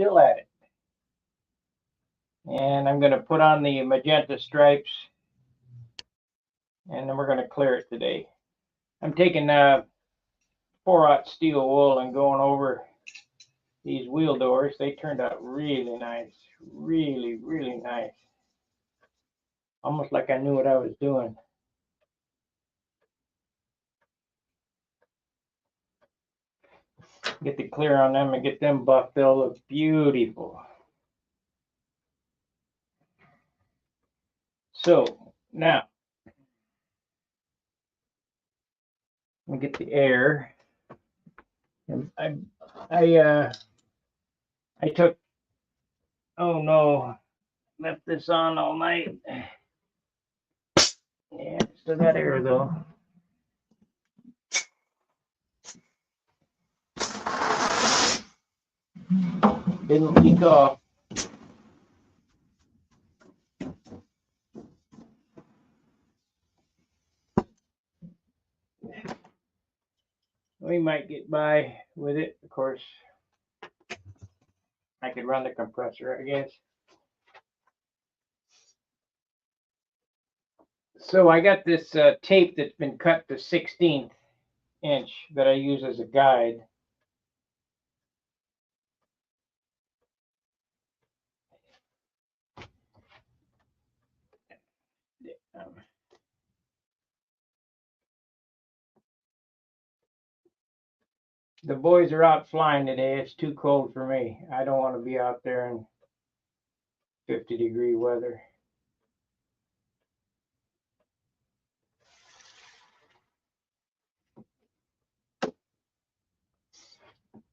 still at it. And I'm going to put on the magenta stripes, and then we're going to clear it today. I'm taking 4/0 steel wool and going over these wheel doors. They turned out really nice, really, really nice. Almost like I knew what I was doing. Get the clear on them and get them buffed. They'll look beautiful. So now we get the air. And I took, oh no, left this on all night. Yeah, still got air though. Didn't leak off. We might get by with it. Of course, I could run the compressor, I guess. So I got this tape that's been cut to 1/16 inch that I use as a guide. The boys are out flying today. It's too cold for me. I don't want to be out there in 50-degree weather.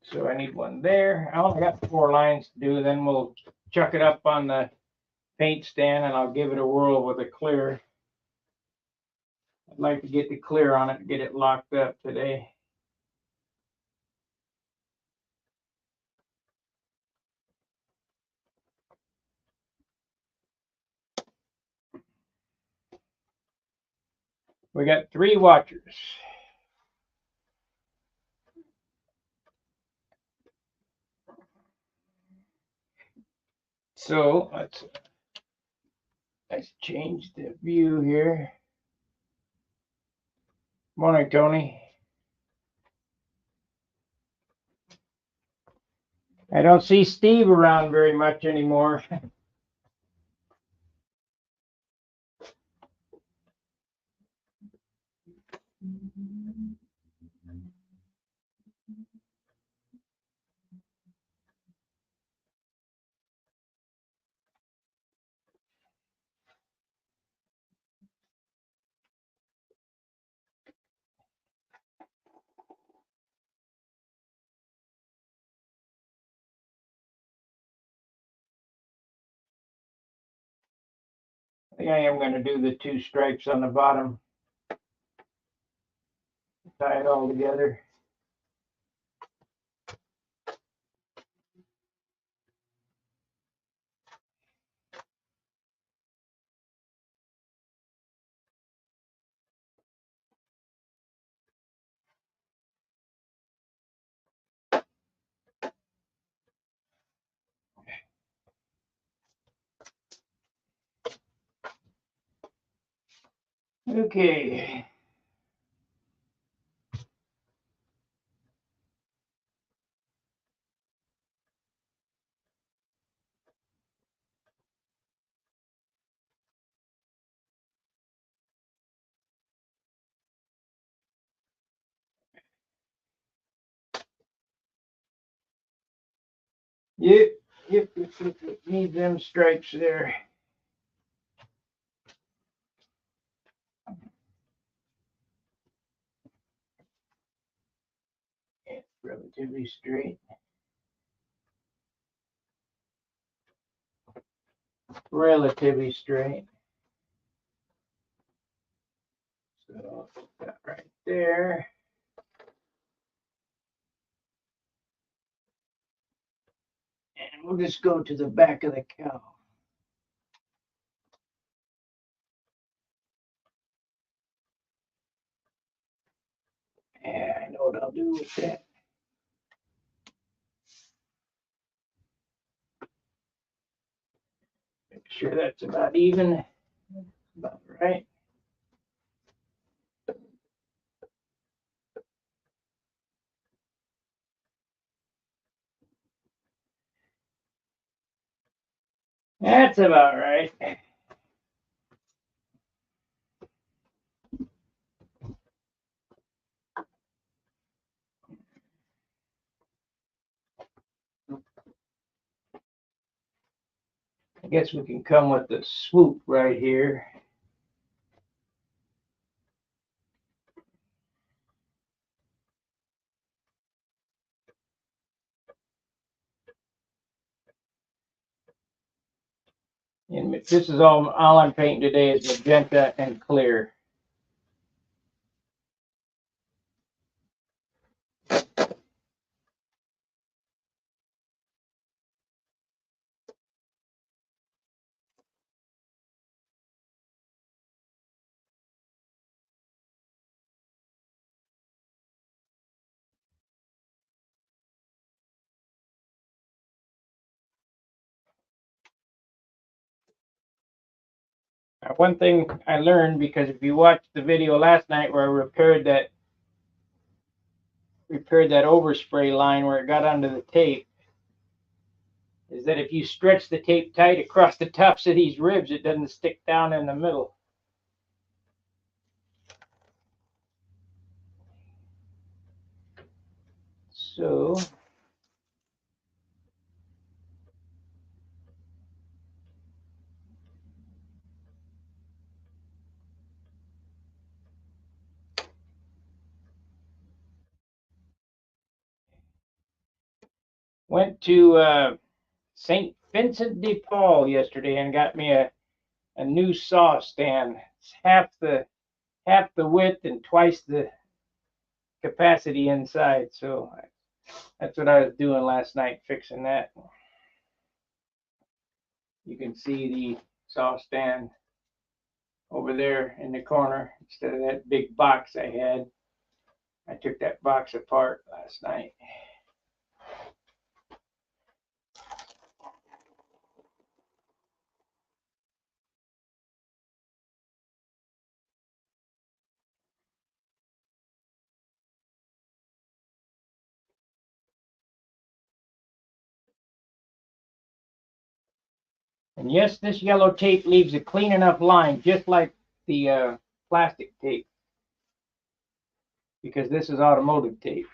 So I need one there. I only got 4 lines to do. Then we'll chuck it up on the paint stand and I'll give it a whirl with a clear. I'd like to get the clear on it and get it locked up today. We got 3 watchers. So let's change the view here. Morning, Tony. I don't see Steve around very much anymore. I think I am going to do the 2 stripes on the bottom. Tie it all together. Okay. Yep. Need them stripes there. It's relatively straight. Relatively straight. So I'll put that right there. And we'll just go to the back of the cow. Yeah, I know what I'll do with that. sure that's about even. About right. That's about right. I guess we can come with the swoop right here. And this is all I'm painting today is magenta and clear. Now, one thing I learned, because if you watched the video last night where I repaired that overspray line where it got under the tape, is that if you stretch the tape tight across the tops of these ribs, it doesn't stick down in the middle. So went to St. Vincent de Paul yesterday and got me a new saw stand. It's half the width and twice the capacity inside. So that's what I was doing last night, fixing that. You can see the saw stand over there in the corner instead of that big box I had. I took that box apart last night. And yes, this yellow tape leaves a clean enough line, just like the plastic tape, because this is automotive tape.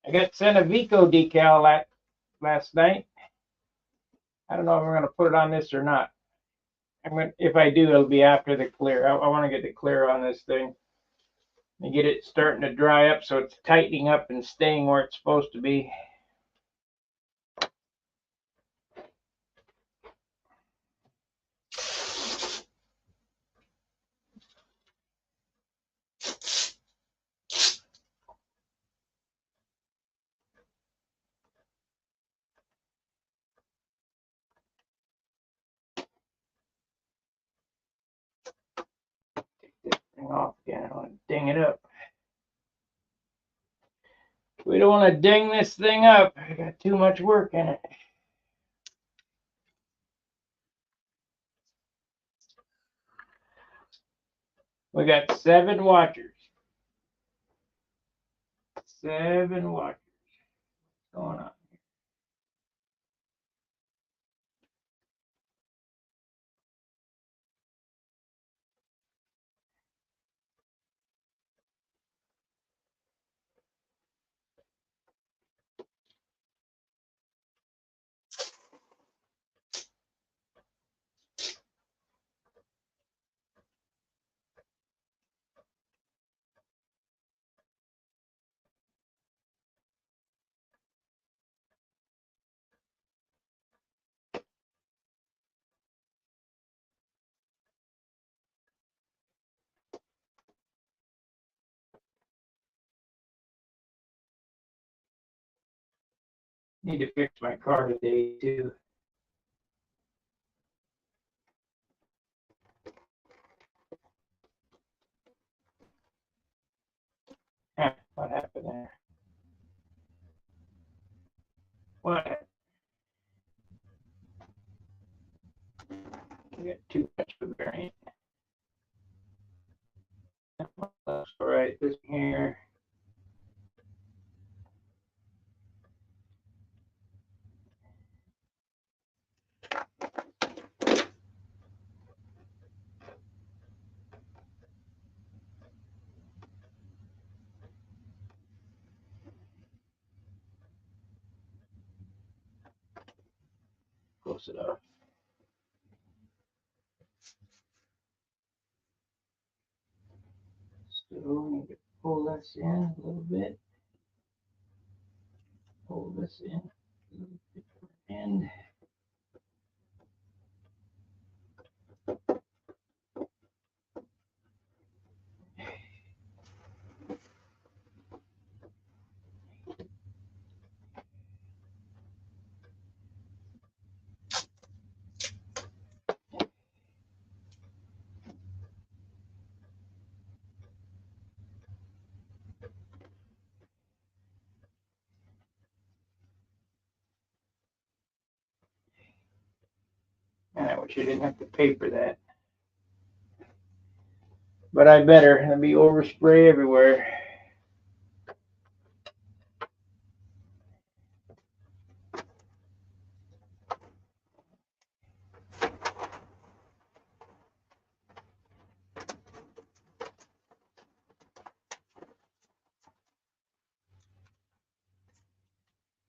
I got sent a Vico decal last night. I don't know if I'm going to put it on this or not. If I do, it'll be after the clear. I want to get the clear on this thing and get it starting to dry up so it's tightening up and staying where it's supposed to be. Off again. I don't want to ding it up. We don't want to ding this thing up. I got too much work in it. We got 7 watchers. 7 watchers. What's going on? Need to fix my car today too. What happened there? What? We got too much of a variant. All right, this here. Close it up. So we need to pull this in a little bit. Pull this in a little bit and I wish I didn't have to paper that. But I better. There'll be overspray everywhere.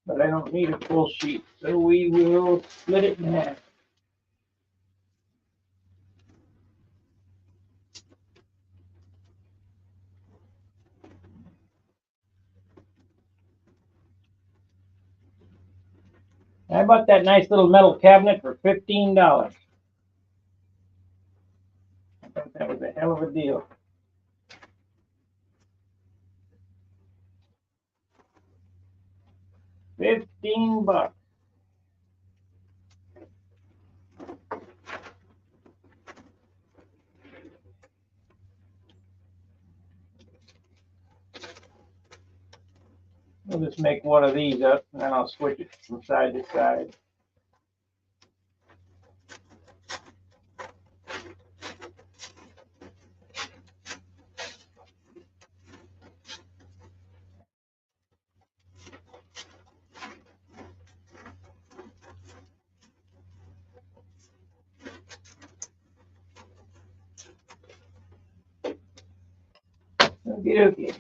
But I don't need a full sheet, so we will split it in half. I bought that nice little metal cabinet for $15. I thought that was a hell of a deal. $15. We'll just make one of these up, and then I'll switch it from side to side. Okie dokie.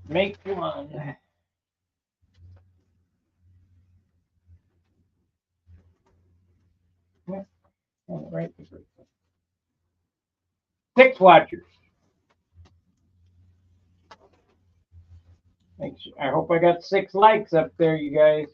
Make one. Right. 6 watchers. I hope I got 6 likes up there, you guys.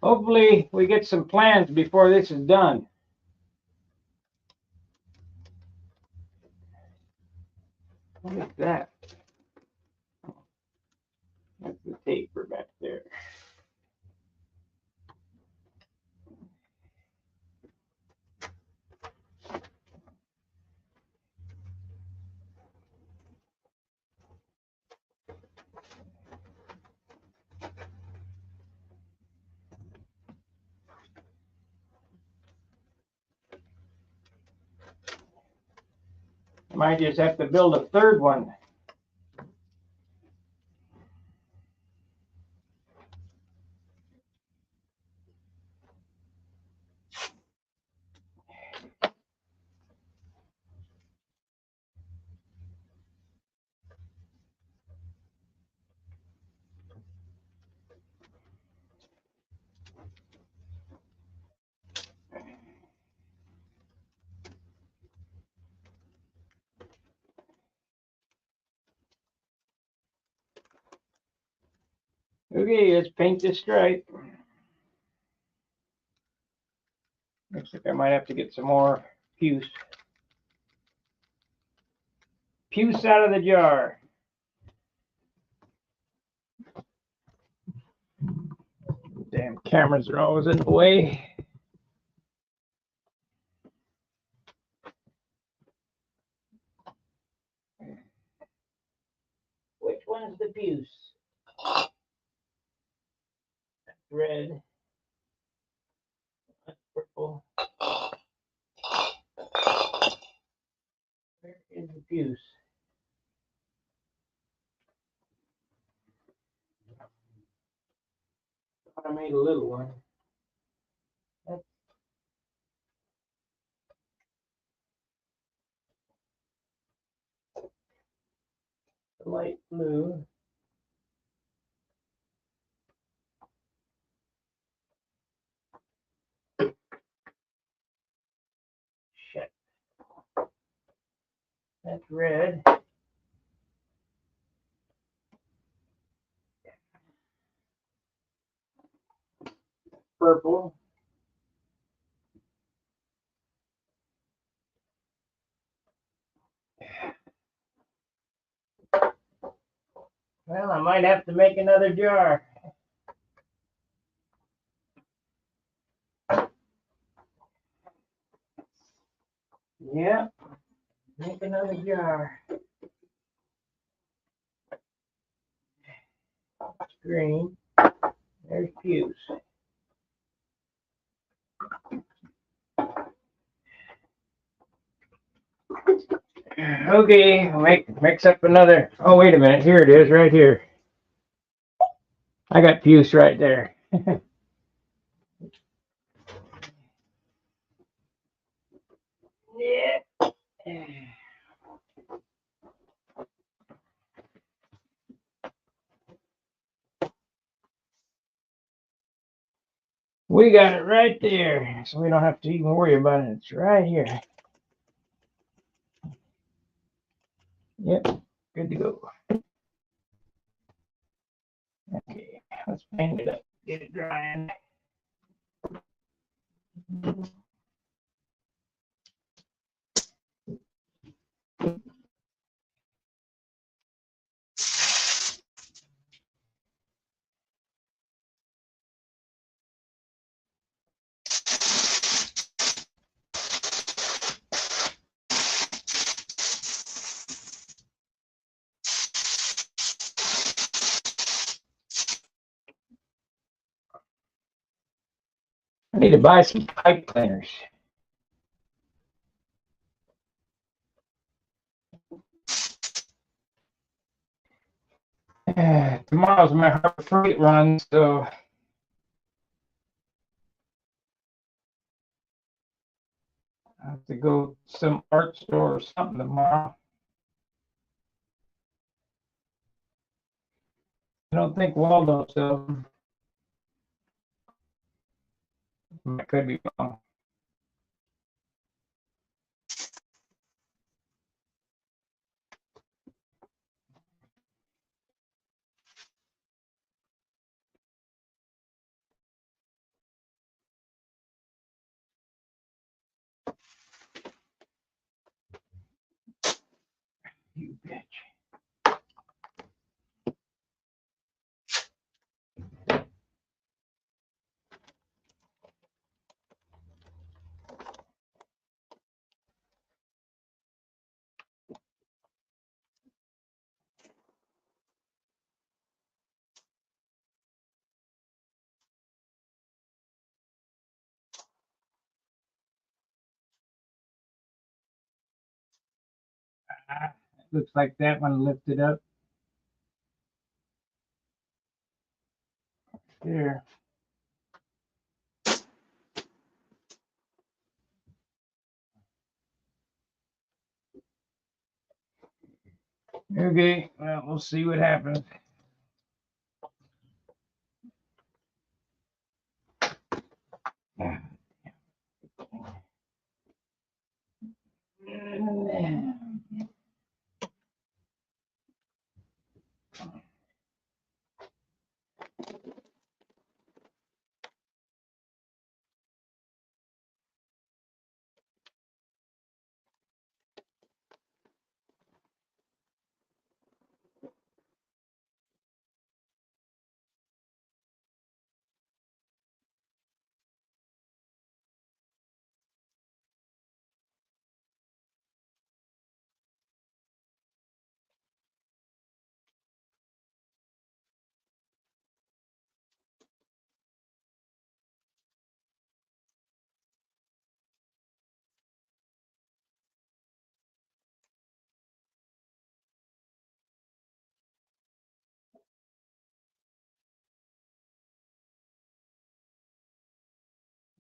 Hopefully we get some plans before this is done. What is that? That's the taper back there. Might just have to build a third one. Okay, let's paint this stripe. Looks like I might have to get some more puce. Puce out of the jar. Damn cameras are always in the way. Which one's the puce? That's red. That's purple. Where is the puce? I made a little one. That's the light blue. Shit. That's red. Purple. Well, I might have to make another jar. Yeah, make another jar. Green. There's puce. Okay, mix up another. Oh, wait a minute. Here it is, right here. I got puce right there. Yeah. We got it right there, so we don't have to even worry about it. It's right here. Yep, good to go. Okay, let's paint it up, get it drying. I need to buy some pipe cleaners. Tomorrow's my Harbor Freight run, so I have to go to some art store or something tomorrow. I don't think Waldo sells them. I could be wrong. You bitch. Looks like that one lifted up there. Okay, well, we'll see what happens.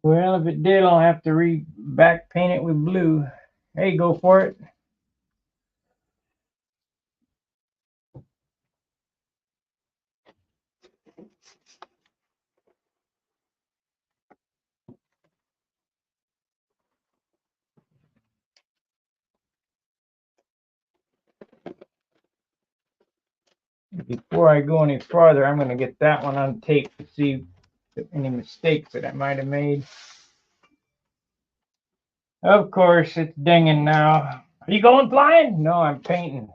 Well, if it did, I'll have to back paint it with blue. Hey, go for it. Before I go any farther, I'm going to get that one on tape to see any mistakes that I might have made. Of course, it's dinging now. Are you going flying? No, I'm painting.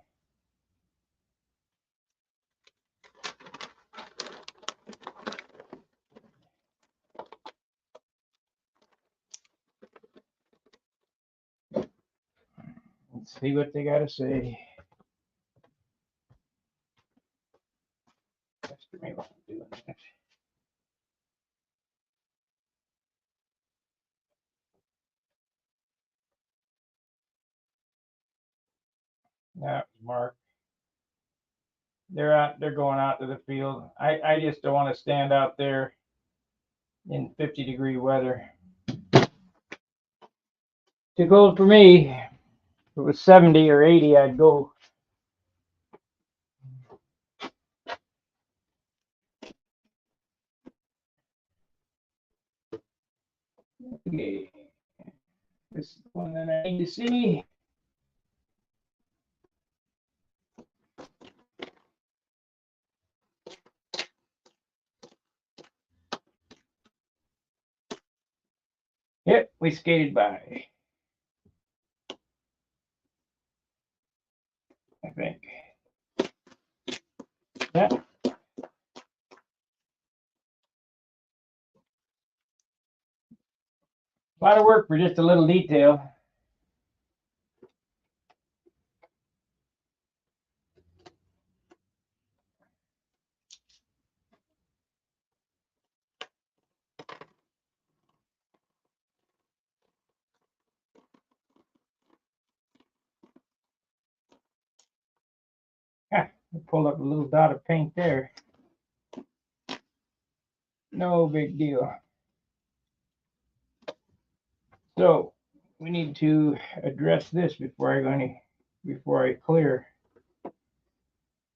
Let's see what they got to say. Me what I'm doing that. That was Mark. They're going out to the field. I just don't want to stand out there in 50-degree weather. Too cold for me. If it was 70 or 80, I'd go. Okay. This is the one that I need to see. Yep, we skated by. I think. Yeah. A lot of work for just a little detail. I pulled up a little dot of paint there. No big deal. So we need to address this before I clear.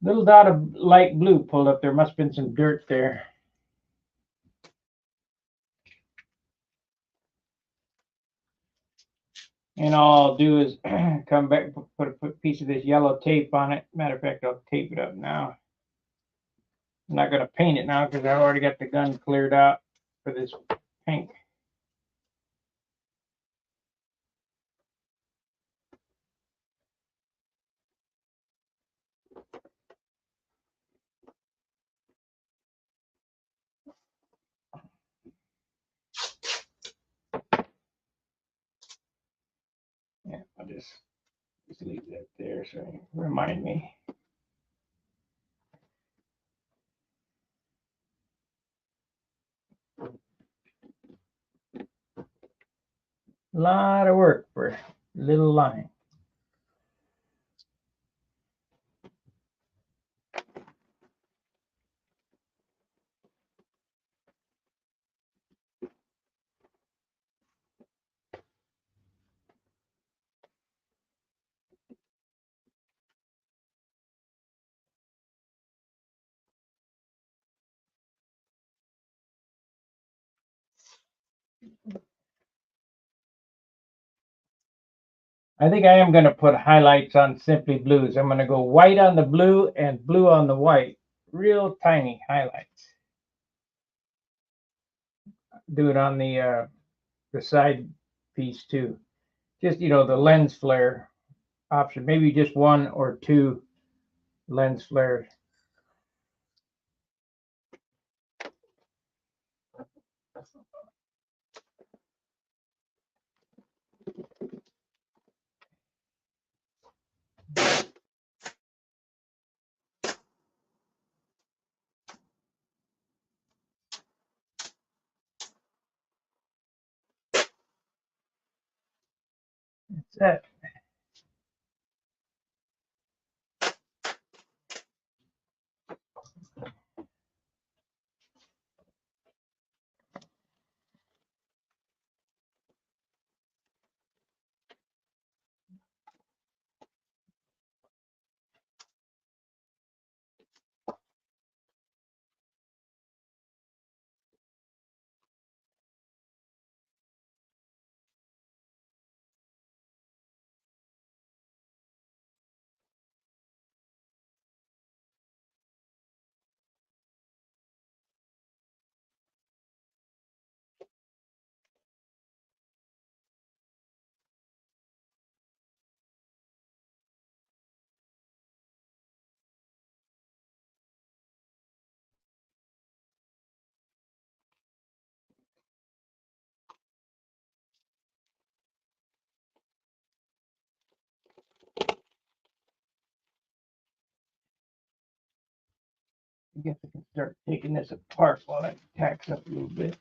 Little dot of light blue pulled up there. Must have been some dirt there. And all I'll do is come back, put a piece of this yellow tape on it. Matter of fact, I'll tape it up now. I'm not going to paint it now because I've already got the gun cleared out for this pink. leave that there so you remind me. A lot of work for a little line. I think I am going to put highlights on Simply Blues. I'm going to go white on the blue and blue on the white. Real tiny highlights. Do it on the side piece too. Just, you know, the lens flare option. Maybe just one or two lens flares. That's it. I guess I can start taking this apart while it tacks up a little bit.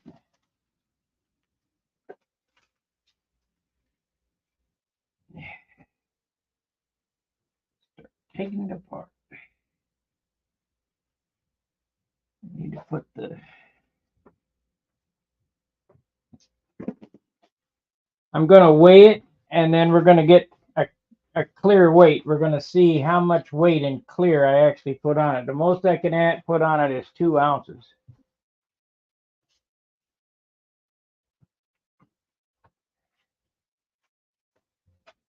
Start taking it apart. I need to put the... I'm going to weigh it, and then we're going to get a clear weight. We're going to see how much weight in clear I actually put on it. The most I can put on it is 2 ounces.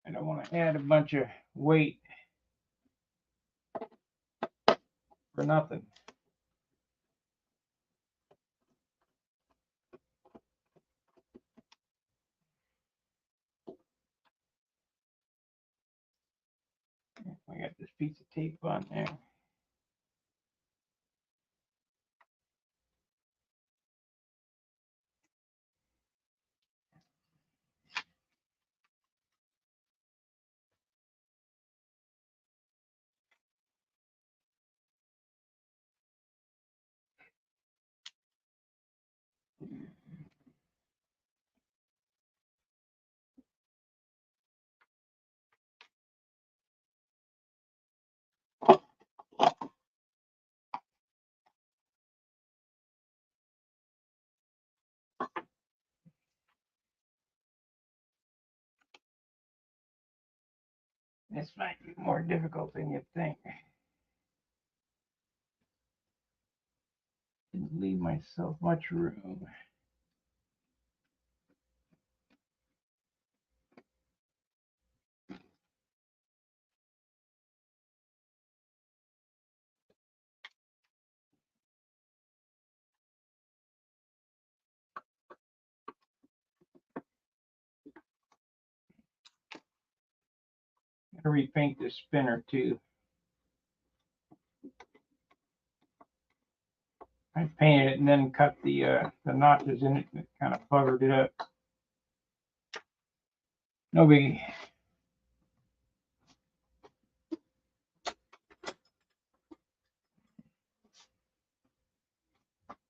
I don't want to add a bunch of weight for nothing. I got this piece of tape on there. This might be more difficult than you think. Didn't leave myself much room. Gotta repaint this spinner too. I painted it and then cut the notches in it and it kind of buggered it up. No biggie.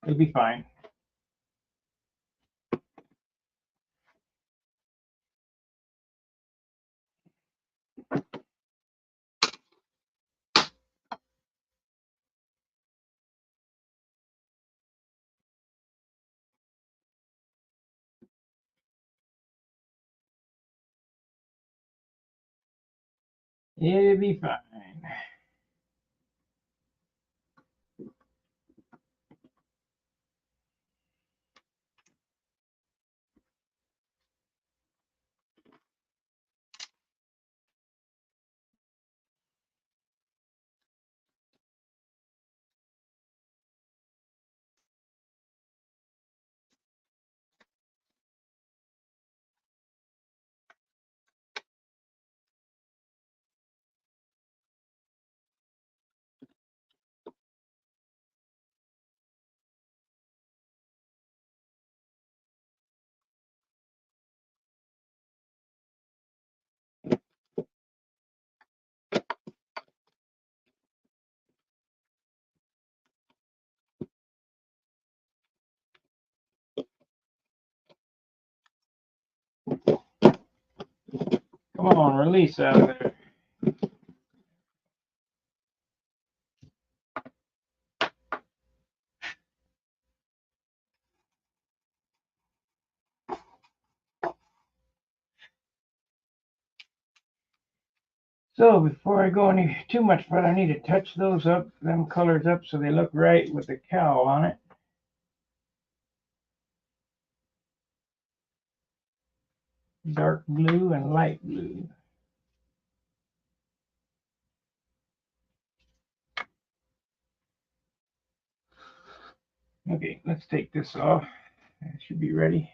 It'll be fine. It'll be fine. Come on, release out of there. So before I go any too much further, I need to touch those up, them colors up, so they look right with the cowl on it. Dark blue and light blue. Okay, let's take this off. It should be ready.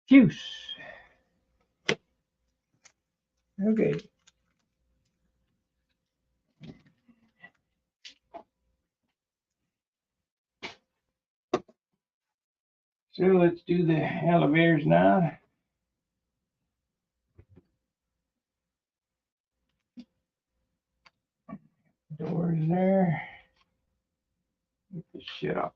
Juice. Okay. So let's do the elevators now. Doors there. Get this shit off.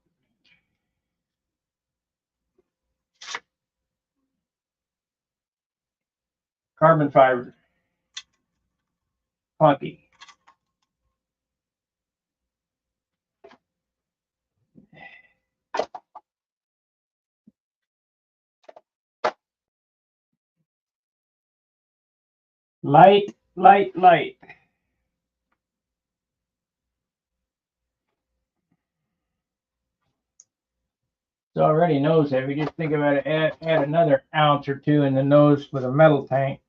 Carbon fiber. Funky. Light, light, light. It's already nose heavy. Just think about it. Add another ounce or two in the nose with a metal tank.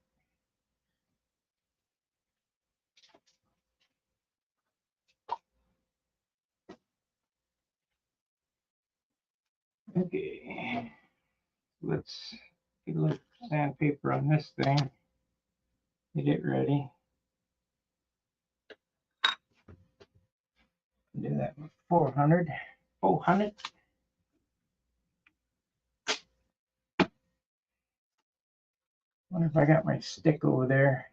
Okay. Let's get a little sandpaper on this thing. Get it ready. Do that with 400. 400. Wonder if I got my stick over there.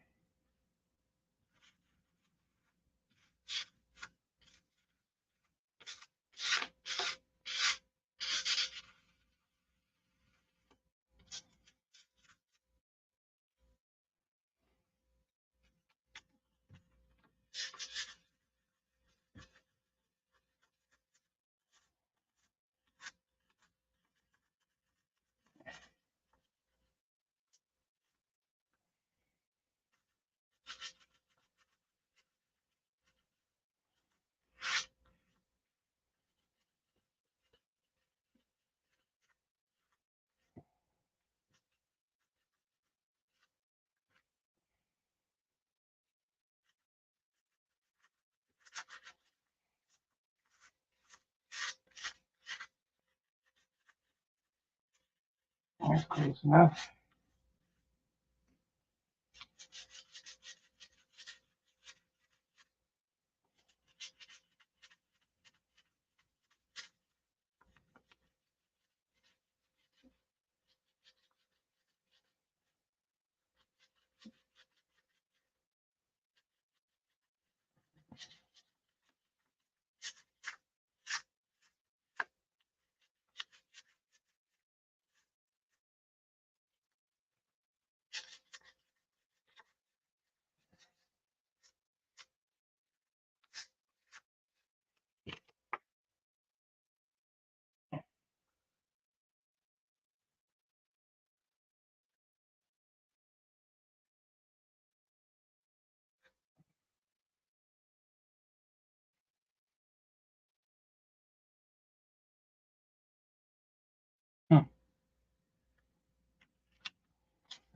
That's close enough.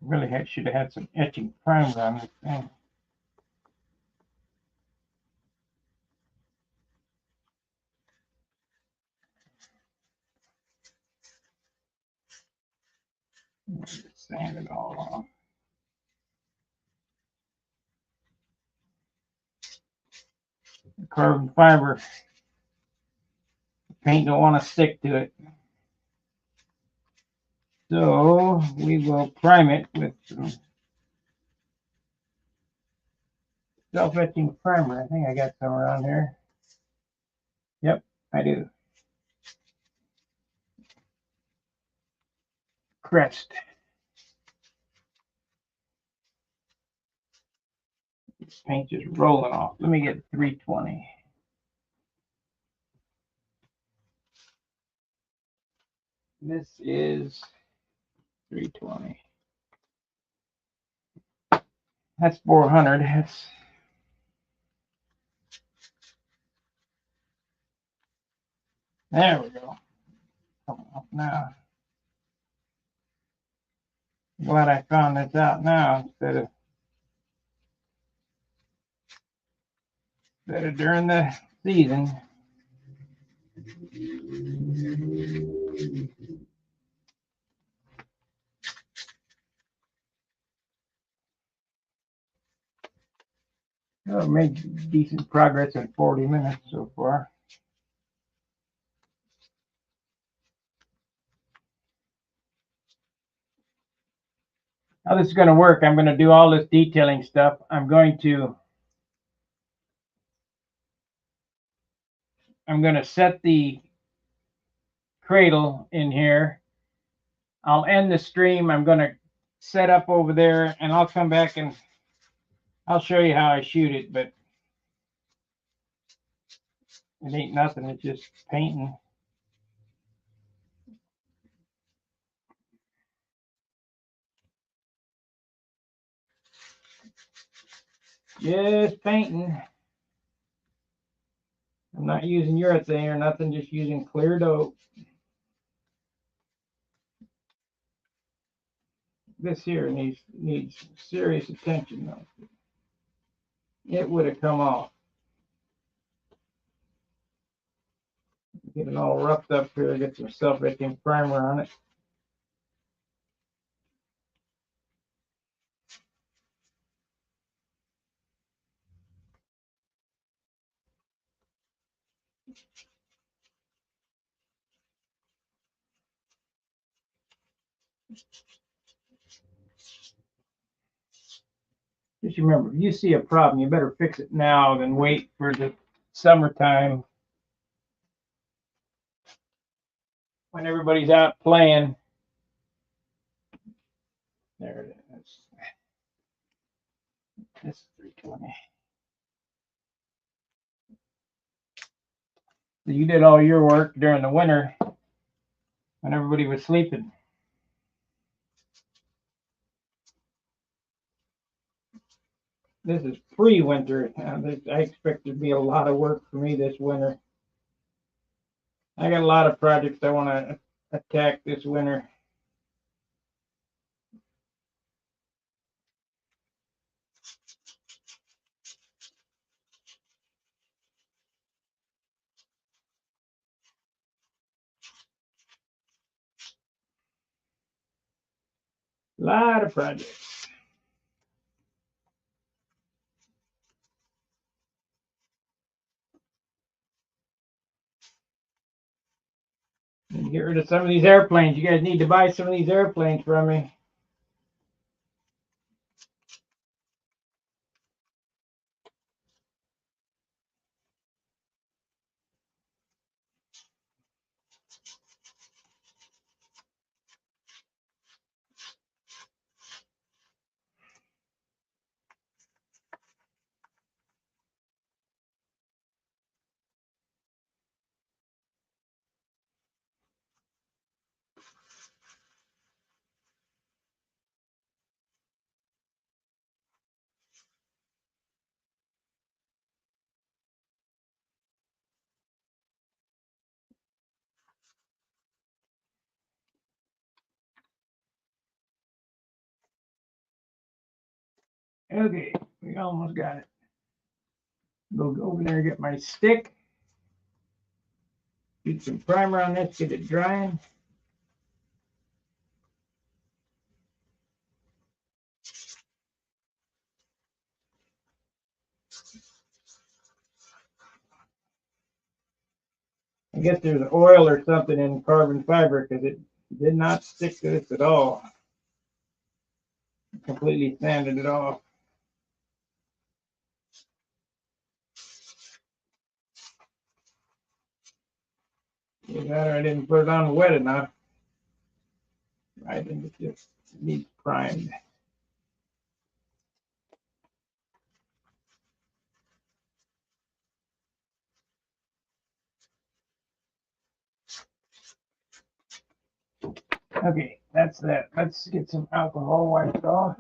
Really should have had some etching primer on this thing. Sand it all off. The carbon fiber paint don't want to stick to it. So we will prime it with some self-etching primer. I think I got some around here. Yep, I do. Crest. This paint just rolling off. Let me get 320. This is 320. That's 400. There we go. Coming off now. Glad I found this out now instead of during the season. Well, made decent progress in 40 minutes so far. How this is going to work, I'm going to do all this detailing stuff. I'm going to set the cradle in here. I'll end the stream. I'm going to set up over there, and I'll come back and I'll show you how I shoot it, but it ain't nothing. It's just painting. Just painting. I'm not using urethane or nothing, just using clear dope. This here needs serious attention though. It would have come off. Get it all roughed up here, get some self-etching primer on it. Just remember, if you see a problem, you better fix it now than wait for the summertime when everybody's out playing. There it is. This is 320. So you did all your work during the winter when everybody was sleeping. This is pre-winter. I expect there to be a lot of work for me this winter. I got a lot of projects I want to attack this winter. lot of projects. Get rid of some of these airplanes. You guys need to buy some of these airplanes from me. Okay, we almost got it. Go over there and get my stick. Get some primer on this, get it drying. I guess there's oil or something in carbon fiber because it did not stick to this at all. Completely sanded it off. Either that or I didn't put it on wet enough. I think it just needs primed. Okay, that's that. Let's get some alcohol wiped off.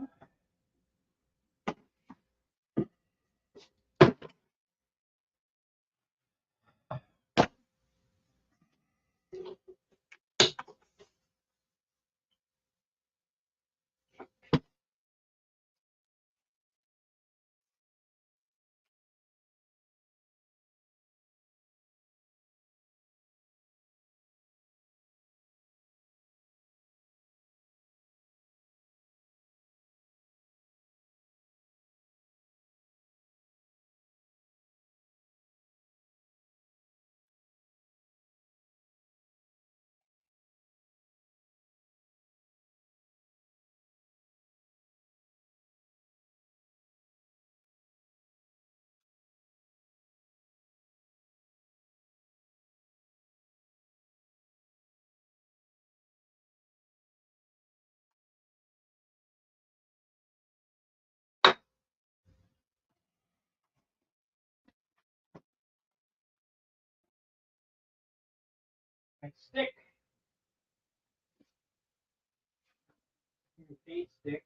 My stick. Feed stick.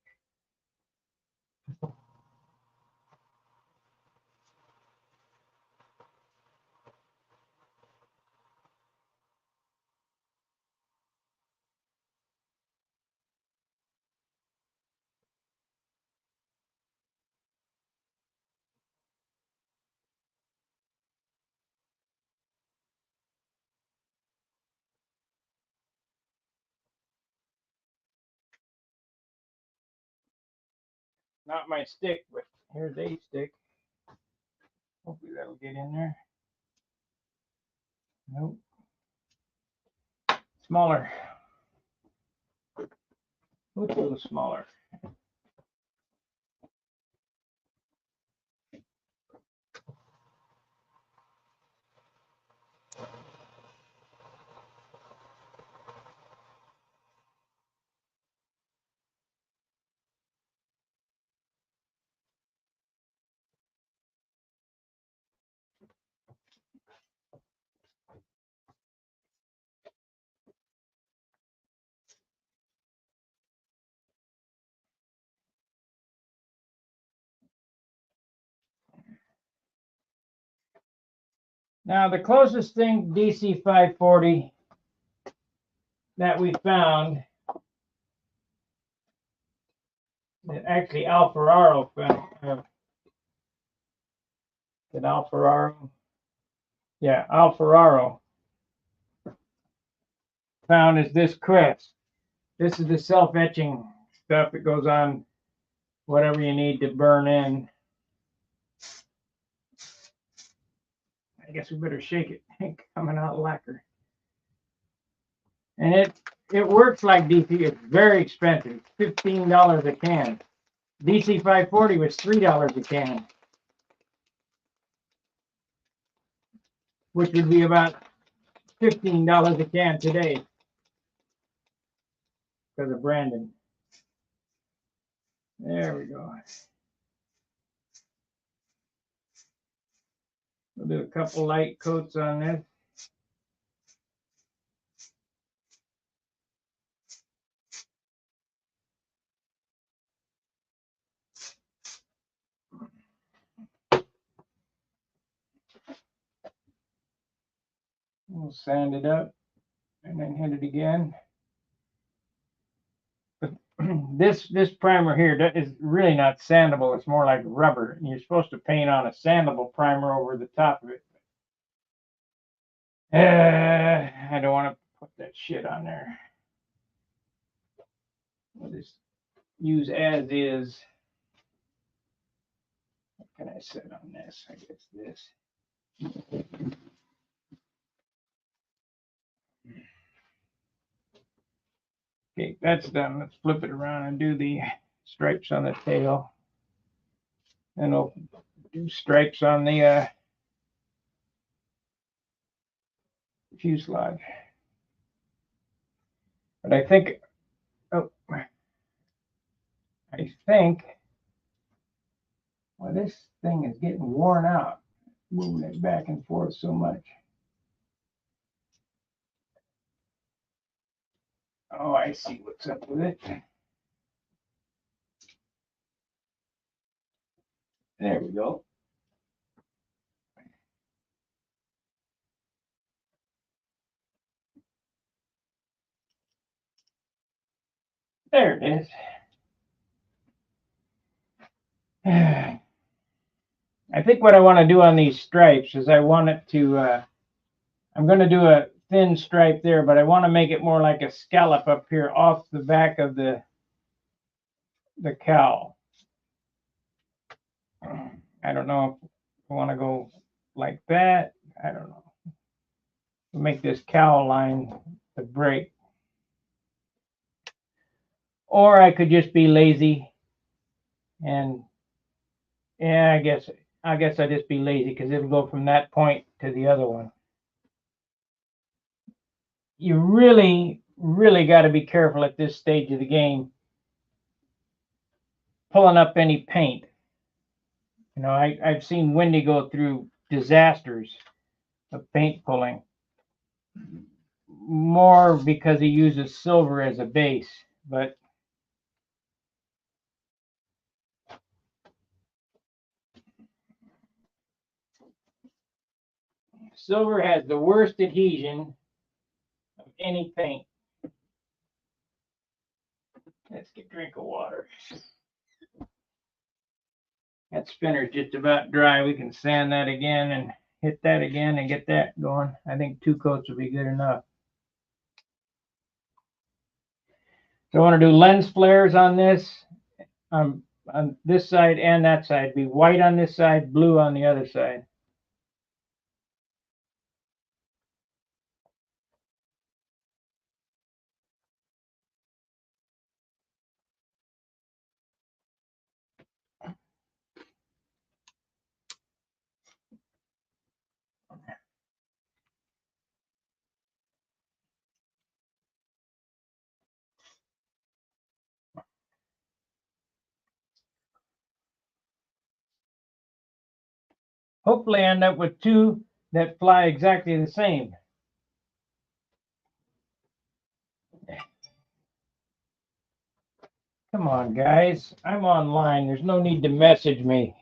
Not my stick, but here's a stick. Hopefully that'll get in there. Nope. Smaller. Looks a little smaller. Now the closest thing DC 540 that we found, that actually Alfararo found, did Alfararo? Yeah, Alfararo found is this crest. This is the self-etching stuff. It goes on whatever you need to burn in. I guess we better shake it. Coming out lacquer. And it works like DC. It's very expensive. $15 a can. DC 540 was $3 a can, which would be about $15 a can today because of Brandon. There we go. We'll do a couple light coats on this. We'll sand it up and then hit it again. But this primer here, that is really not sandable. It's more like rubber. And you're supposed to paint on a sandable primer over the top of it. I don't want to put that shit on there. We'll just use as is. What can I set on this? I guess this. Okay, that's done. Let's flip it around and do the stripes on the tail. And we'll do stripes on the fuselage. But I think, well, this thing is getting worn out, moving it back and forth so much. Oh, I see what's up with it. There we go. There it is. I think what I want to do on these stripes is I want it to, I'm going to do a thin stripe there, but I want to make it more like a scallop up here off the back of the cowl. I don't know if I want to go like that. I don't know. Make this cowl line the break. Or I could just be lazy and yeah, I guess I just be lazy because it'll go from that point to the other one. You really, really got to be careful at this stage of the game pulling up any paint. You know, I've seen Wendy go through disasters of paint pulling, more because he uses silver as a base, but silver has the worst adhesion of any paint. Let's get a drink of water. That spinner's just about dry. We can sand that again and hit that again and get that going. I think 2 coats will be good enough. So I want to do lens flares on this, on this side and that side. Be white on this side, blue on the other side. Hopefully end up with 2 that fly exactly the same. Come on, guys. I'm online. There's no need to message me.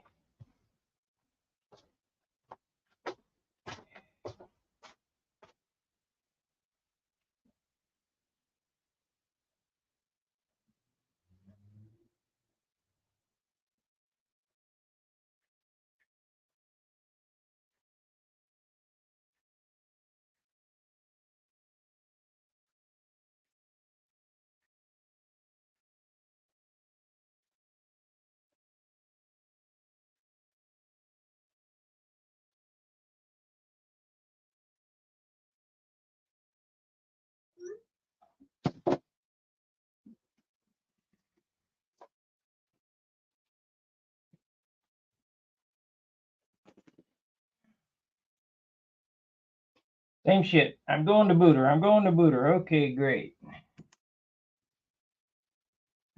Same shit. I'm going to booter. I'm going to booter. Okay, great.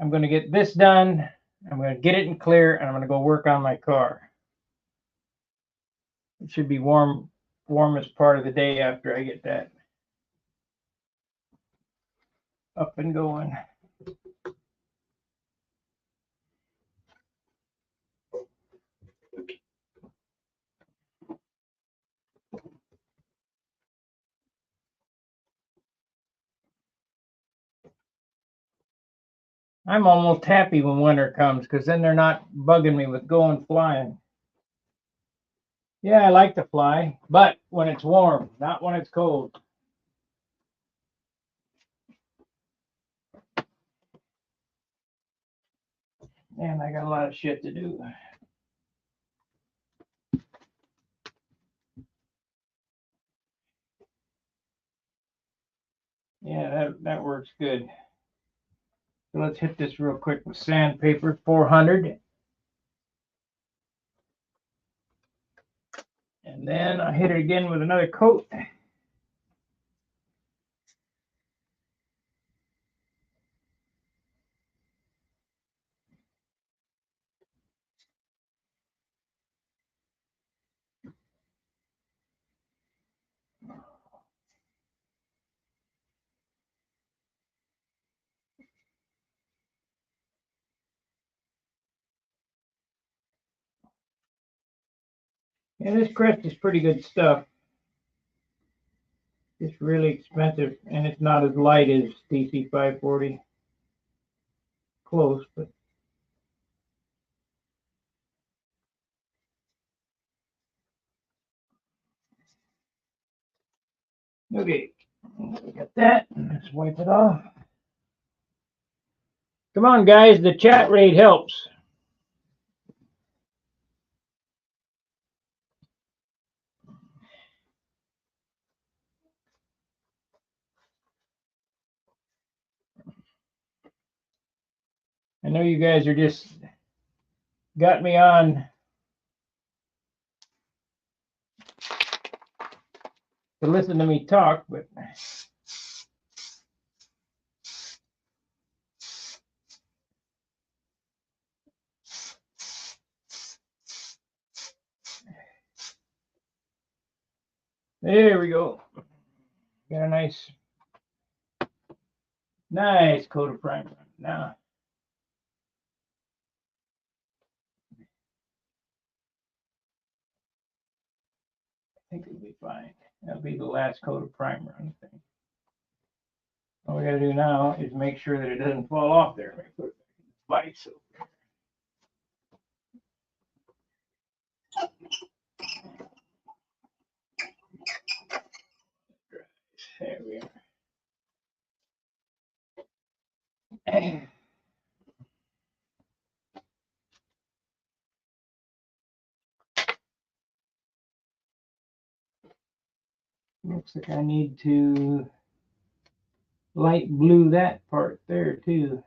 I'm going to get this done. I'm going to get it in clear, and I'm going to go work on my car. It should be warmest part of the day after I get that up and going. I'm almost happy when winter comes because then they're not bugging me with going flying. Yeah, I like to fly, but when it's warm, not when it's cold. Man, I got a lot of shit to do. Yeah, that works good. So let's hit this real quick with sandpaper, 400. And then I hit it again with another coat. Yeah, this crest is pretty good stuff. It's really expensive, and it's not as light as DC 540. Close, but okay. We got that. Let's wipe it off. Come on, guys. The chat rate helps. I know you guys are just got me on to listen to me talk, but there we go. Got a nice coat of primer. Now, I think it'll be fine. That'll be the last coat of primer on the thing. All we got to do now is make sure that it doesn't fall off there. Put it back in the vise. There we are. Looks like I need to light blue that part there too.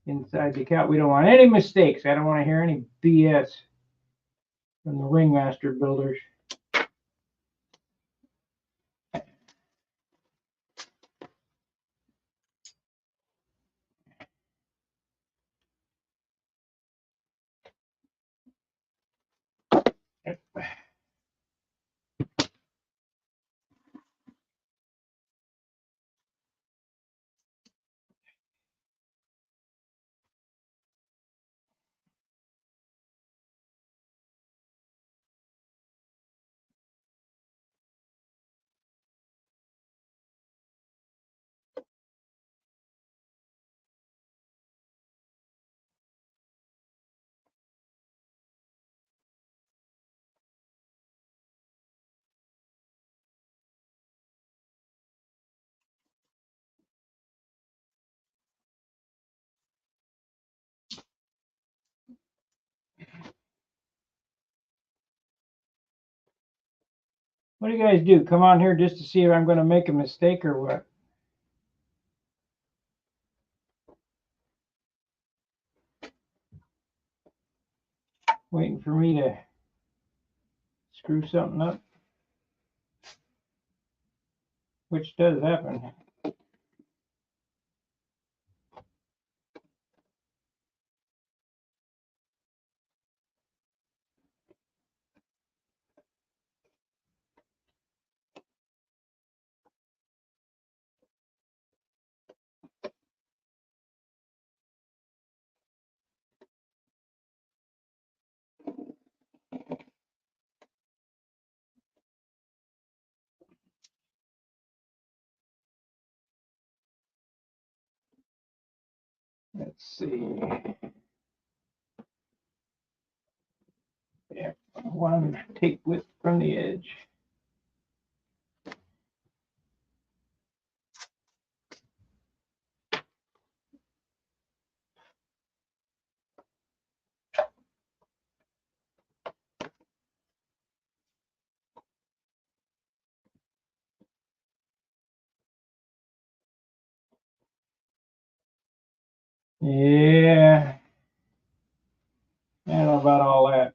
Inside the cow. We don't want any mistakes. I don't want to hear any BS from the ringmaster builders. What do you guys do? Come on here just to see if I'm going to make a mistake or what? Waiting for me to screw something up? which does happen. Let's see. Yeah, one tape width from the edge. Yeah, I don't know about all that.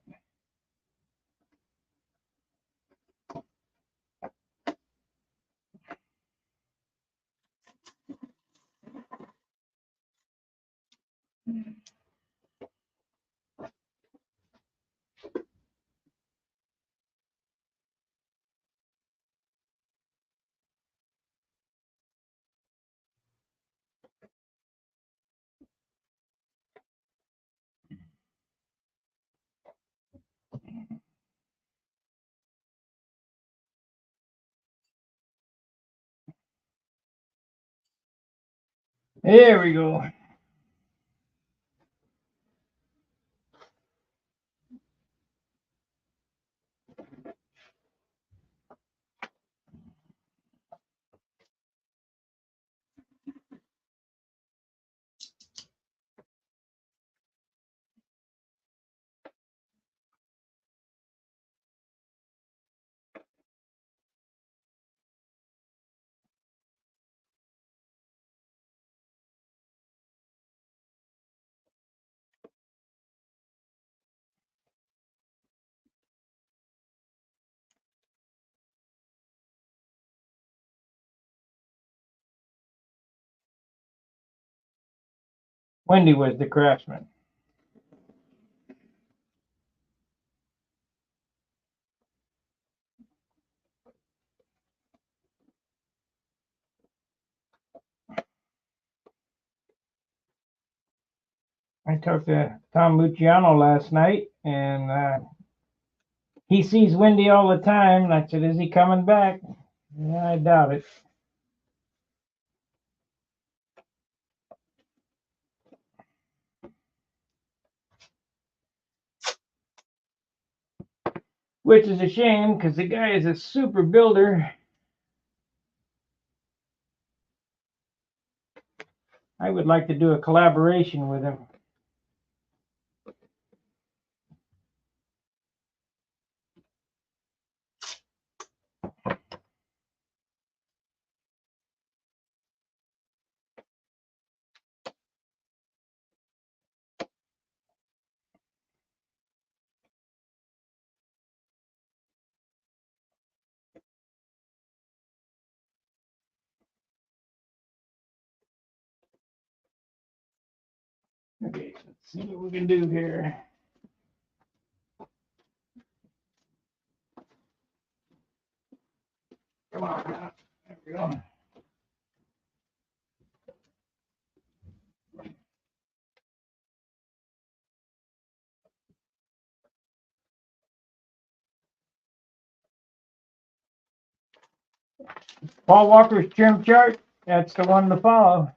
There we go. Wendy was the craftsman. I talked to Tom Luciano last night, and he sees Wendy all the time. And I said, "Is he coming back?" Yeah, I doubt it. Which is a shame because the guy is a super builder. I would like to do a collaboration with him. Okay, let's see what we can do here. Come on now. There we go. Paul Walker's trim chart, that's the one to follow.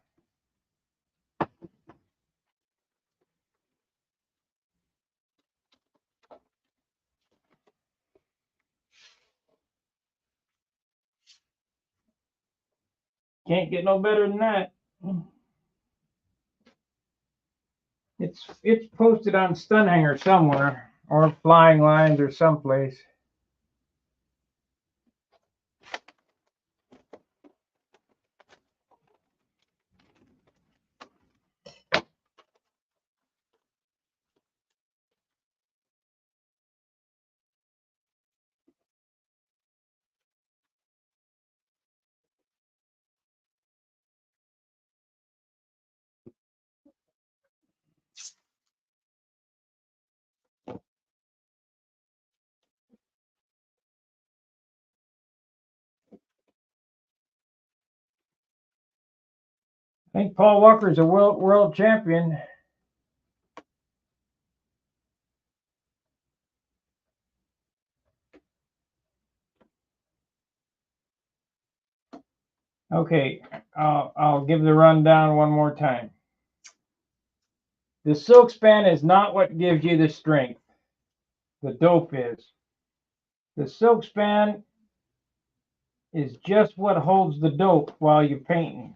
Can't get no better than that. It's posted on Stunhanger somewhere, or Flying Lines or someplace. I think Paul Walker's a world champion. Okay, I'll give the rundown one more time. The silk span is not what gives you the strength. The dope is. The silk span is just what holds the dope while you're painting.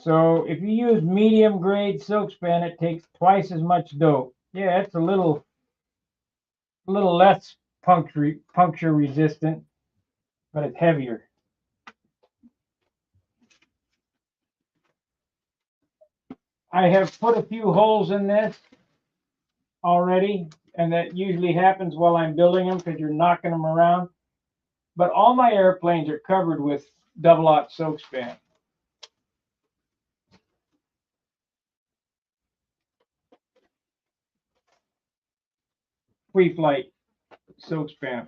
So if you use medium grade silk span, it takes twice as much dope. Yeah, it's a little less puncture resistant, but it's heavier. I have put a few holes in this already, and that usually happens while I'm building them because you're knocking them around. But all my airplanes are covered with double-aught silk span. Free flight silk span.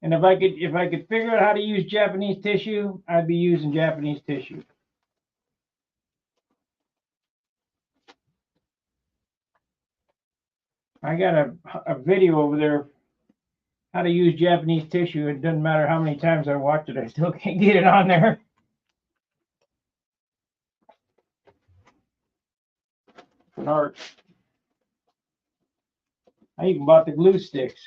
And if I could figure out how to use Japanese tissue, I'd be using Japanese tissue. I got a video over there how to use Japanese tissue. It doesn't matter how many times I watch it, I still can't get it on there. An art. I even bought the glue sticks.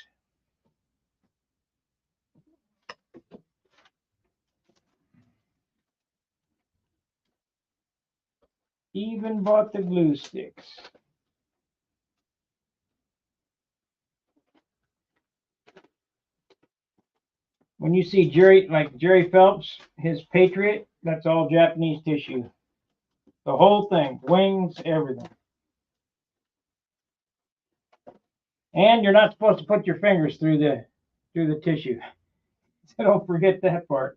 Even bought the glue sticks. When you see Jerry Phelps, his Patriot, that's all Japanese tissue. The whole thing, wings, everything. And you're not supposed to put your fingers through the tissue. So don't forget that part.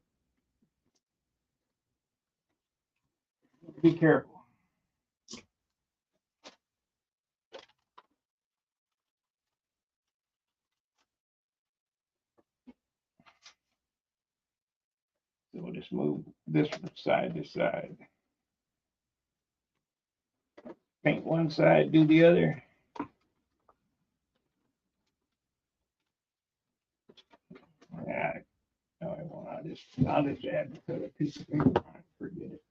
Be careful. So we'll just move this from side to side. Paint one side, do the other. Yeah, no, I won't. I'll just add a piece of paper on it. Forget it.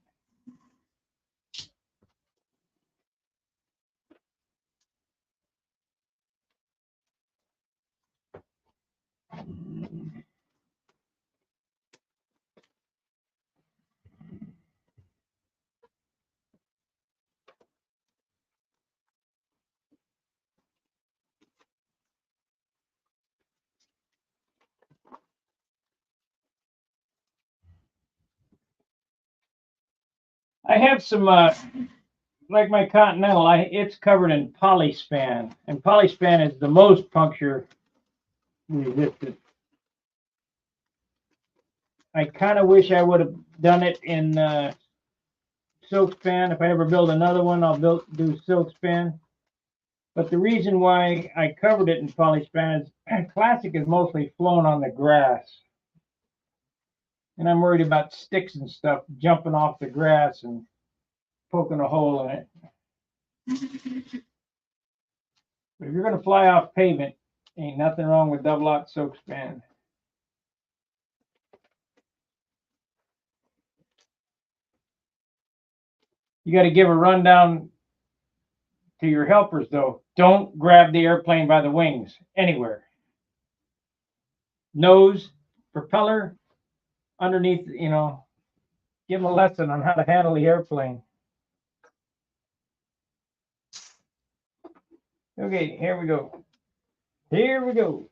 I have some like my Continental. It's covered in polyspan, and polyspan is the most puncture resistant. I kind of wish I would have done it in silk span. If I ever build another one, I'll do silk span. But the reason why I covered it in polyspan is classic is mostly flown on the grass. And I'm worried about sticks and stuff jumping off the grass and poking a hole in it. But if you're going to fly off pavement, ain't nothing wrong with double-aught silk span. You got to give a rundown to your helpers, though. Don't grab the airplane by the wings anywhere. Nose, propeller, underneath, give them a lesson on how to handle the airplane. Okay, here we go. Here we go.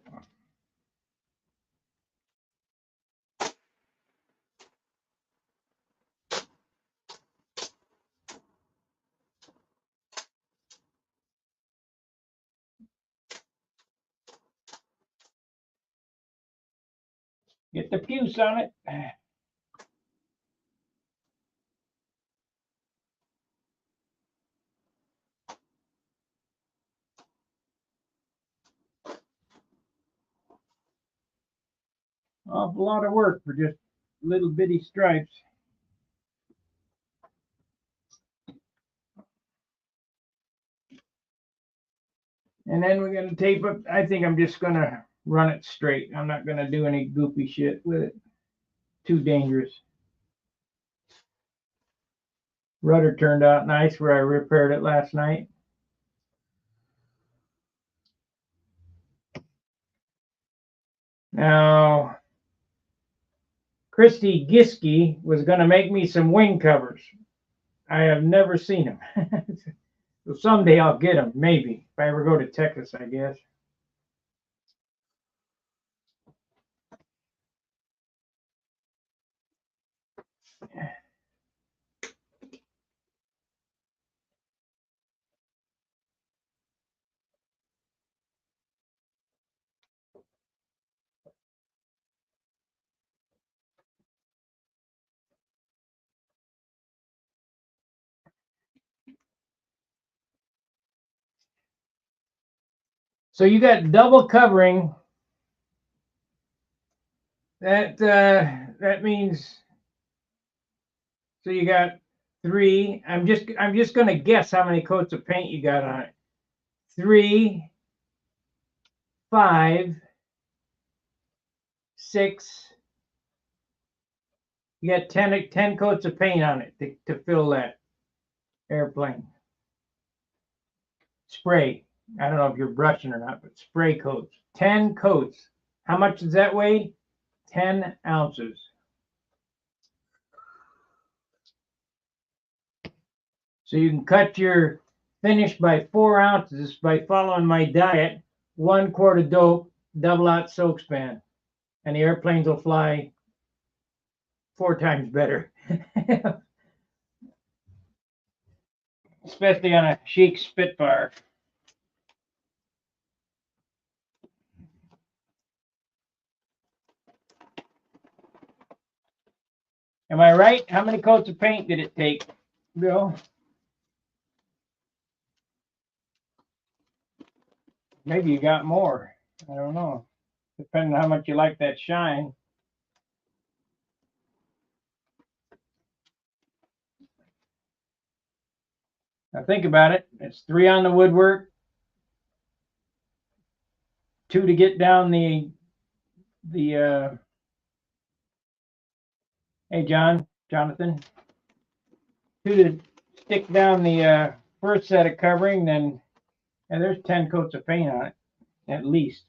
Get the puce on it. Awful lot of work for just little bitty stripes. And then we're going to tape up. I think I'm just going to run it straight. I'm not going to do any goofy shit with it. Too dangerous. Rudder turned out nice where I repaired it last night. Now, Christy Giske was going to make me some wing covers. I have never seen them. So someday I'll get them, maybe. If I ever go to Texas, I guess. So you got double covering. That means, so you got 3. I'm just going to guess how many coats of paint you got on it. 3, 5, 6. You got 10 coats of paint on it to fill that airplane. Spray. I don't know if you're brushing or not, but spray coats. 10 coats. How much does that weigh? 10 ounces. So you can cut your finish by 4 ounces by following my diet. 1 quart of dope, double out soak span. And the airplanes will fly 4 times better. Especially on a chic Spitfire. Am I right? How many coats of paint did it take, Bill? Maybe you got more. I don't know. Depending on how much you like that shine. Now think about it. It's 3 on the woodwork, 2 to get down the hey Jonathan, 2 to stick down the first set of covering, then and there's 10 coats of paint on it, at least.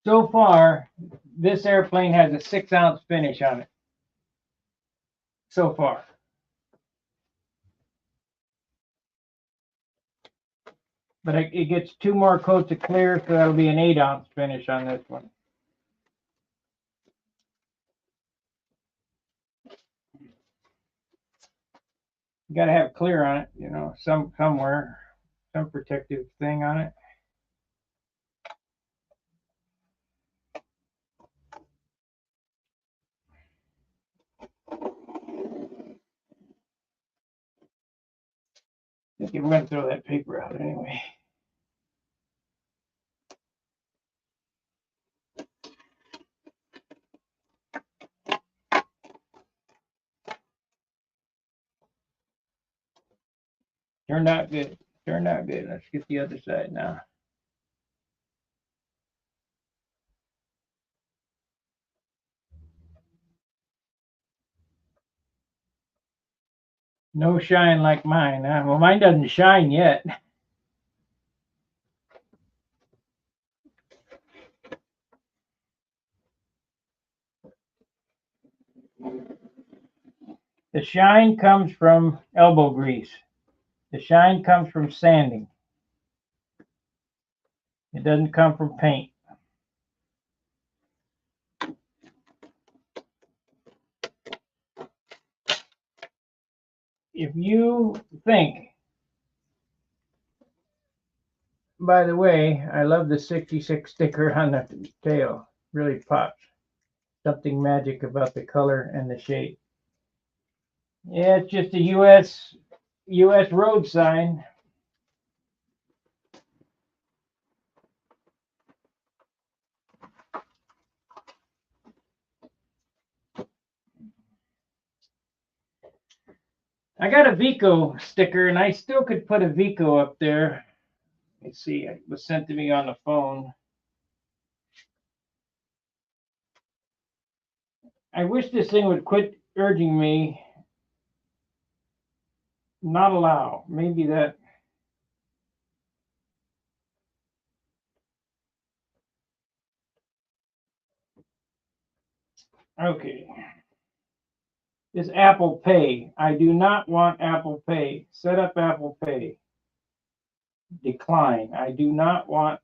So far, this airplane has a 6-ounce finish on it. So far. But it gets 2 more coats of clear, so that'll be an 8-ounce finish on this one. You got to have clear on it, you know, somewhere, some protective thing on it. I think we're going to throw that paper out anyway. Turned out good. Turned out good. Let's get the other side now. No shine like mine, huh? Well, mine doesn't shine yet. The shine comes from elbow grease. The shine comes from sanding. It doesn't come from paint. If you think, by the way, I love the 66 sticker on the tail. Really pops. Something magic about the color and the shape. Yeah, it's just a U.S. road sign. I got a Vico sticker, and I still could put a Vico up there. Let's see, it was sent to me on the phone. I wish this thing would quit urging me. Not allow. Maybe that. Okay. Is Apple Pay. I do not want Apple Pay. Set up Apple Pay. Decline. I do not want.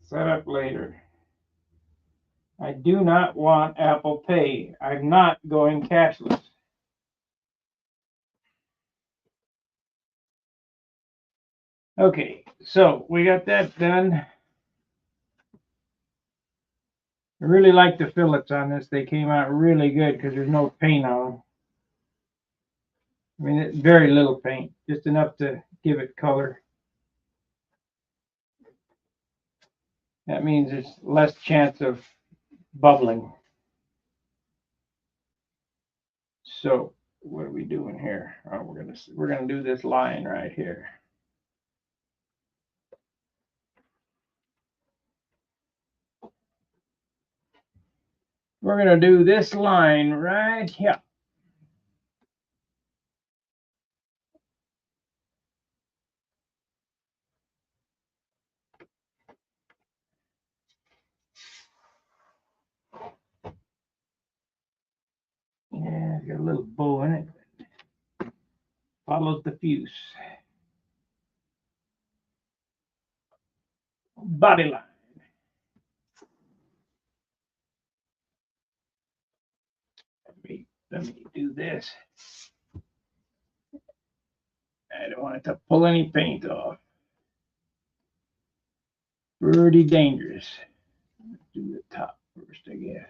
Set up later. I do not want Apple Pay. I'm not going cashless. Okay, so we got that done. I really like the fillets on this. They came out really good because there's no paint on them. I mean, it's very little paint, just enough to give it color. That means there's less chance of bubbling. So what are we doing here? Oh, we're gonna do this line right here. We're gonna do this line right here. Yeah, it's got a little bow in it. Follows the fuse. Body line. Let me do this. I don't want it to pull any paint off. Pretty dangerous. Let's do the top first, I guess.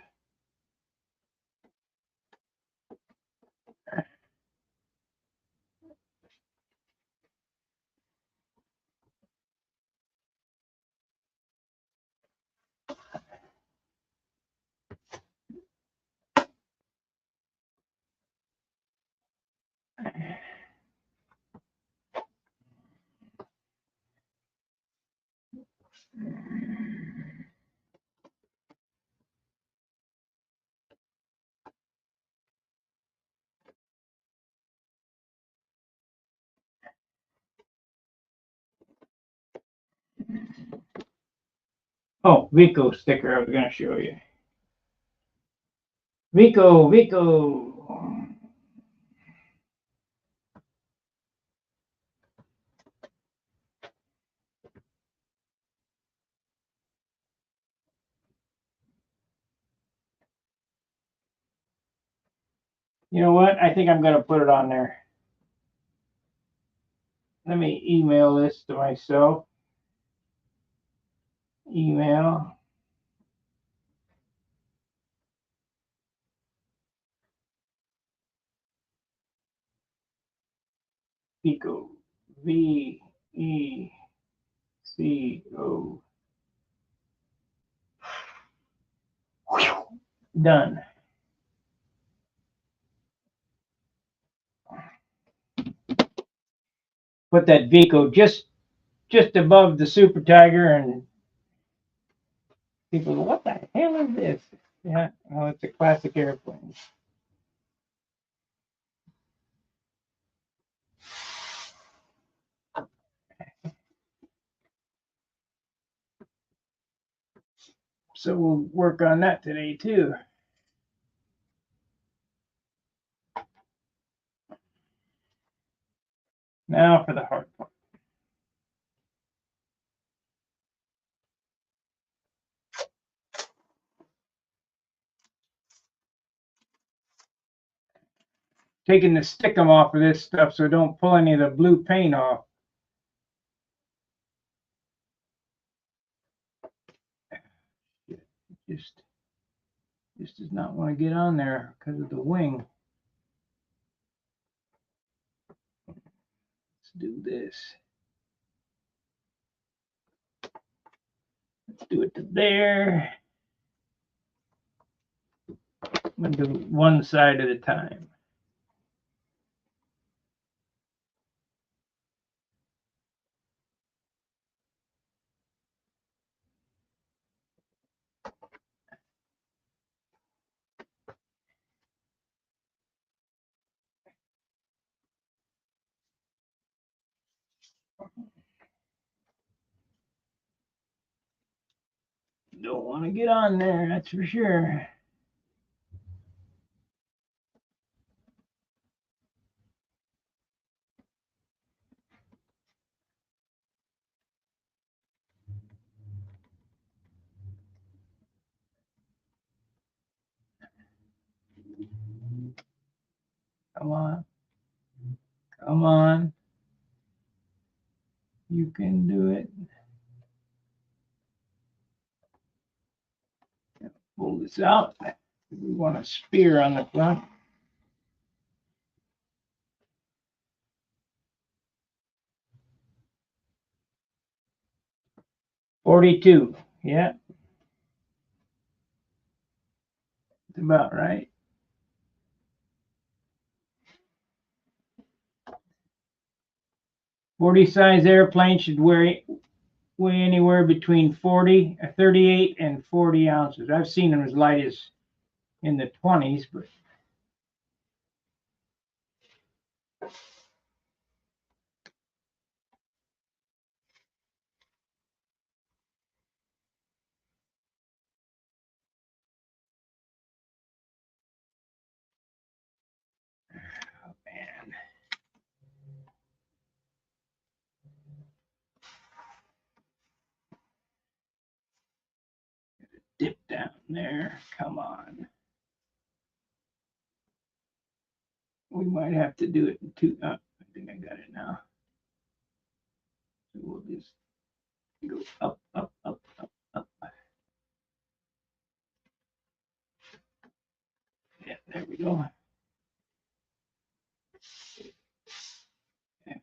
Oh, Vico sticker I was going to show you. Vico. You know what? I think I'm going to put it on there. Let me email this to myself. Email. Vico. VECO. Done. Put that Vico just above the Super Tiger, and people go, "What the hell is this?" Yeah, well, it's a classic airplane. So we'll work on that today too. Now for the hard part. Taking the stickum off of this stuff so don't pull any of the blue paint off. just does not want to get on there because of the wing. Let's do this. Let's do it to there. I'm going to do one side at a time. Don't want to get on there, that's for sure. Come on. Come on. You can do it. Pull this out. We want a spear on the front. $42. Yeah. It's about right. .40 size airplane should weigh anywhere between 38 and 40 ounces. I've seen them as light as in the 20s, but oh man. Dip down there. Come on. We might have to do it in two. I think I got it now. So we'll just go up, up, up, up, up. Yeah, there we go. Okay.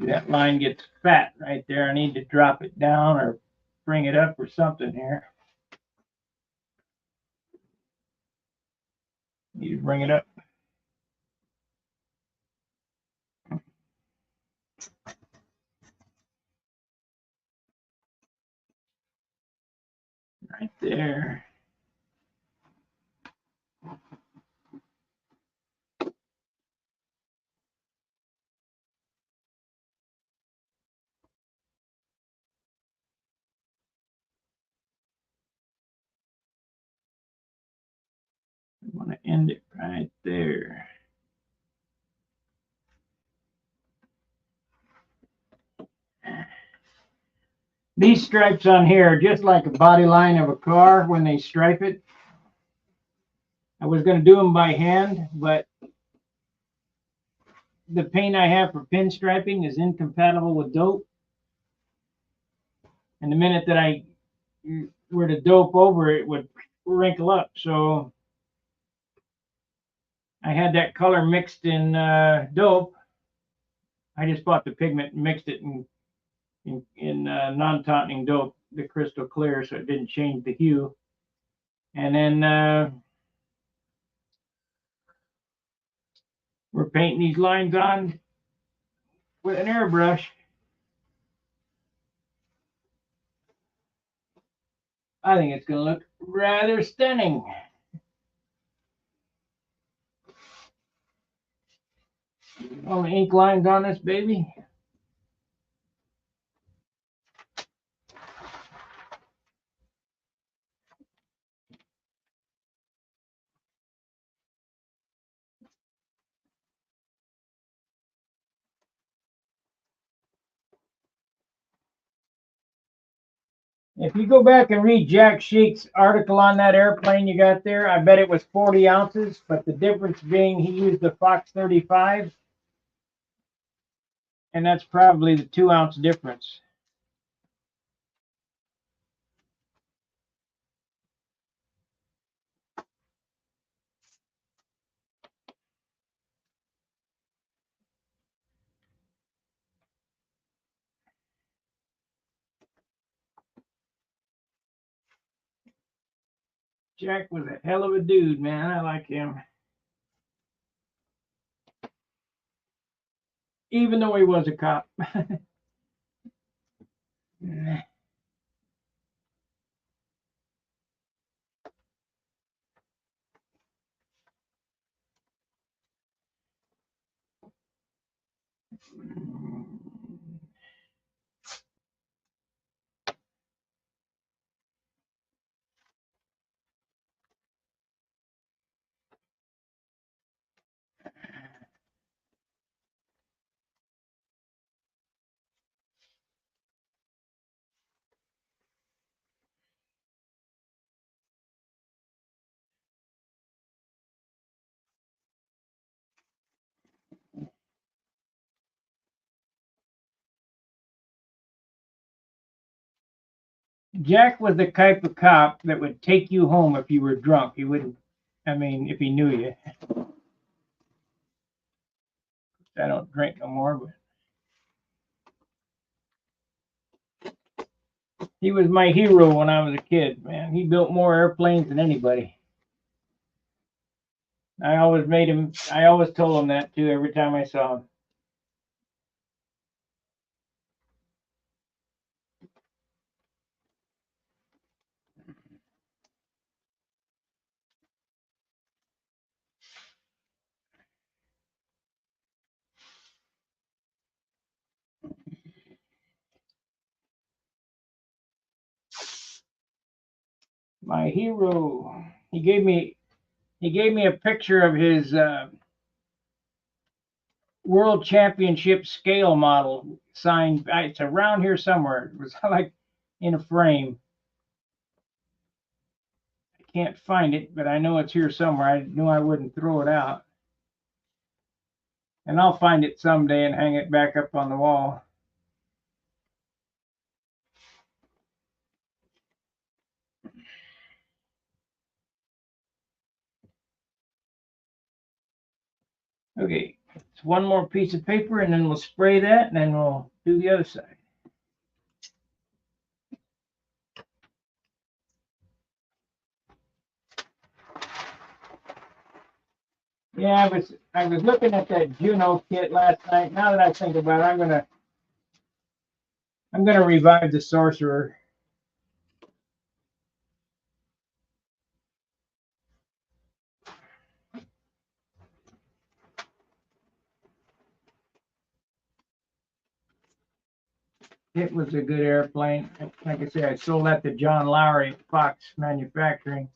That line gets fat right there. I need to drop it down or bring it up or something here. Need to bring it up. Right there. I want to end it right there. These stripes on here are just like a body line of a car when they stripe it. I was going to do them by hand, but the paint I have for pinstriping is incompatible with dope. And the minute that I were to dope over it, would wrinkle up. So I had that color mixed in dope. I just bought the pigment and mixed it in non-tautening dope, the crystal clear, so it didn't change the hue. And then we're painting these lines on with an airbrush. I think it's going to look rather stunning. All the ink lines on this baby. If you go back and read Jack Sheik's article on that airplane you got there, I bet it was 40 ounces, but the difference being he used the Fox 35, and that's probably the 2-ounce difference. Jack was a hell of a dude, man. I like him. Even though he was a cop. Jack was the type of cop that would take you home if you were drunk. He wouldn't, I mean, if he knew you. I don't drink no more, but he was my hero when I was a kid, man. He built more airplanes than anybody. I always told him that too every time I saw him. My hero. He gave me a picture of his World Championship scale model signed. It's around here somewhere. It was like in a frame. I can't find it, but I know it's here somewhere. I knew I wouldn't throw it out. And I'll find it someday and hang it back up on the wall. Okay, it's one more piece of paper, and then we'll spray that, and then we'll do the other side. Yeah, I was looking at that Juno kit last night. Now that I think about it, I'm gonna revive the Sorcerer. It was a good airplane. Like I say, I sold that to John Lowry at Fox Manufacturing.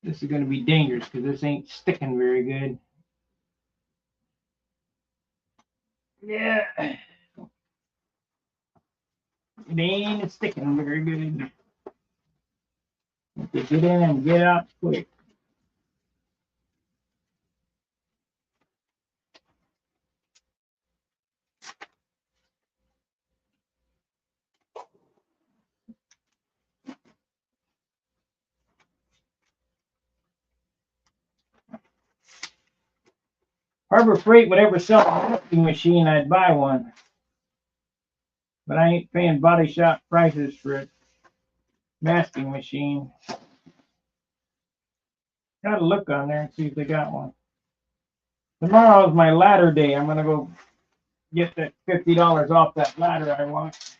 This is going to be dangerous because this ain't sticking very good. Yeah. It ain't sticking very good. Get in and get out quick. Harbor Freight would ever sell a masking machine, I'd buy one. But I ain't paying body shop prices for a masking machine. Gotta look on there and see if they got one. Tomorrow is my ladder day. I'm gonna go get that $50 off that ladder I want.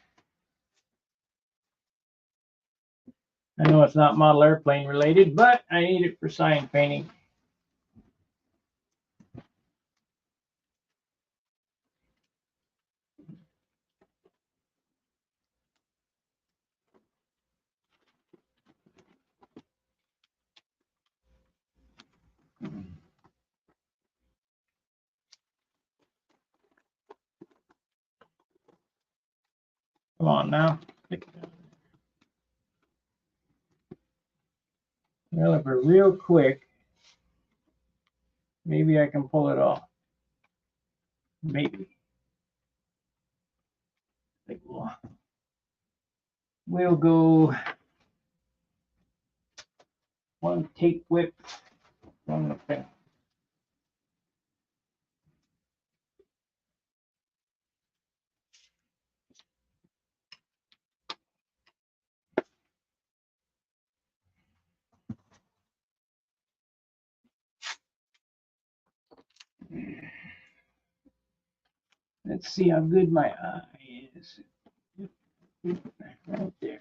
I know it's not model airplane related, but I need it for sign painting. Come on now. Well, if we're real quick, maybe I can pull it off. Maybe. I think we'll go one tape whip from the pen. Let's see how good my eye is. Right there.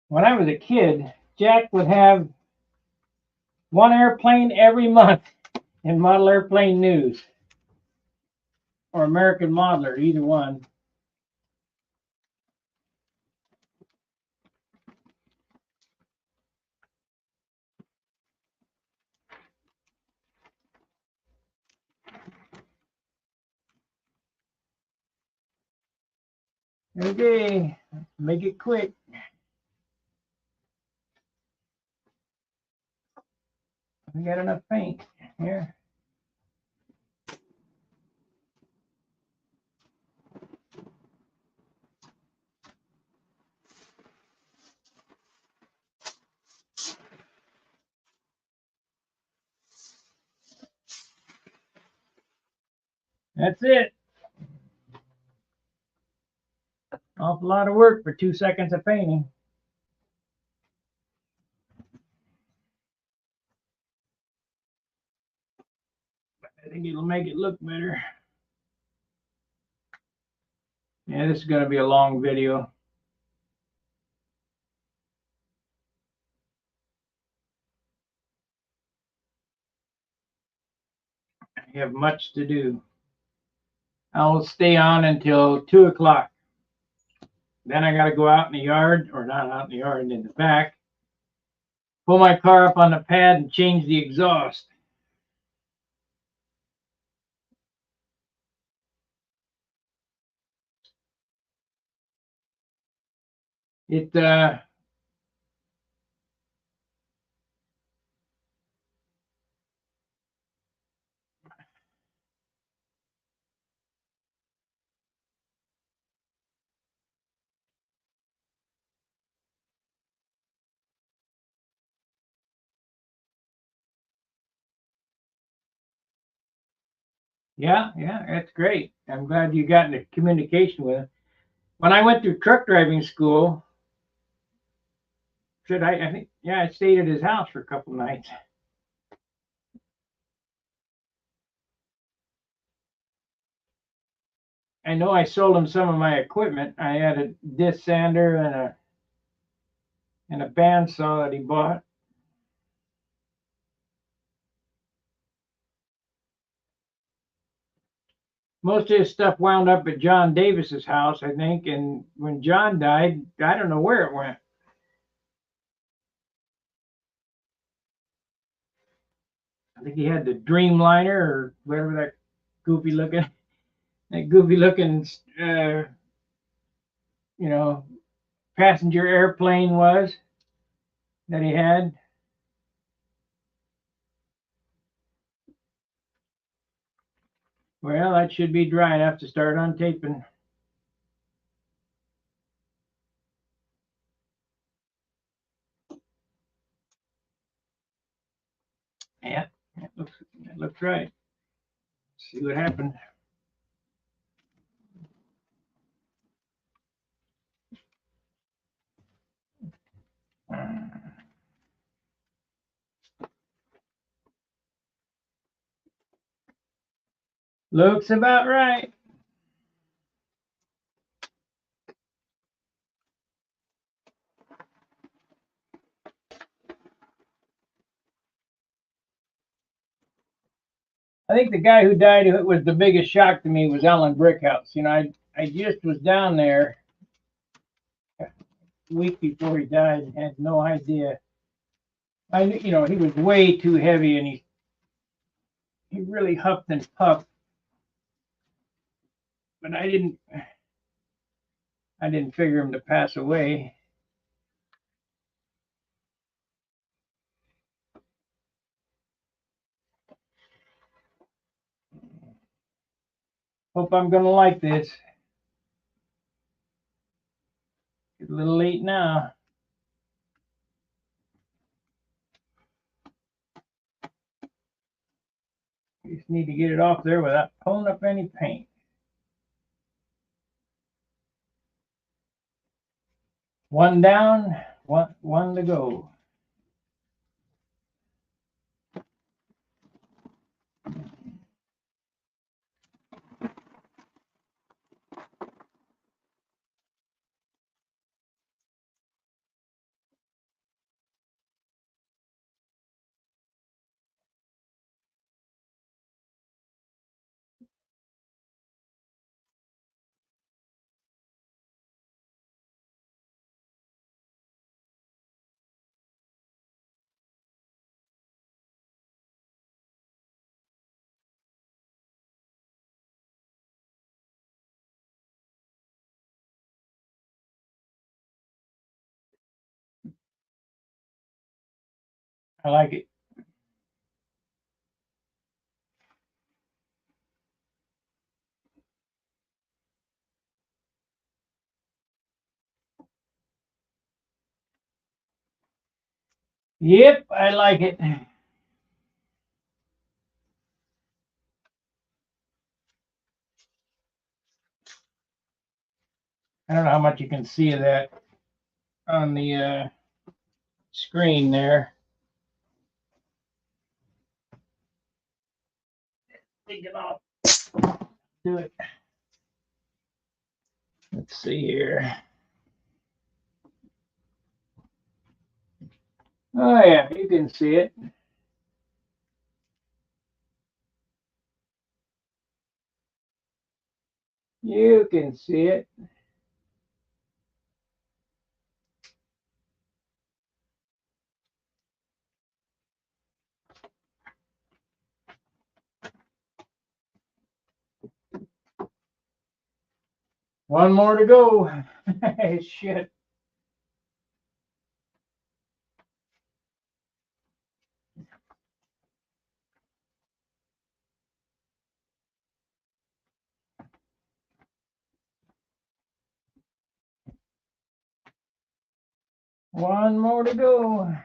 When I was a kid, Jack would have one airplane every month in Model Airplane News or American Modeler, either one. Okay, make it quick. We got enough paint here. That's it. Awful lot of work for 2 seconds of painting. I think it'll make it look better. Yeah, this is going to be a long video. I have much to do. I'll stay on until 2 o'clock. Then I got to go out in the yard, or not out in the yard, in the back, pull my car up on the pad and change the exhaust. It yeah, that's great. I'm glad you got into communication with him. When I went through truck driving school, I think, yeah, I stayed at his house for a couple of nights. I know I sold him some of my equipment. I had a disc sander and a bandsaw that he bought. Most of his stuff wound up at John Davis's house, I think, and when John died, I don't know where it went. I think he had the Dreamliner or whatever that goofy looking, you know, passenger airplane was that he had. Well, that should be dry enough to start untaping. Yeah, it looks right. Let's see what happened. Looks about right. I think the guy who died, who was the biggest shock to me, was Alan Brickhouse. You know, I just was down there a week before he died and had no idea. You know, he was way too heavy, and he really huffed and puffed. But I didn't figure him to pass away. Hope I'm gonna like this. It's a little late now. Just need to get it off there without pulling up any paint. One down, one to go. I like it. Yep, I like it. I don't know how much you can see of that on the screen there. Take it off. Do it. Let's see here. Oh yeah, you can see it. You can see it. One more to go. Shit. One more to go.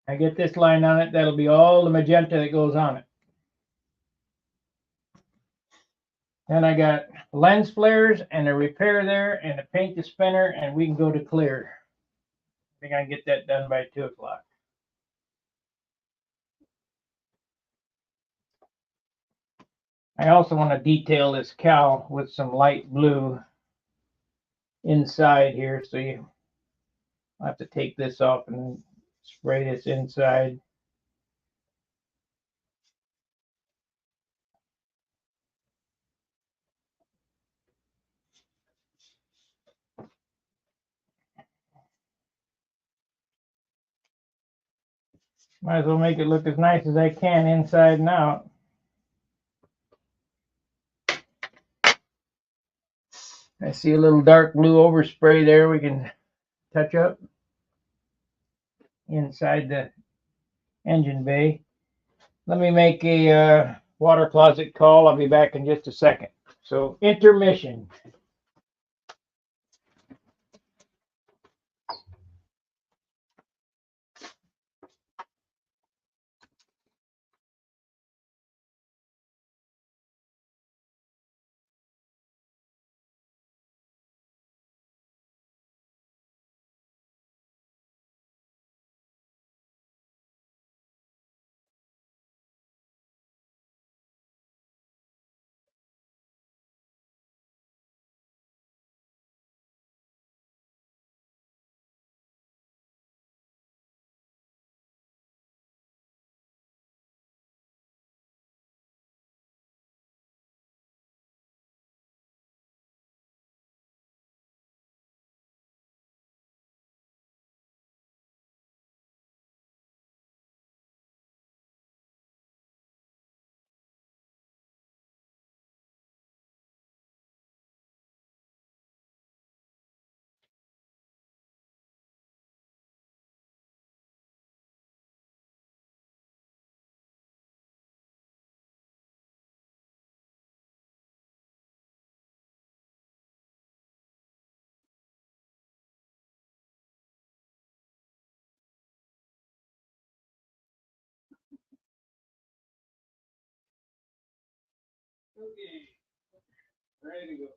I get this line on it, that'll be all the magenta that goes on it. Then I got lens flares and a repair there and a paint the spinner, and we can go to clear. I think I can get that done by 2 o'clock. I also want to detail this cowl with some light blue inside here, so you have to take this off and spray this inside. Might as well make it look as nice as I can inside and out. I see a little dark blue overspray there we can touch up inside the engine bay. Let me make a water closet call. I'll be back in just a second. So intermission. Okay. Ready to go.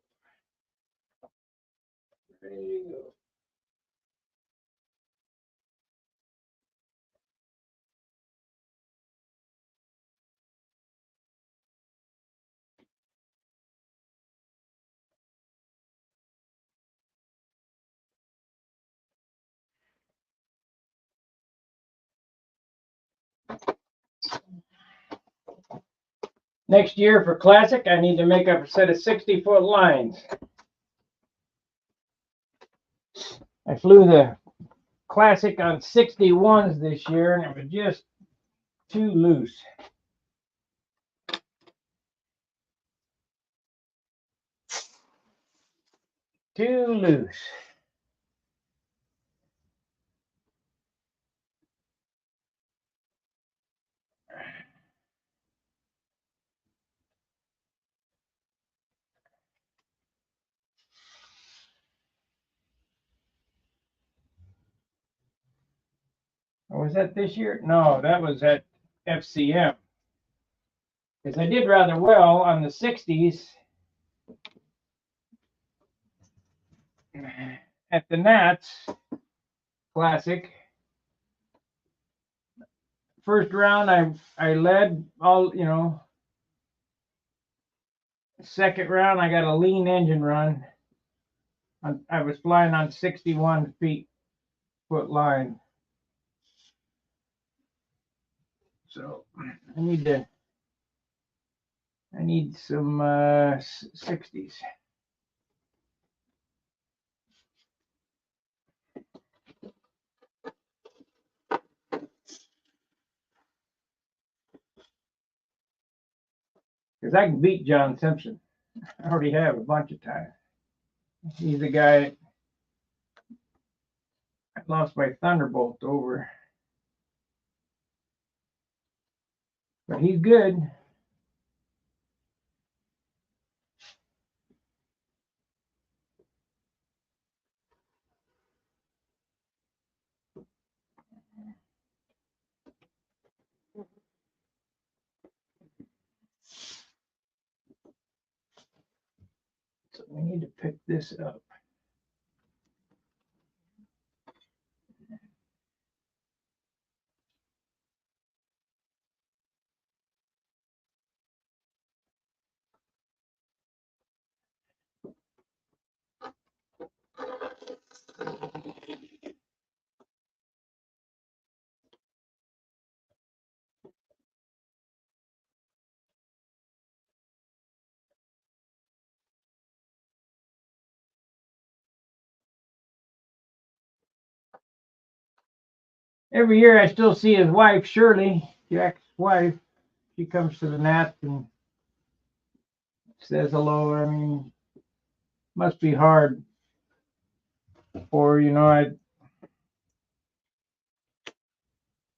Ready to go. Next year for Classic, I need to make up a set of 60-foot lines. I flew the Classic on 61s this year, and it was just too loose. Too loose. Or was that this year? No, that was at FCM. Because I did rather well on the 60s at the Nats Classic. First round, I led all, you know. Second round, I got a lean engine run. I was flying on 61 foot line. So I need some 60s. Because I can beat John Simpson. I already have a bunch of times. He's the guy I lost my Thunderbolt over. But he's good. So we need to pick this up. Every year I still see his wife, Shirley, Jack's wife. She comes to the Nats and says hello. I mean, must be hard for, you know, I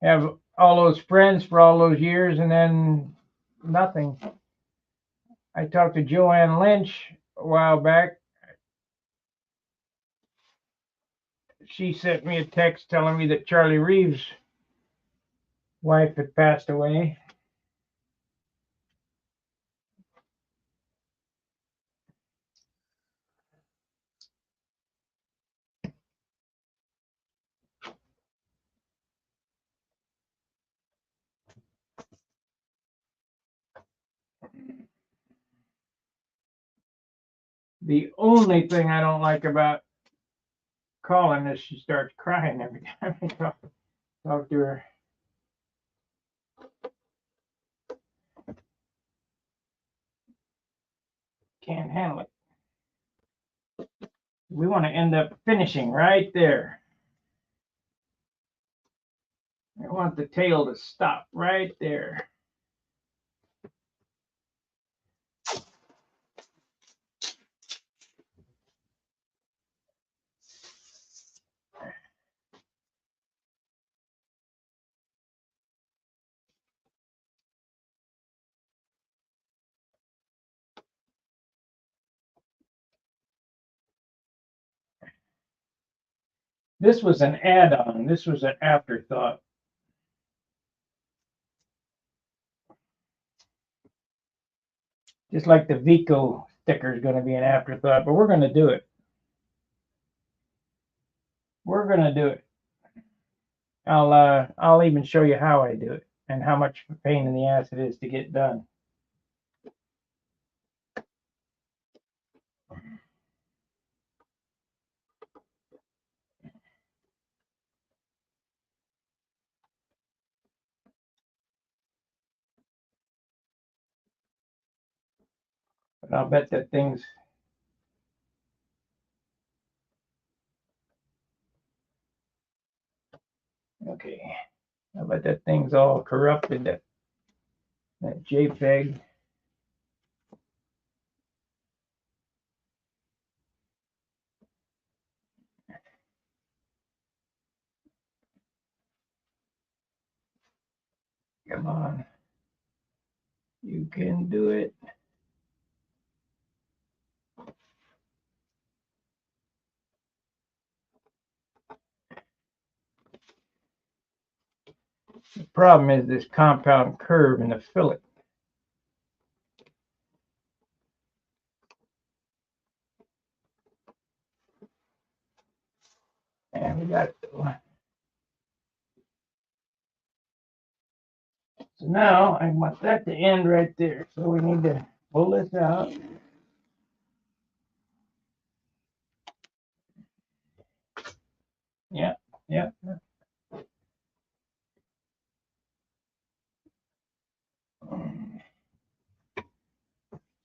have all those friends for all those years and then nothing. I talked to Joanne Lynch a while back. She sent me a text telling me that Charlie Reeves' wife had passed away. The only thing I don't like about Colin is she starts crying every time I talk to her. Can't handle it. We want to end up finishing right there. I want the tail to stop right there. This was an add-on. This was an afterthought. Just like the Vico sticker is going to be an afterthought, but we're going to do it. We're going to do it. I'll even show you how I do it and how much pain in the ass it is to get done. But I'll bet that thing's okay. I bet that thing's all corrupted. That JPEG. Come on. You can do it. The problem is this compound curve in the fillet. And we got it. So now I want that to end right there. So we need to pull this out. Yeah, yeah.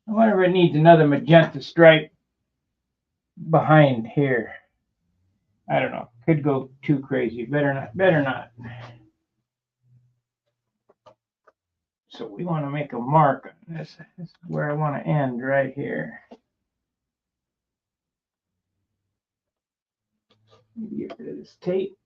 I wonder if it needs another magenta stripe behind here. I don't know. Could go too crazy. Better not. Better not. So we want to make a mark on this. This is where I want to end, right here. Get rid of this tape.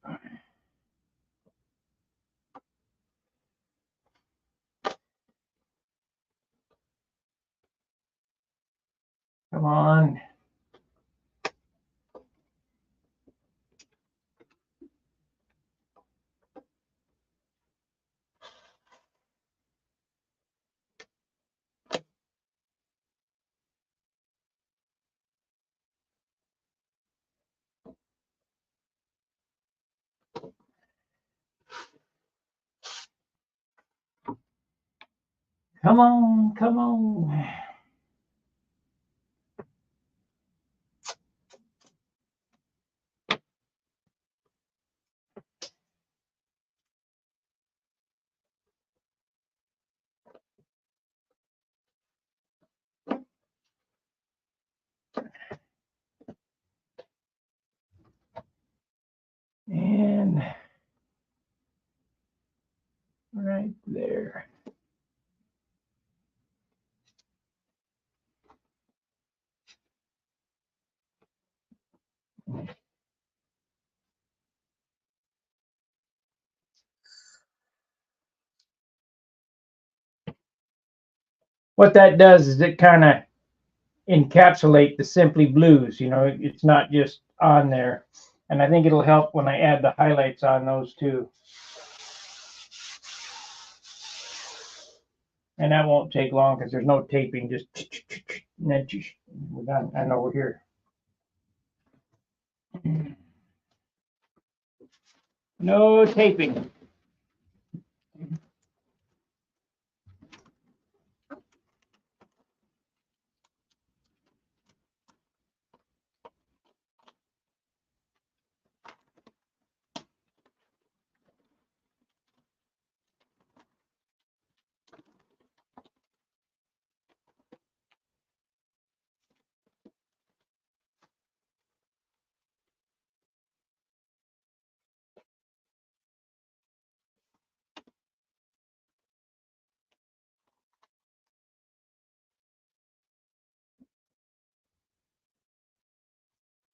Come on. Come on. Come on. And right there. What that does is it kind of encapsulate the Simply Blues. You know, it's not just on there. And I think it'll help when I add the highlights on those too. And that won't take long because there's no taping. Just and then we're done. I know we're here. No taping.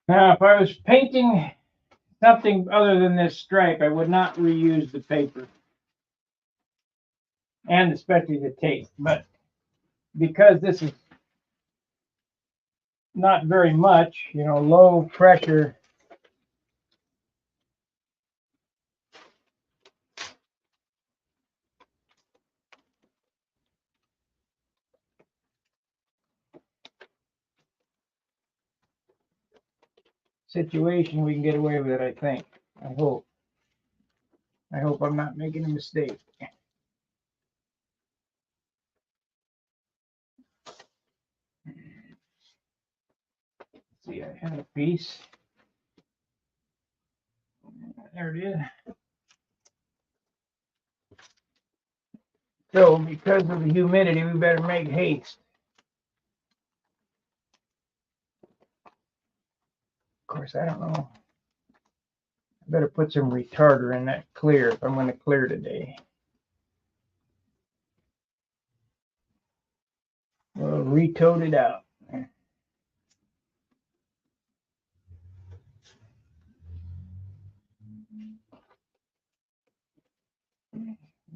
Now, if I was painting something other than this stripe, I would not reuse the paper and especially the tape. But because this is not very much, you know, low pressure, situation, we can get away with it, I think. I hope. I hope I'm not making a mistake. See, I had a piece. There it is. So, because of the humidity, we better make haste. Of course, I don't know. I better put some retarder in that clear if I'm going to clear today. We'll re-tote it out.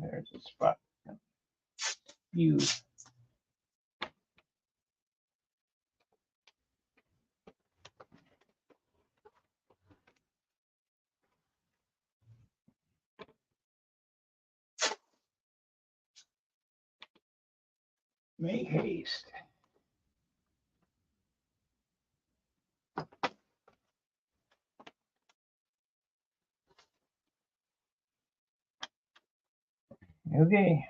There's a spot. Fuse. Make haste. Okay.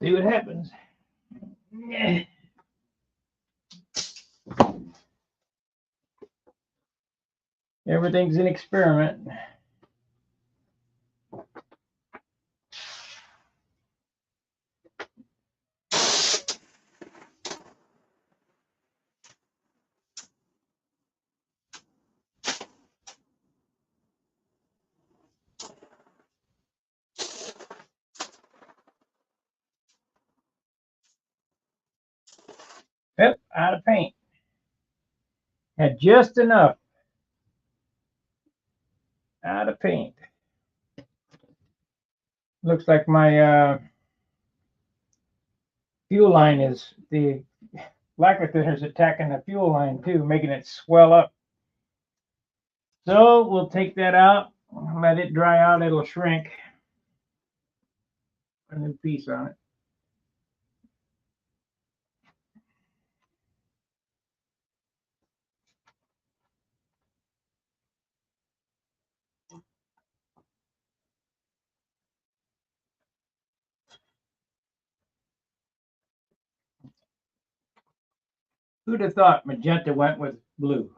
See what happens. Everything's an experiment. Yep, out of paint. Had just enough out of paint. Looks like my fuel line is, the lacquer thinner is attacking the fuel line too, making it swell up. So we'll take that out, let it dry out, it'll shrink. A new piece on it. Who'd have thought magenta went with blue?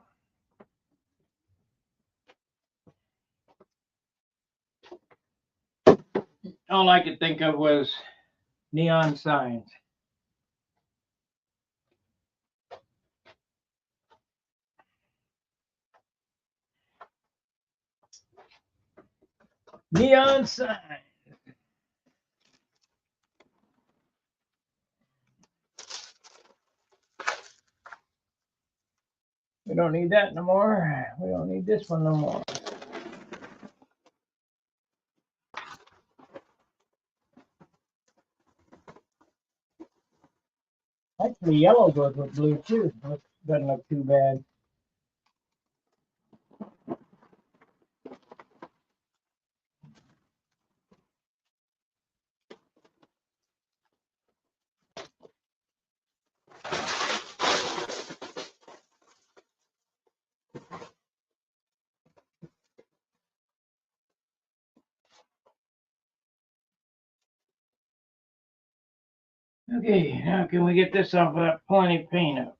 All I could think of was neon signs. Neon signs. We don't need that no more. We don't need this one no more. Actually, yellow goes with blue too. Doesn't look too bad. Okay, now can we get this off without plenty of paint up?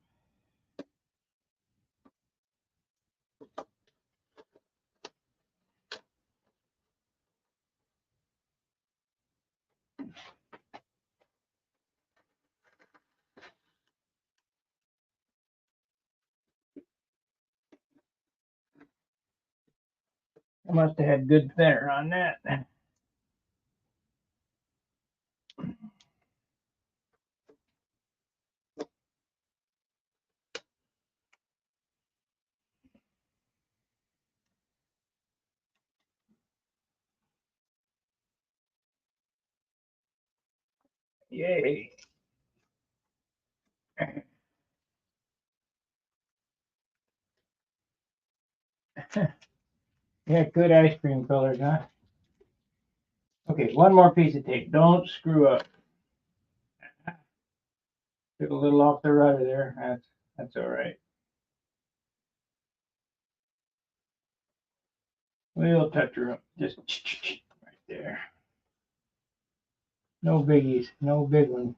I must have had good thinner on that. Yay. Yeah, good ice cream colors, huh? Okay, one more piece of tape. Don't screw up. Took a little off the rudder there. That's all right. We'll touch her up. Just right there. No biggies. No big one.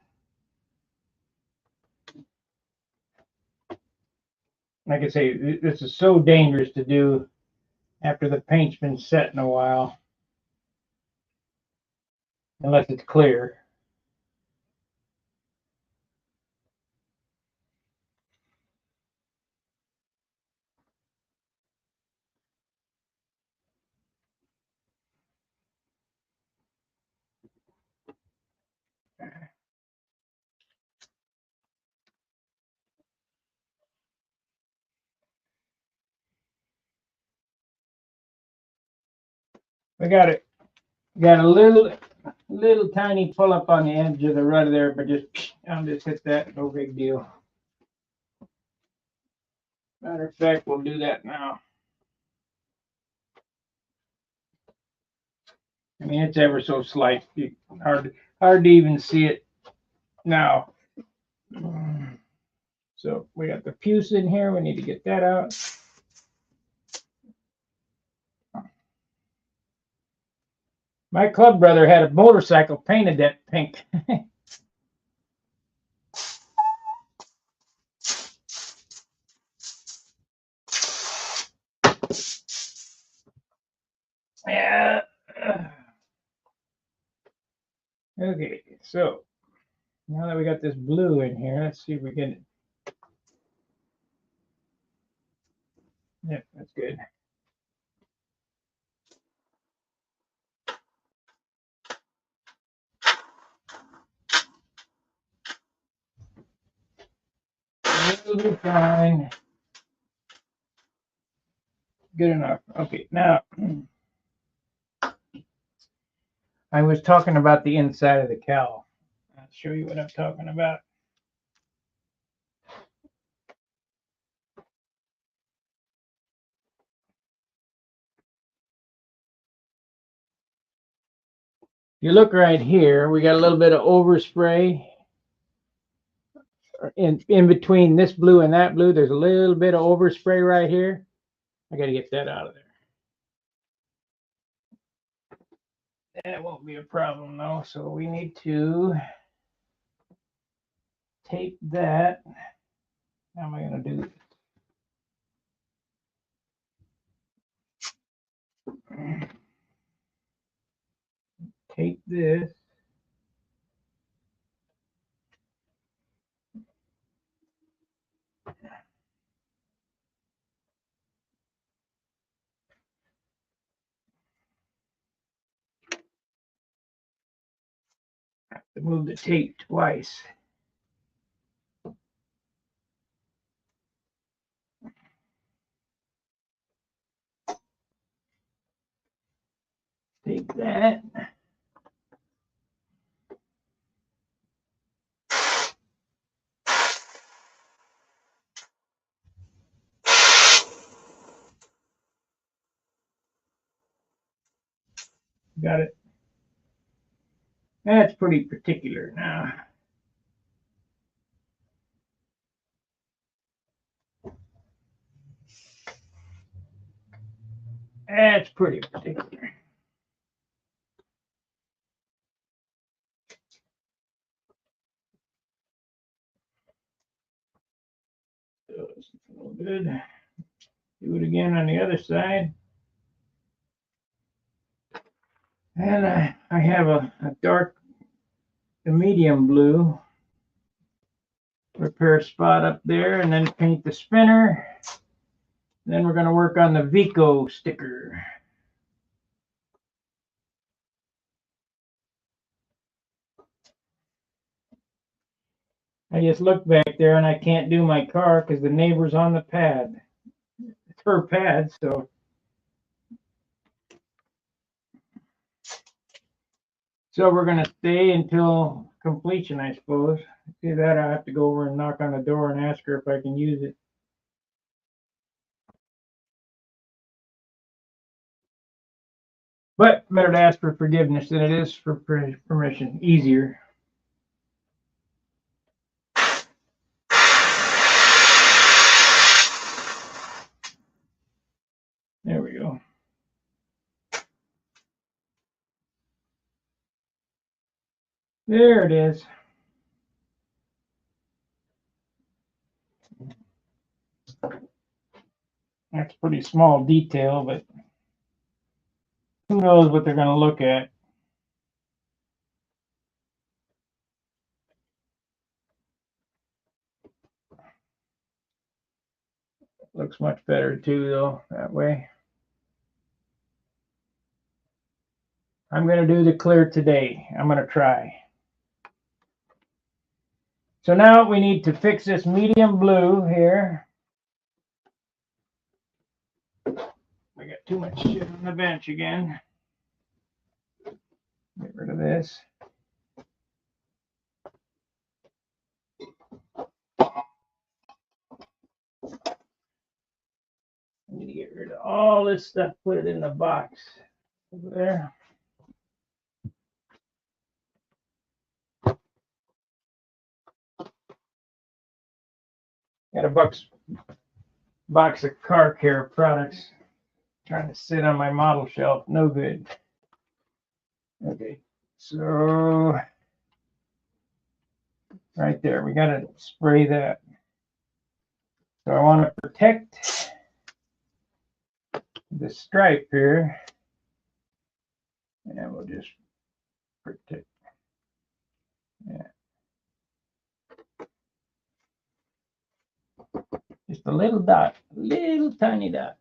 Like I say, this is so dangerous to do after the paint's been set in a while. Unless it's clear. We got it. Got a little tiny pull up on the edge of the rudder there, but I'll just hit that. No big deal. Matter of fact, we'll do that now. I mean, it's ever so slight. Hard to even see it now. So we got the puce in here. We need to get that out. My club brother had a motorcycle painted that pink. Yeah. Okay, so now that we got this blue in here, let's see if we can. Yep, that's good. It'll be fine. Good enough. Okay, now I was talking about the inside of the cowl. I'll show you what I'm talking about. You look right here, we got a little bit of overspray. In between this blue and that blue, there's a little bit of overspray right here. I got to get that out of there. That won't be a problem though. So we need to tape that. How am I going to do this? Tape this. I have to move the tape twice. Take that. Got it. That's pretty particular now. That's pretty particular. So it's a little good. Do it again on the other side. And I have a dark, a medium blue. Repair a spot up there and then paint the spinner. Then we're going to work on the Vico sticker. I just looked back there and I can't do my car because the neighbor's on the pad. It's her pad, so. So we're going to stay until completion, I suppose. See that, I have to go over and knock on the door and ask her if I can use it. But better to ask for forgiveness than it is for permission. Easier. There we go. There it is. That's a pretty small detail, but who knows what they're going to look at. Looks much better too, though, that way. I'm going to do the clear today. I'm going to try. So now we need to fix this medium blue here. We got too much shit on the bench again. Get rid of this. I need to get rid of all this stuff, put it in the box over there. Got a box of car care products trying to sit on my model shelf. No good. Okay, so right there, we got to spray that. So I want to protect the stripe here, and we'll just protect. Yeah. Just a little dot, little tiny dot.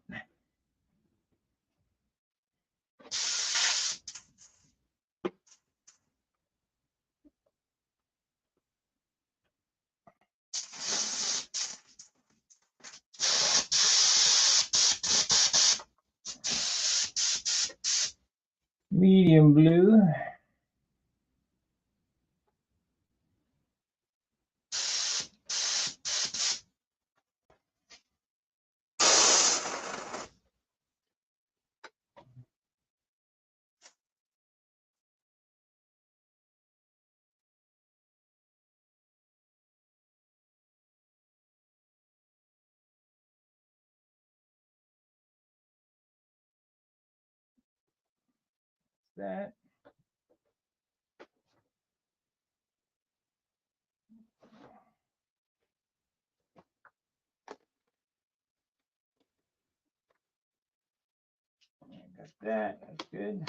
Medium blue. That. Got that. That's good.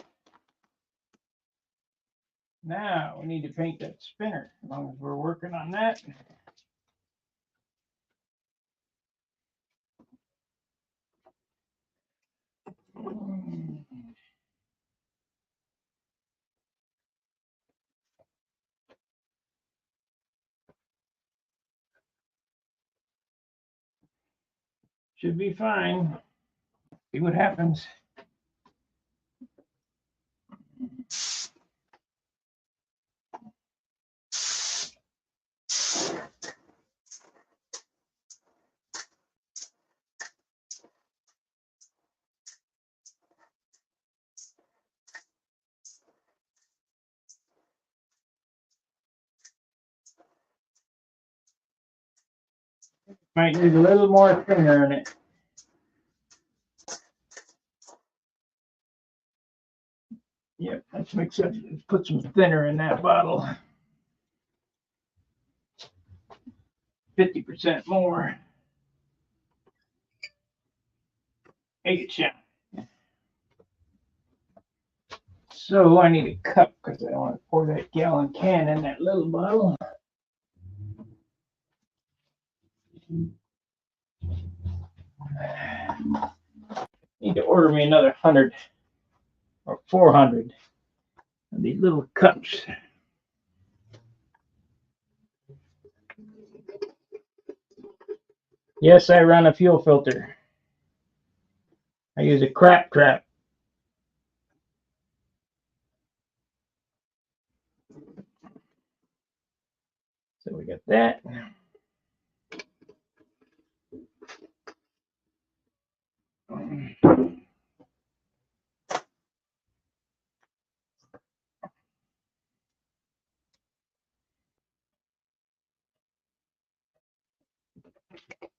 Now we need to paint that spinner. As long as we're working on that. Should be fine. See what happens. Might need a little more thinner in it. Yep, let's mix it. Let's put some thinner in that bottle. 50% more. Make it shine. So I need a cup because I don't want to pour that gallon can in that little bottle. Need to order me another 100 or 400 of these little cups. Yes, I run a fuel filter. I use a crap trap. So we got that.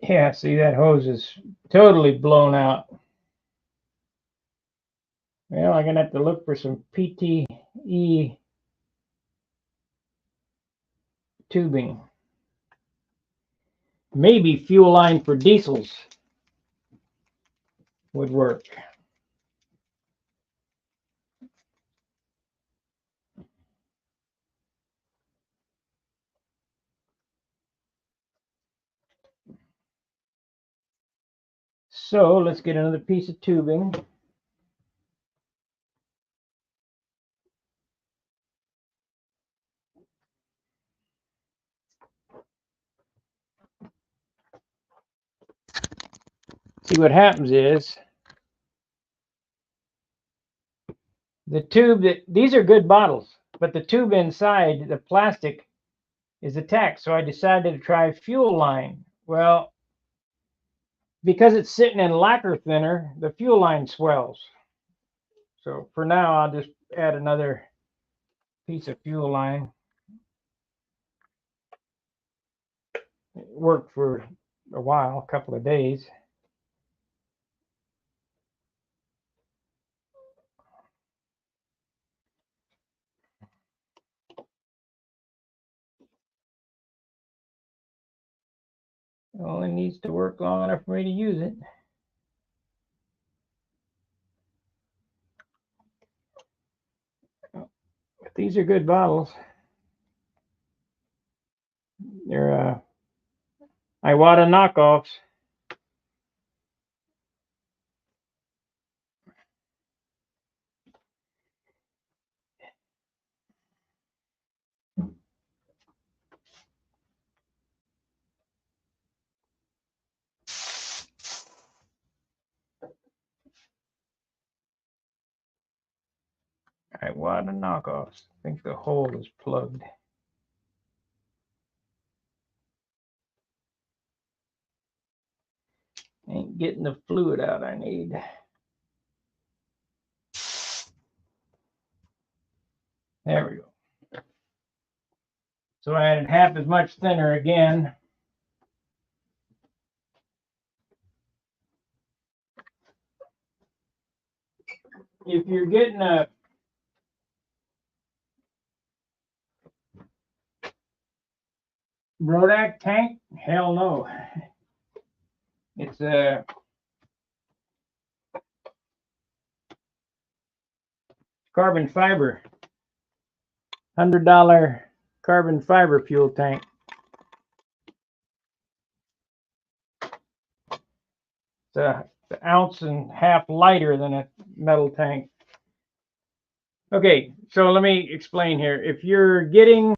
Yeah, see, that hose is totally blown out. Well, I'm going to have to look for some PTE tubing. Maybe fuel line for diesels would work. So let's get another piece of tubing. See, what happens is the tube these are good bottles, but the tube inside, the plastic, is attacked. So I decided to try fuel line. Well, because it's sitting in lacquer thinner, the fuel line swells. So for now, I'll just add another piece of fuel line. It worked for a while, a couple of days. It only needs to work long enough for me to use it. But these are good bottles. They're Iwata knockoffs. Iwata knockoffs. I think the hole is plugged. Ain't getting the fluid out I need. There we go. So I added half as much thinner again. If you're getting a Brodak tank, hell no. It's a carbon fiber, $100 carbon fiber fuel tank. It's an ounce and a half lighter than a metal tank. Okay, so let me explain here. If you're getting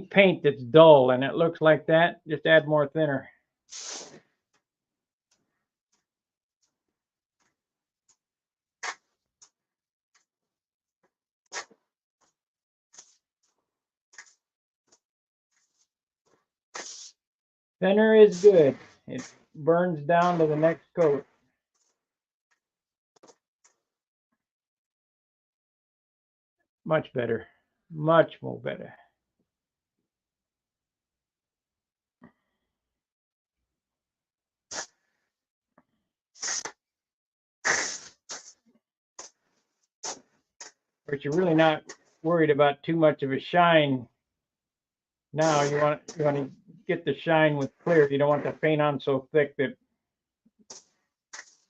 paint that's dull and it looks like that, just add more thinner. Thinner is good. It burns down to the next coat. Much better. Much more better. But you're really not worried about too much of a shine. Now you want to get the shine with clear. You don't want the paint on so thick that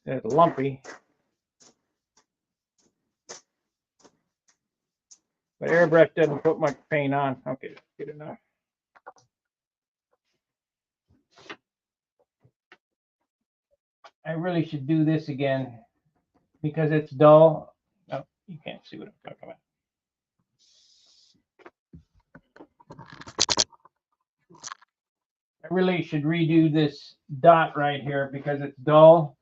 it's lumpy. But airbrush doesn't put much paint on. Okay, good enough. I really should do this again because it's dull. Oh, you can't see what I'm talking about. I really should redo this dot right here because it's dull.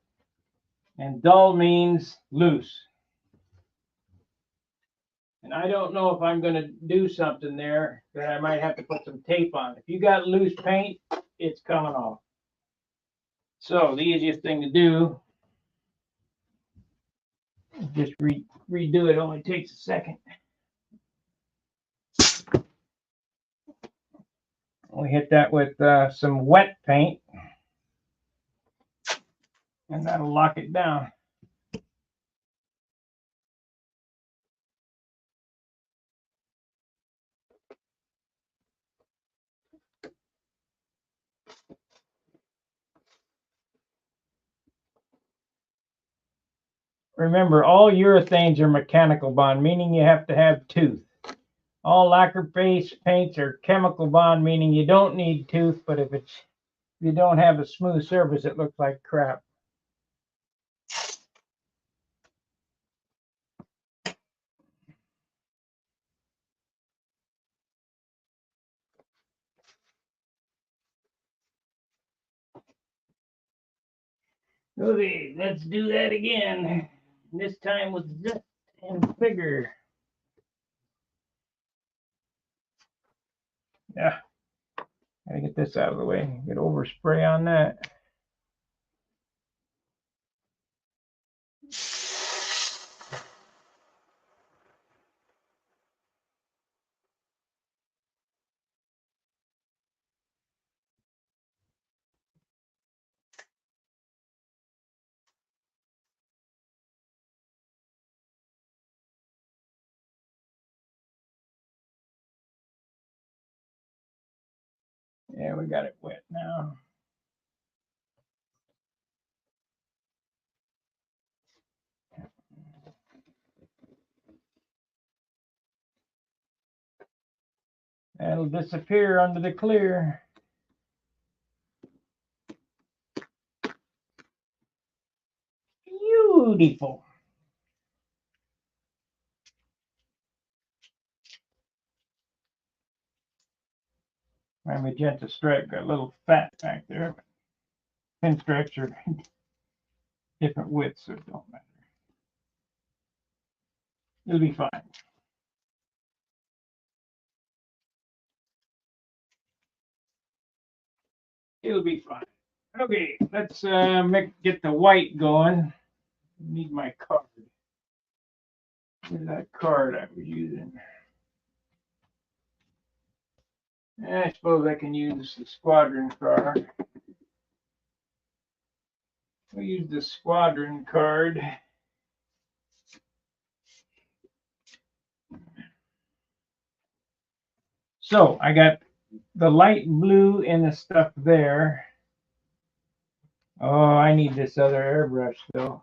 And dull means loose. And I don't know if I'm going to do something there that I might have to put some tape on. If you got loose paint, it's coming off. So the easiest thing to do is just redo it. It only takes a second. We hit that with some wet paint, and that'll lock it down. remember, all urethanes are mechanical bond, meaning you have to have tooth. All lacquer base paints are chemical bond, meaning you don't need tooth, but if you don't have a smooth surface, it looks like crap. Okay, let's do that again. This time with dust and bigger. Yeah, gotta get this out of the way. Get overspray on that. Yeah, we got it wet now. That'll disappear under the clear. Beautiful. My magenta stripe got a little fat back there. Pinstripes are different widths, so it don't matter. It'll be fine. It'll be fine. Okay, let's get the white going. Need my card. Where's that card I was using? I suppose I can use the squadron card. We'll use the squadron card. So I got the light blue and the stuff there. Oh, I need this other airbrush though.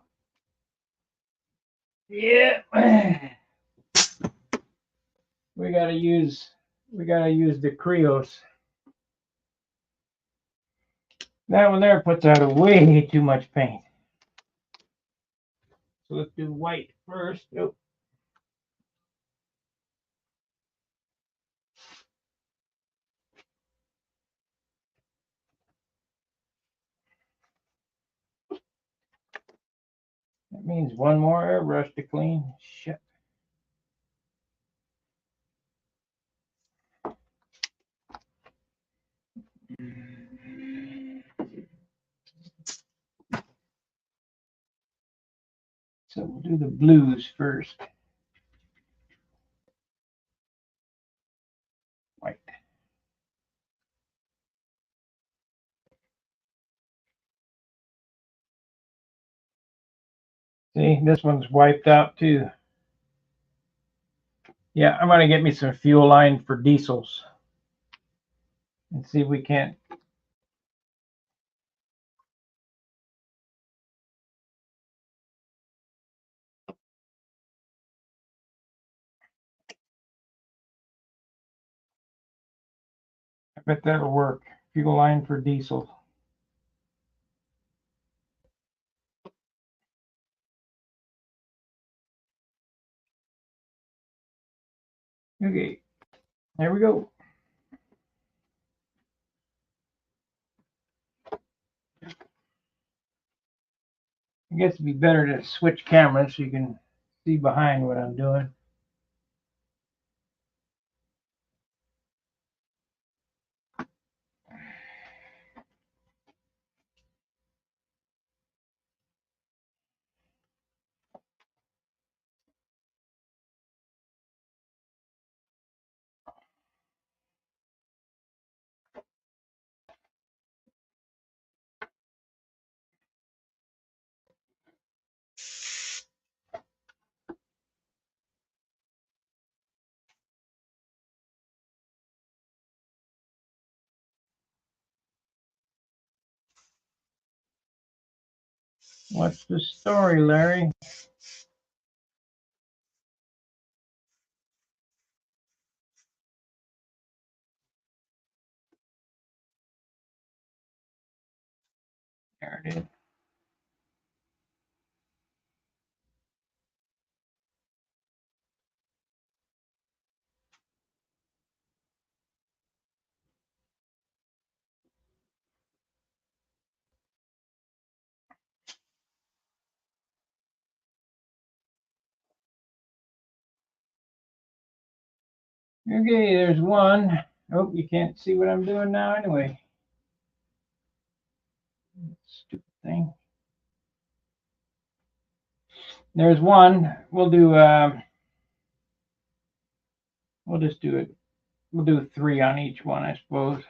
Yeah. we gotta use the Creos. That one there puts out way too much paint. So let's do white first. Oh. That means one more airbrush to clean. Shit. So we'll do the blues first. White. See, this one's wiped out too. Yeah, I'm gonna get me some fuel line for diesels and see if we can't. I bet that'll work. Fuel line for diesel. Okay, there we go. I guess it'd be better to switch cameras so you can see behind what I'm doing. What's the story, Larry? There it is. Okay, there's one. Oh, you can't see what I'm doing now anyway. Stupid thing. There's one. We'll do, we'll just do it. We'll do 3 on each one, I suppose.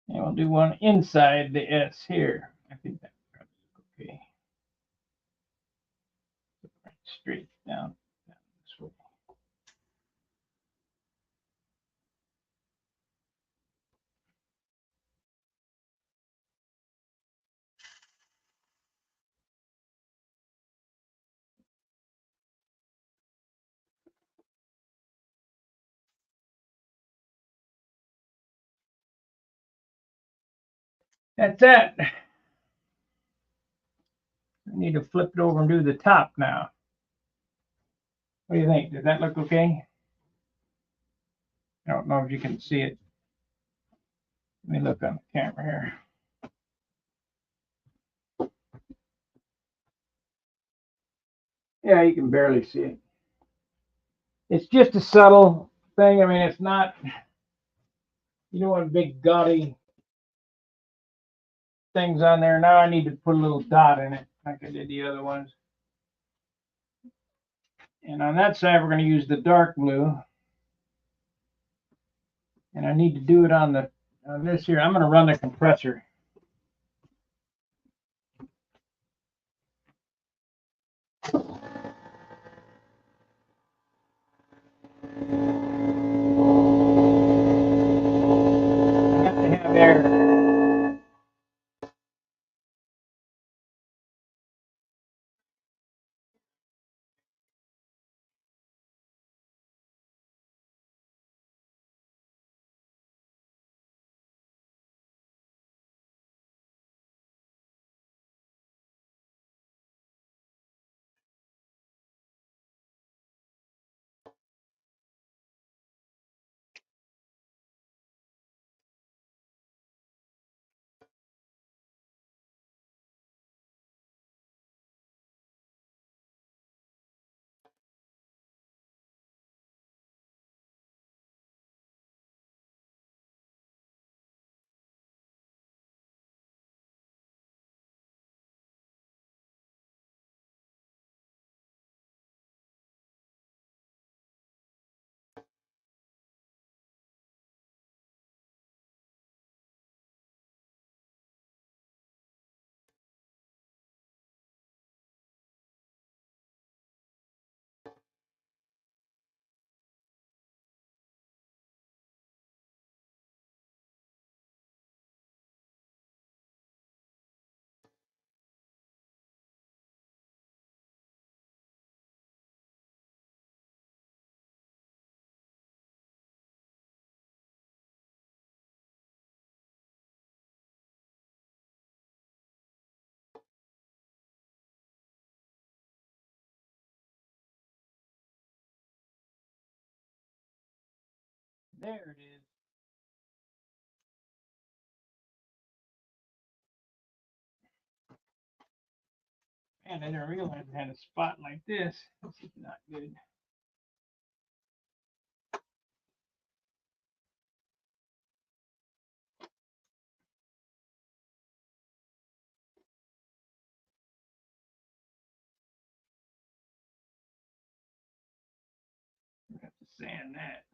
And we'll do one inside the S here. I think that's okay. Straight down this way. That's it. I need to flip it over and do the top now. What do you think? Does that look okay? I don't know if you can see it. Let me look on the camera here. Yeah, you can barely see it. It's just a subtle thing. I mean, it's not, you don't want big gaudy things on there. Now I need to put a little dot in it like I did the other ones. And on that side, we're going to use the dark blue. And I need to do it on this here. I'm going to run the compressor. I have to have air. There it is. Man, I didn't realize it had a spot like this. This is not good. I have to sand that.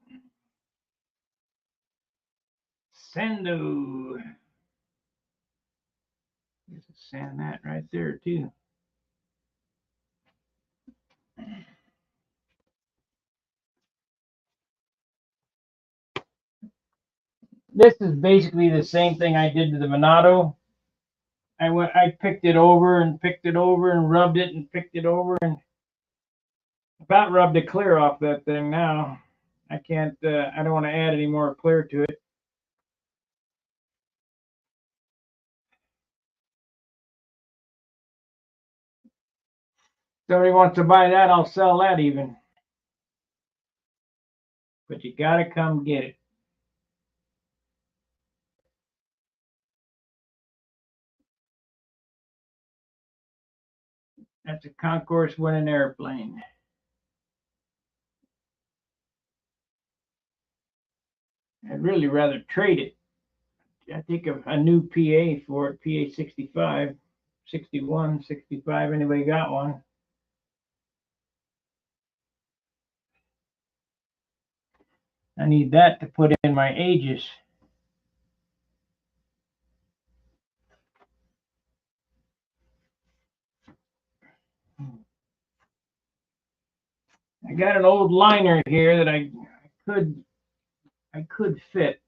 Sando. sand that right there too. This is basically the same thing I did to the Monado. I picked it over and picked it over and rubbed it and picked it over and about rubbed the clear off that thing now. I can't, I don't want to add any more clear to it. Somebody wants to buy that, I'll sell that even. But you gotta come get it. That's a concourse winning airplane. I'd really rather trade it. I think of a new PA for it, PA 65, 61, 65. Anybody got one? I need that to put in my ages. I got an old liner here that I could fit.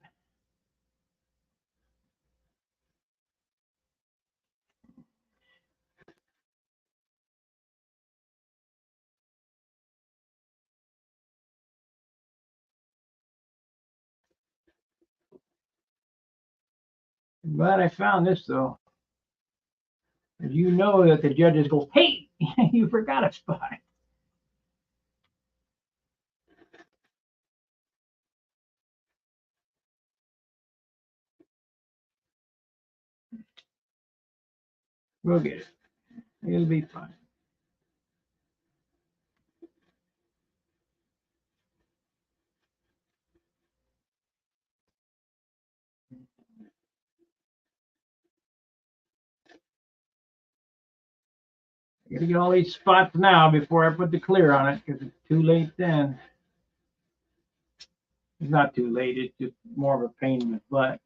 I'm glad I found this though. As you know that the judges go, hey, you forgot a spot. We'll get it. It'll be fine. I gotta get all these spots now before I put the clear on it because it's too late then. It's not too late, it's just more of a pain in the butt.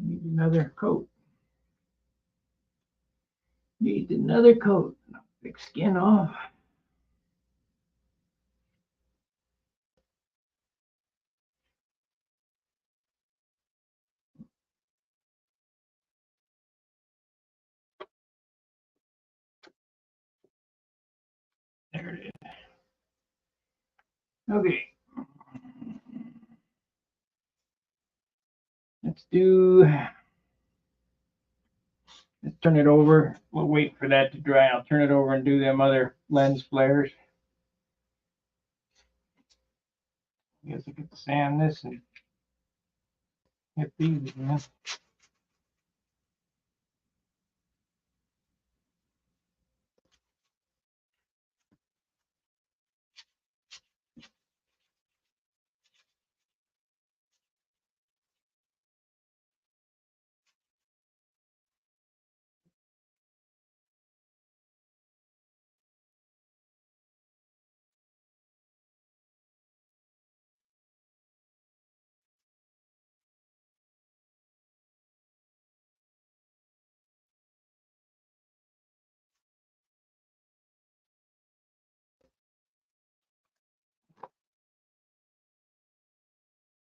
Need another coat. Need another coat. Thick skin off. There it is. Okay. Let's turn it over. We'll wait for that to dry. I'll turn it over and do them other lens flares. I guess I could sand this and hit these again.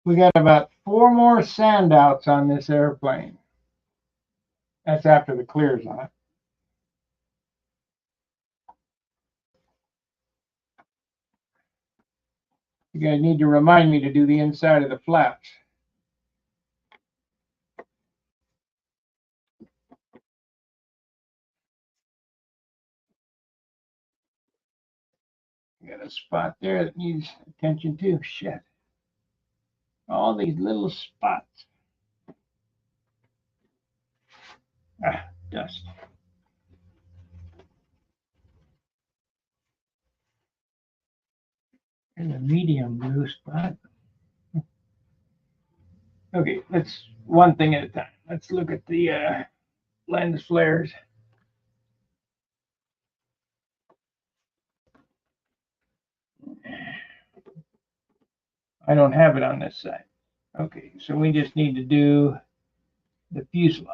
We got about 4 more sand outs on this airplane. That's after the clear's on it. You guys need to remind me to do the inside of the flaps. Got a spot there that needs attention too. Shit. All these little spots. Ah, dust. There's a medium blue spot. Okay, let's one thing at a time. Let's look at the lens flares. I don't have it on this side. Okay, so we just need to do the fuselage.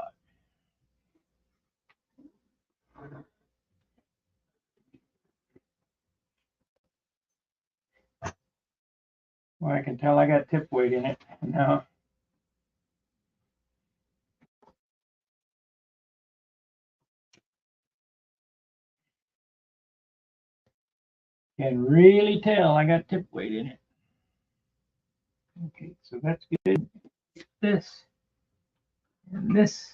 Well, I can tell I got tip weight in it now. Can really tell I got tip weight in it. Okay, so that's good. This and this.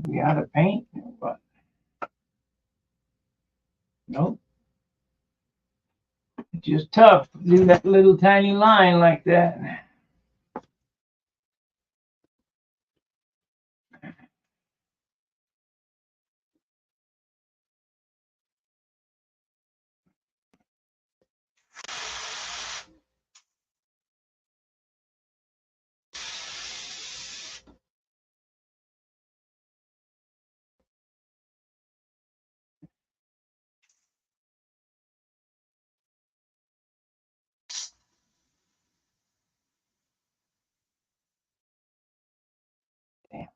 We out of paint, but nope. It's just tough to do that little tiny line like that. Damn.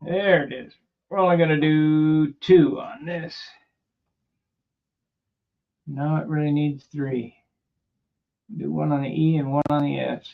There it is. We're only going to do 2 on this. No, it really needs 3. Do 1 on the E and 1 on the S.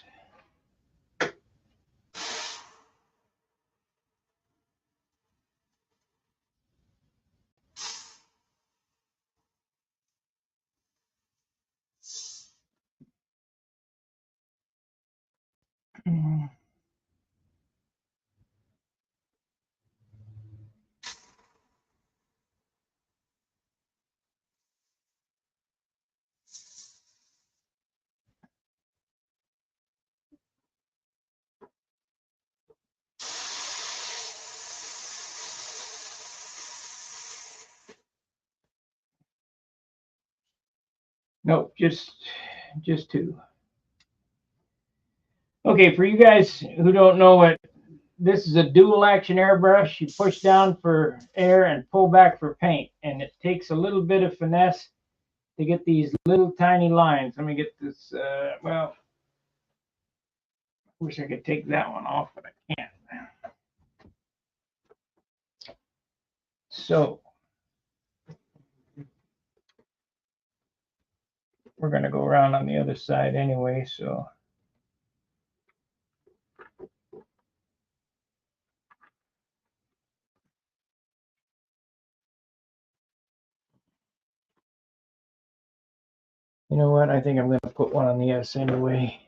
Nope, just 2. Okay, for you guys who don't know what, this is a dual action airbrush. You push down for air and pull back for paint. And it takes a little bit of finesse to get these little tiny lines. Let me get this, well, I wish I could take that one off, but I can't. So we're going to go around on the other side anyway, so. You know what? I think I'm going to put 1 on the S anyway.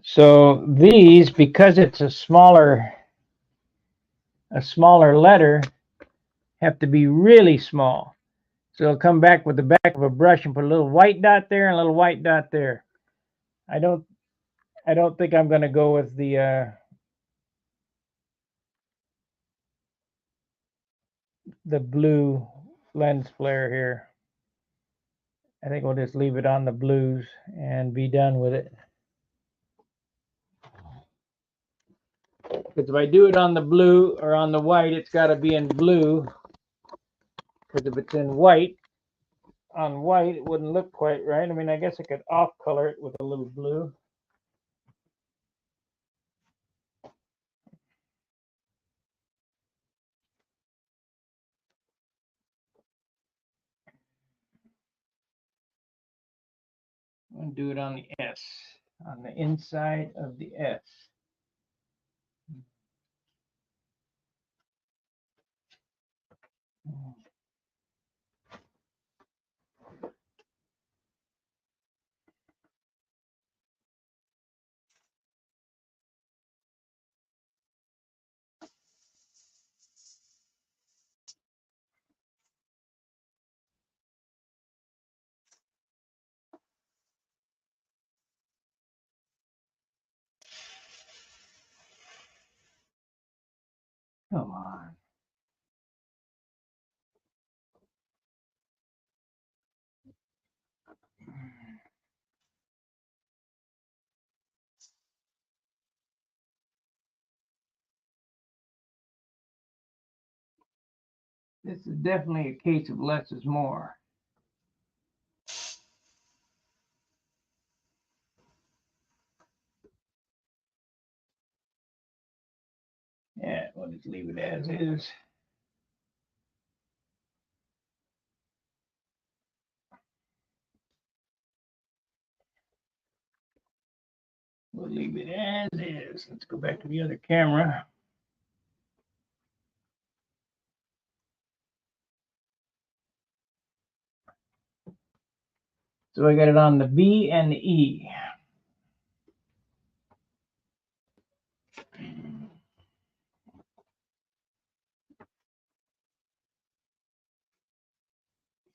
So these, because it's a smaller letter, have to be really small. So it'll come back with the back of a brush and put a little white dot there and a little white dot there. I don't think I'm going to go with the blue lens flare here. I think we'll just leave it on the blues and be done with it. Because if I do it on the blue or on the white, it's got to be in blue. Because if it's in white, on white, it wouldn't look quite right. I mean, I guess I could off color it with a little blue. I'm going to do it on the S, on the inside of the S. Come on. This is definitely a case of less is more. Yeah, we'll just leave it as is. We'll leave it as is. Let's go back to the other camera. So I got it on the B and the E.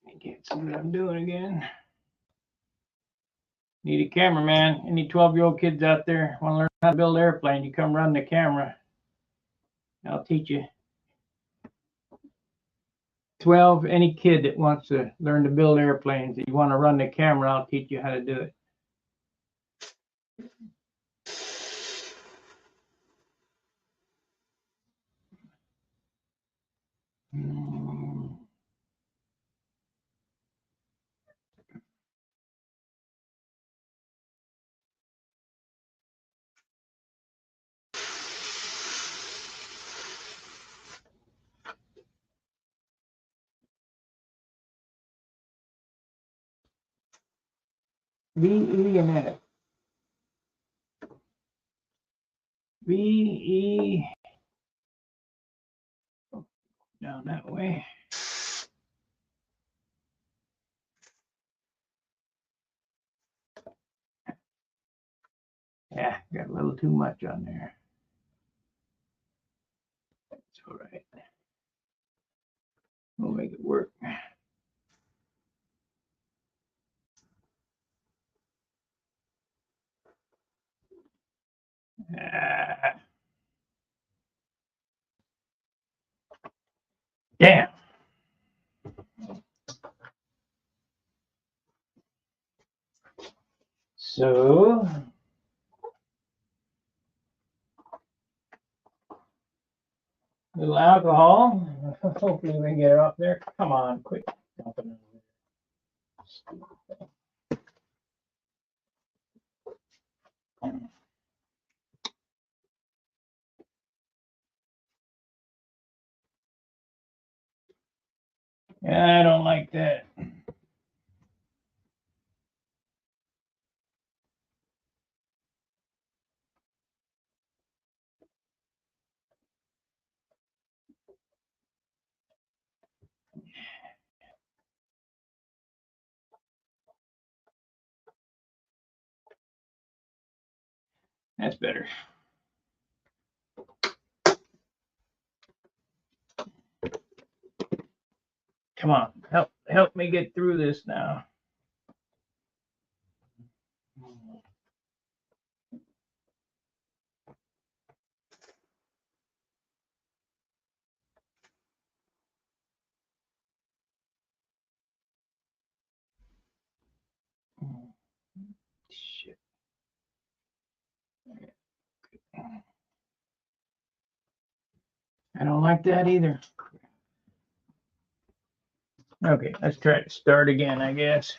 I can't see what I'm doing again. Need a cameraman. Any 12-year-old kids out there want to learn how to build an airplane, you come run the camera. I'll teach you. 12, any kid that wants to learn to build airplanes, if you want to run the camera, I'll teach you how to do it. V, E, and F. V, E, down that way. Yeah, got a little too much on there. That's all right. We'll make it work. Damn. So, a little alcohol. Hopefully we can get it off there. Come on, quit dumping it over there. I don't like that. That's better. Come on, help me get through this now. Shit. I don't like that either. Okay, let's try to start again, I guess.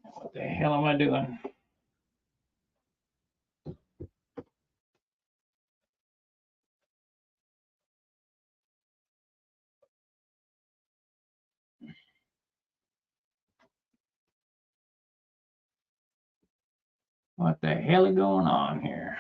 What the hell am I doing? What the hell is going on here?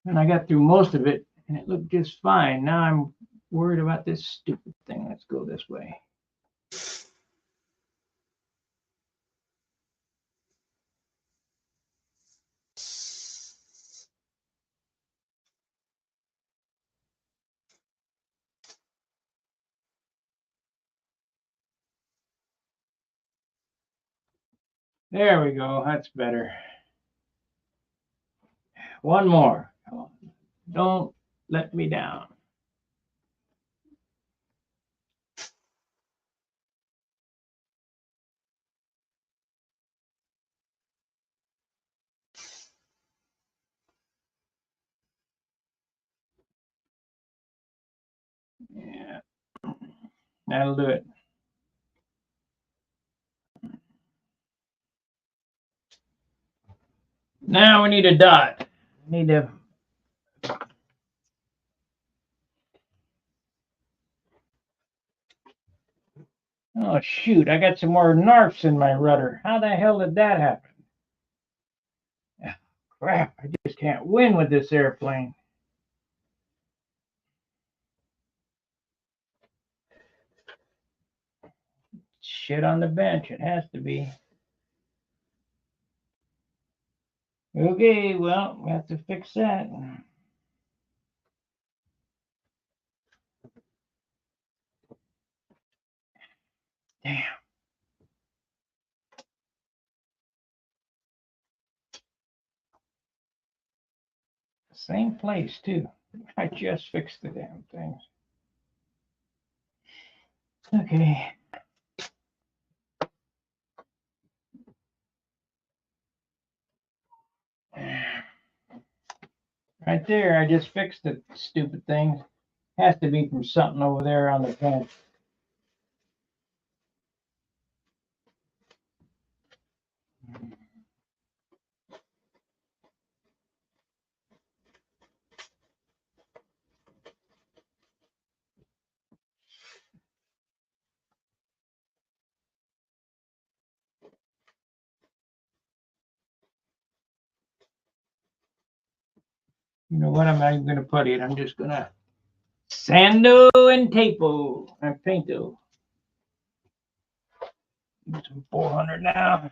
And I got through most of it, and it looked just fine. Now I'm worried about this stupid thing. Let's go this way. There we go. That's better. One more. Come on. Don't let me down. Yeah, that'll do it. Now we need a dot. We need to. Oh shoot! I got some more narfs in my rudder. How the hell did that happen? Crap! I just can't win with this airplane. Shit on the bench. It has to be. Okay, well, we have to fix that. Damn. Same place, too. I just fixed the damn thing. Okay. Right there, I just fixed the stupid thing. Has to be from something over there on the bench. You know what? I'm not even going to put it. I'm just going to sando and tapo and painto. Some 400 now.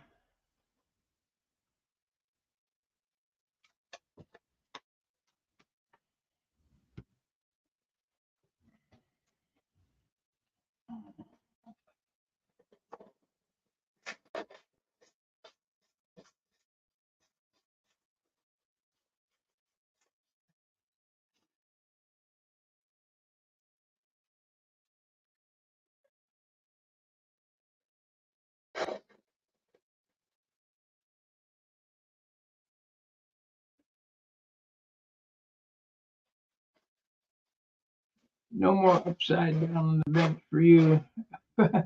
No more upside down on the bench for you. At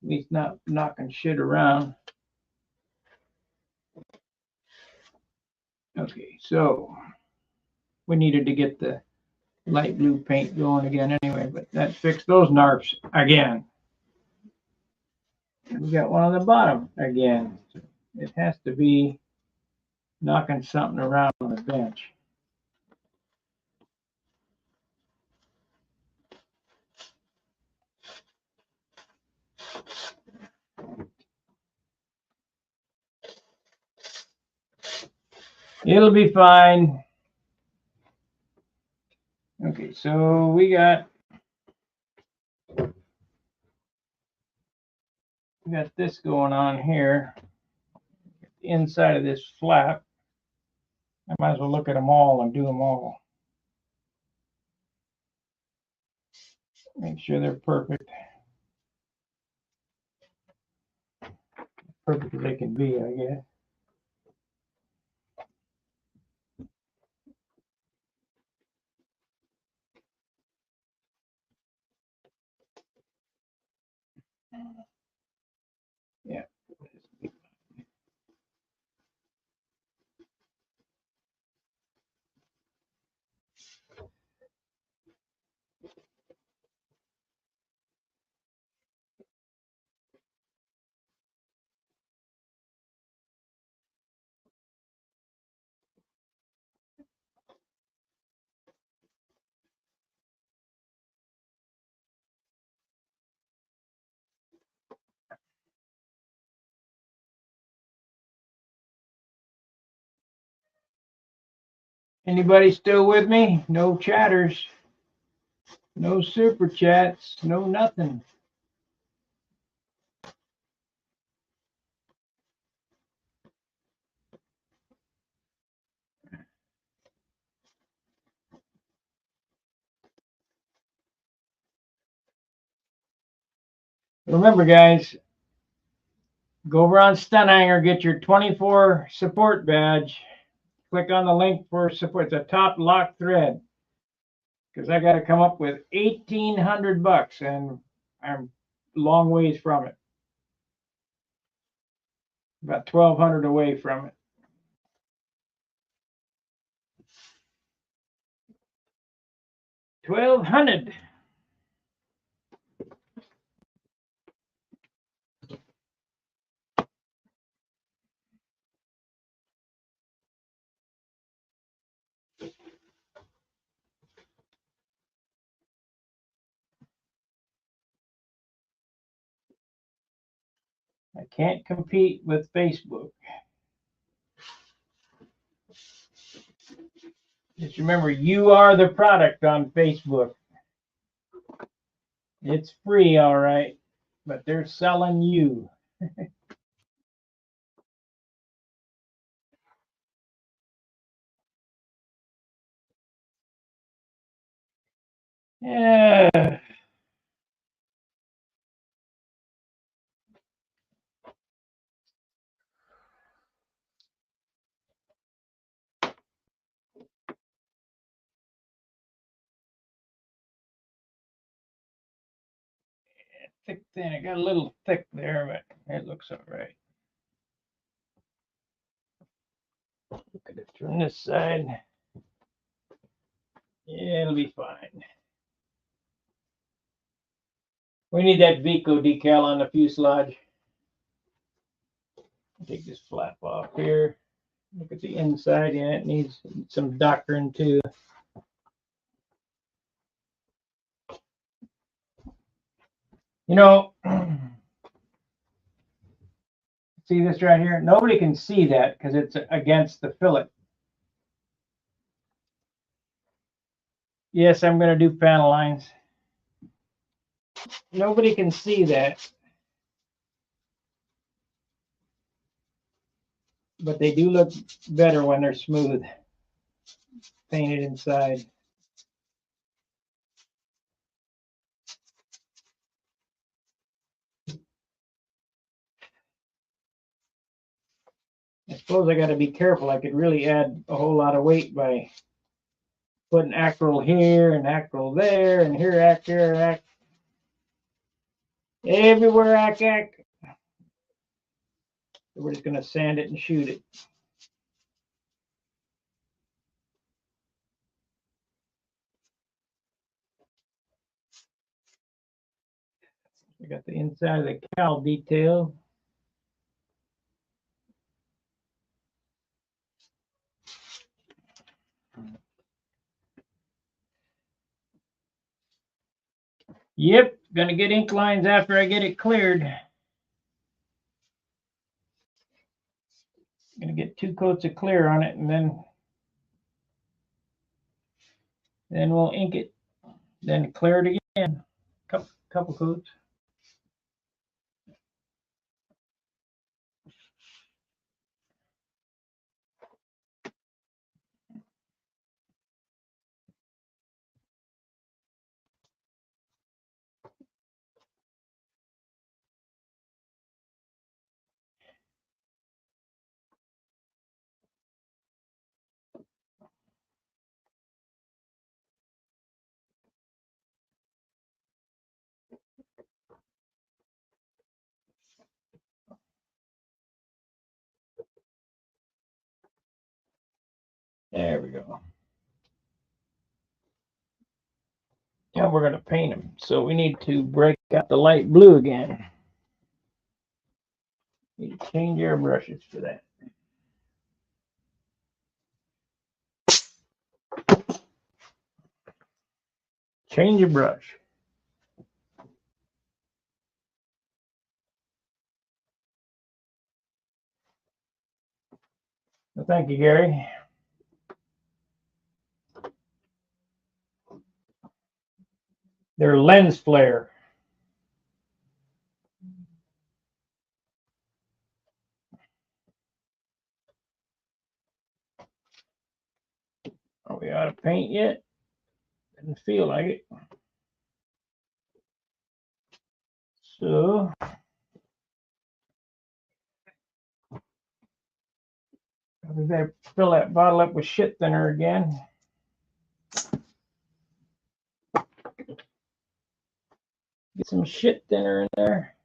least not knocking shit around. Okay, so we needed to get the light blue paint going again anyway, but that fixed those narps again. We got one on the bottom again. It has to be knocking something around on the bench. It'll be fine. Okay, so we got this going on here. Get the inside of this flap. I might as well look at them all and do them all. Make sure they're perfect. Perfect as they can be, I guess. Yeah. Anybody still with me? No chatters. No super chats. No nothing. Remember, guys, go over on Stunhanger, get your 24 support badge. Click on the link for support. It's a top lock thread. Because I got to come up with $1,800, and I'm a long ways from it. About 1,200 away from it. $1,200. I can't compete with Facebook. Just remember, you are the product on Facebook. It's free, all right, but they're selling you. Yeah. Thick thin. It got a little thick there, but it looks all right. Look at it from this side. Yeah, it'll be fine. We need that Vico decal on the fuselage. Take this flap off here. Look at the inside. Yeah, it needs some doctoring too. You know, see this right here? Nobody can see that because it's against the fillet. Yes, I'm going to do panel lines. Nobody can see that. But they do look better when they're smooth, painted inside. I suppose I got to be careful. I could really add a whole lot of weight by putting acryl here and acryl there and here, acryl, everywhere, So we're just going to sand it and shoot it. I got the inside of the cowl detail. Yep, gonna get ink lines after I get it cleared. Gonna get 2 coats of clear on it, and then we'll ink it. Then clear it again. Couple coats. There we go. Now we're going to paint them. So we need to break out the light blue again. Need to change our brushes for that. Change your brush. Well, thank you, Gary. They're lens flare. Are we out of paint yet? Doesn't feel like it. So we better fill that bottle up with shit thinner again. Get some shit thinner in there.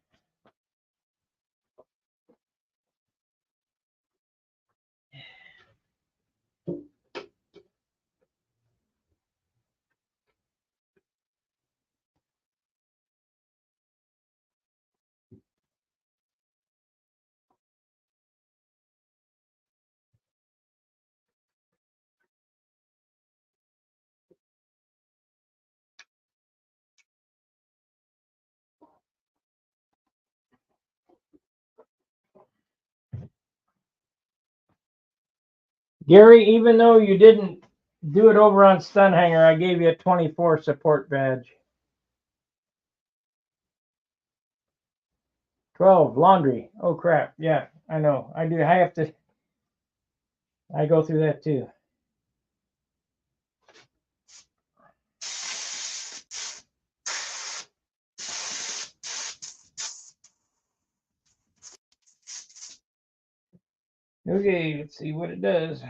Gary, even though you didn't do it over on Stun Hanger, I gave you a 24 support badge. 12, laundry. Oh, crap. Yeah, I know. I do. I have to. I go through that too. Okay, let's see what it does.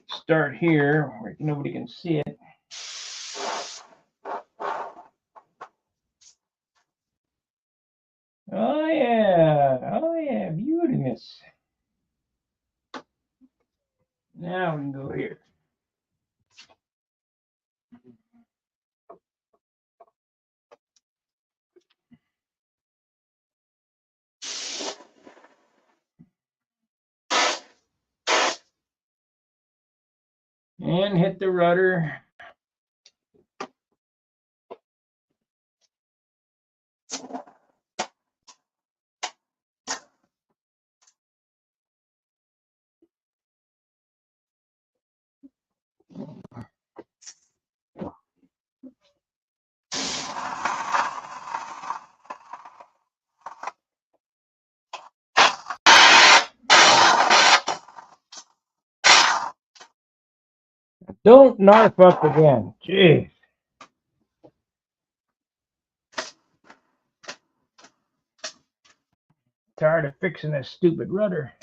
Start here where nobody can see it. Oh yeah, beautiness. Now we can go here. And hit the rudder. Don't narf up again. Jeez. Tired of fixing this stupid rudder.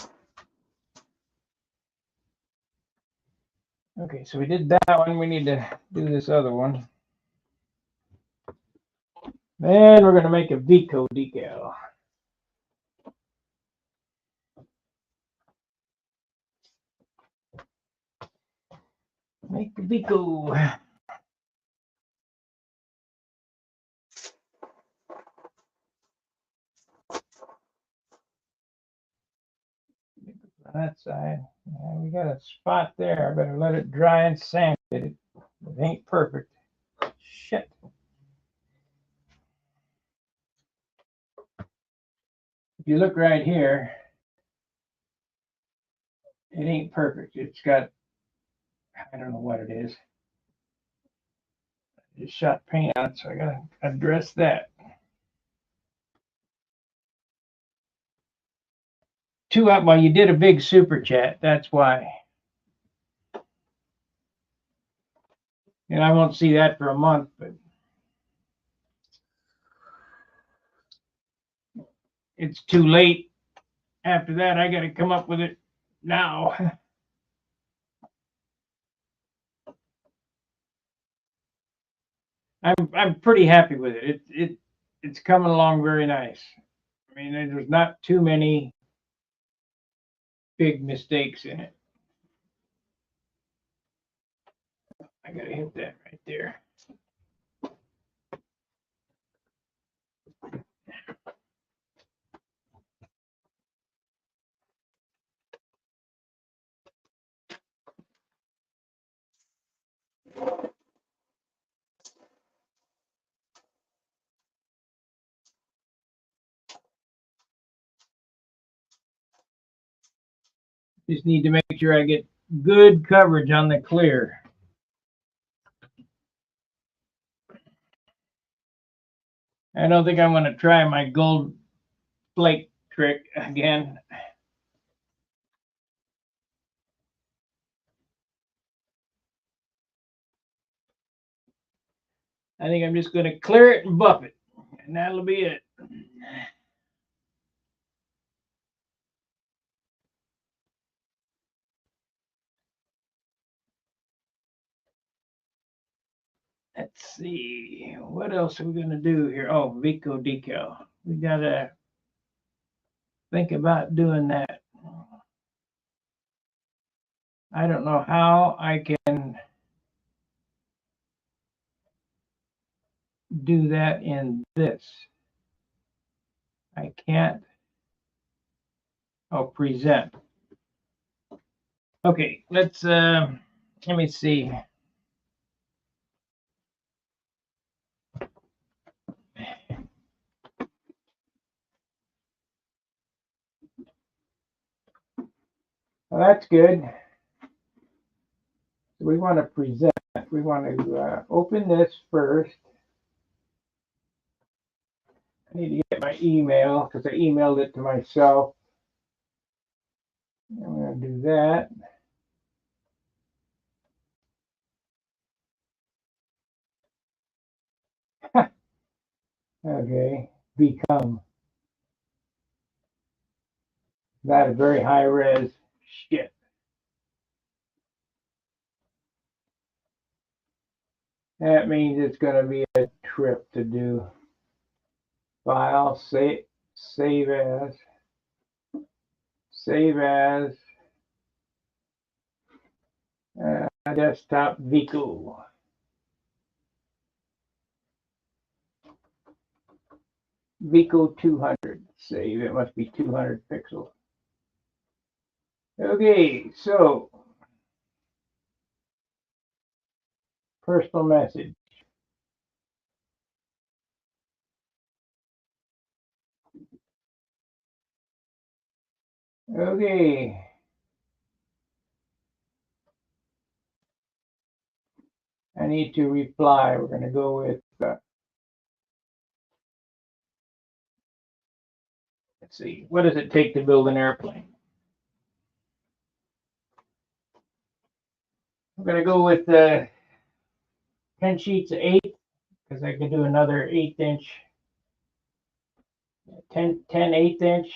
Okay, so we did that one. We need to do this other one. Then we're going to make a Vico decal. Make the Vico. That side. Yeah, we got a spot there. I better let it dry and sand it. It ain't perfect. Shit. If you look right here, it ain't perfect. It's got, I don't know what it is. I just shot paint on it, so I gotta address that. Two up. Well, you did a big super chat. That's why. And I won't see that for a month, but it's too late. After that, I got to come up with it now. I'm pretty happy with it. It's coming along very nice. I mean, there's not too many big mistakes in it. I gotta hit that right there. Just need to make sure I get good coverage on the clear. I don't think I'm going to try my gold flake trick again. I think I'm just going to clear it and buff it, and that'll be it. Let's see, what else are we going to do here? Oh, Vico decal. We got to think about doing that. I don't know how I can do that in this. I can't. Oh, present. Okay, let me see. Well, that's good. We want to present. We want to open this first. I need to get my email because I emailed it to myself. I'm going to do that. Okay, become. Not a very high res. Shit. That means it's going to be a trip to do. File, save as, desktop Vico. Vico 200. Save. It must be 200 pixels. Okay, so personal message. Okay. I need to reply. We're going to go with, let's see, what does it take to build an airplane? I'm going to go with 10 sheets of 8 because I can do another 1/8 inch, 10 1/8 inch,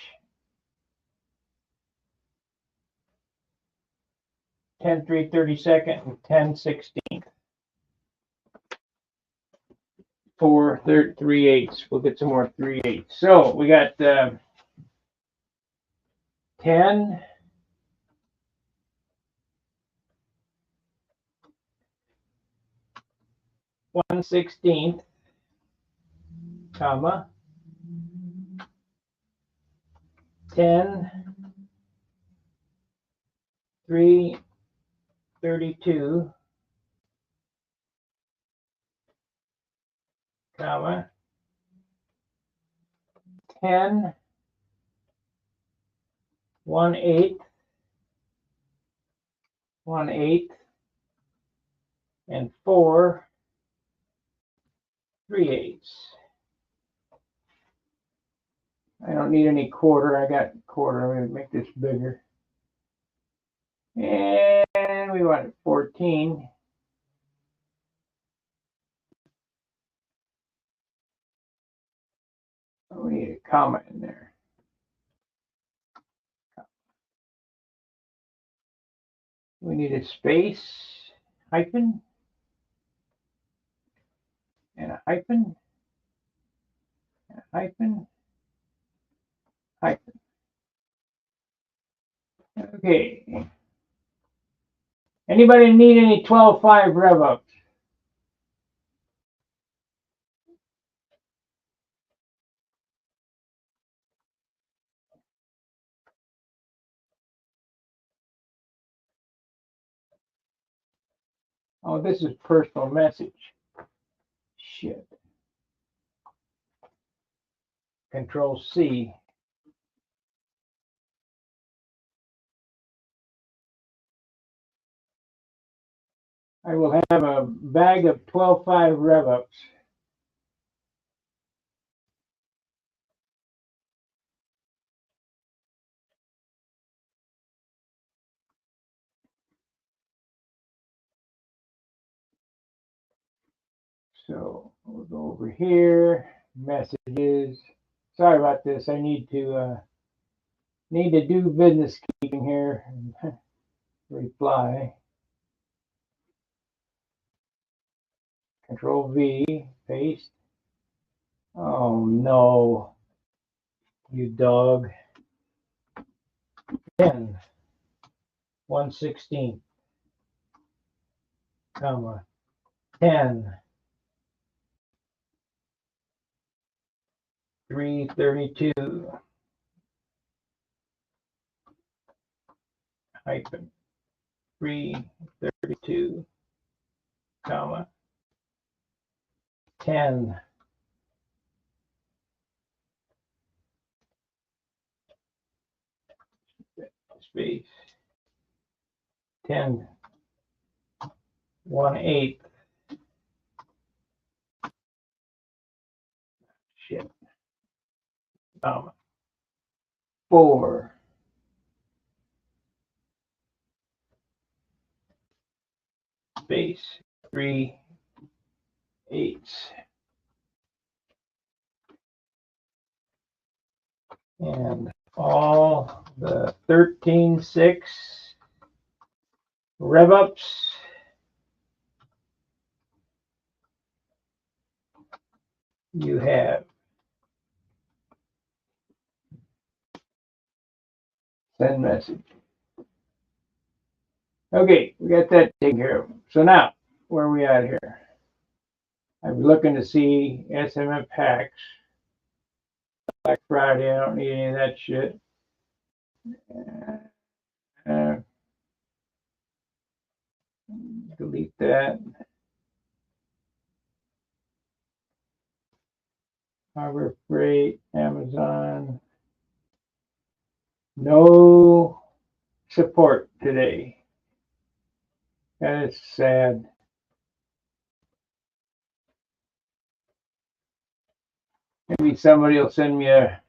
10 3/32, and 10 16. 4 3/8. We'll get some more 3/8. So we got 10, 1/16, comma, 10 3/32, comma, 10 1/8, 1/8, and 4 3/8. I don't need any quarter. I got quarter. I'm going to make this bigger. And we want 14. We need a comma in there. We need a space, hyphen, and a hyphen, and a hyphen, hyphen. Okay. Anybody need any 12.5 rev ups? Oh, this is personal message. Shit. Control C. I will have a bag of 12.5 rev ups. So we'll go over here, messages. Sorry about this. I need to do business keeping here. Reply. Control V, paste. Oh no, you dog. 10, 1/16, comma, 10, 332, hyphen, 332, comma, 10, space, 10, 1/8, shit, comma, 4, space, 3/8, and all the 13.6 rev ups you have. Send message. Okay, we got that taken care of. So now, where are we at here? I'm looking to see SMF hacks. Black Friday, I don't need any of that shit. Uh, delete that. Harbor Freight, Amazon. No support today. That is sad. Maybe somebody will send me a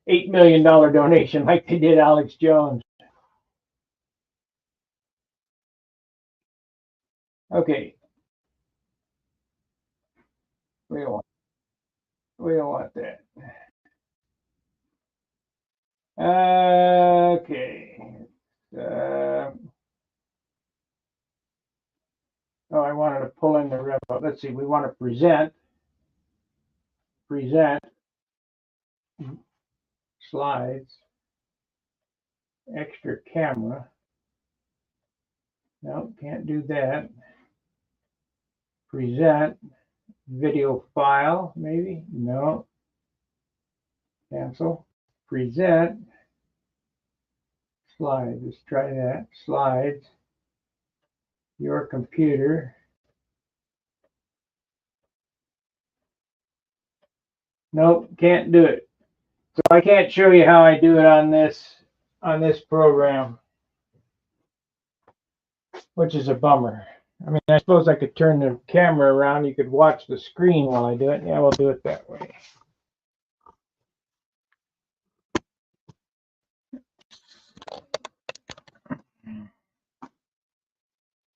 $8 million donation like they did Alex Jones. Okay. We don't want that. Okay. Oh, I wanted to pull in the rev. Let's see. We want to present slides, extra camera. No, can't do that. Present video file, maybe? No. Cancel. Present slides. Let's try that. Slides. Your computer. Nope, can't do it. So I can't show you how I do it on this program, which is a bummer. I mean, I suppose I could turn the camera around. You could watch the screen while I do it. Yeah, we'll do it that way.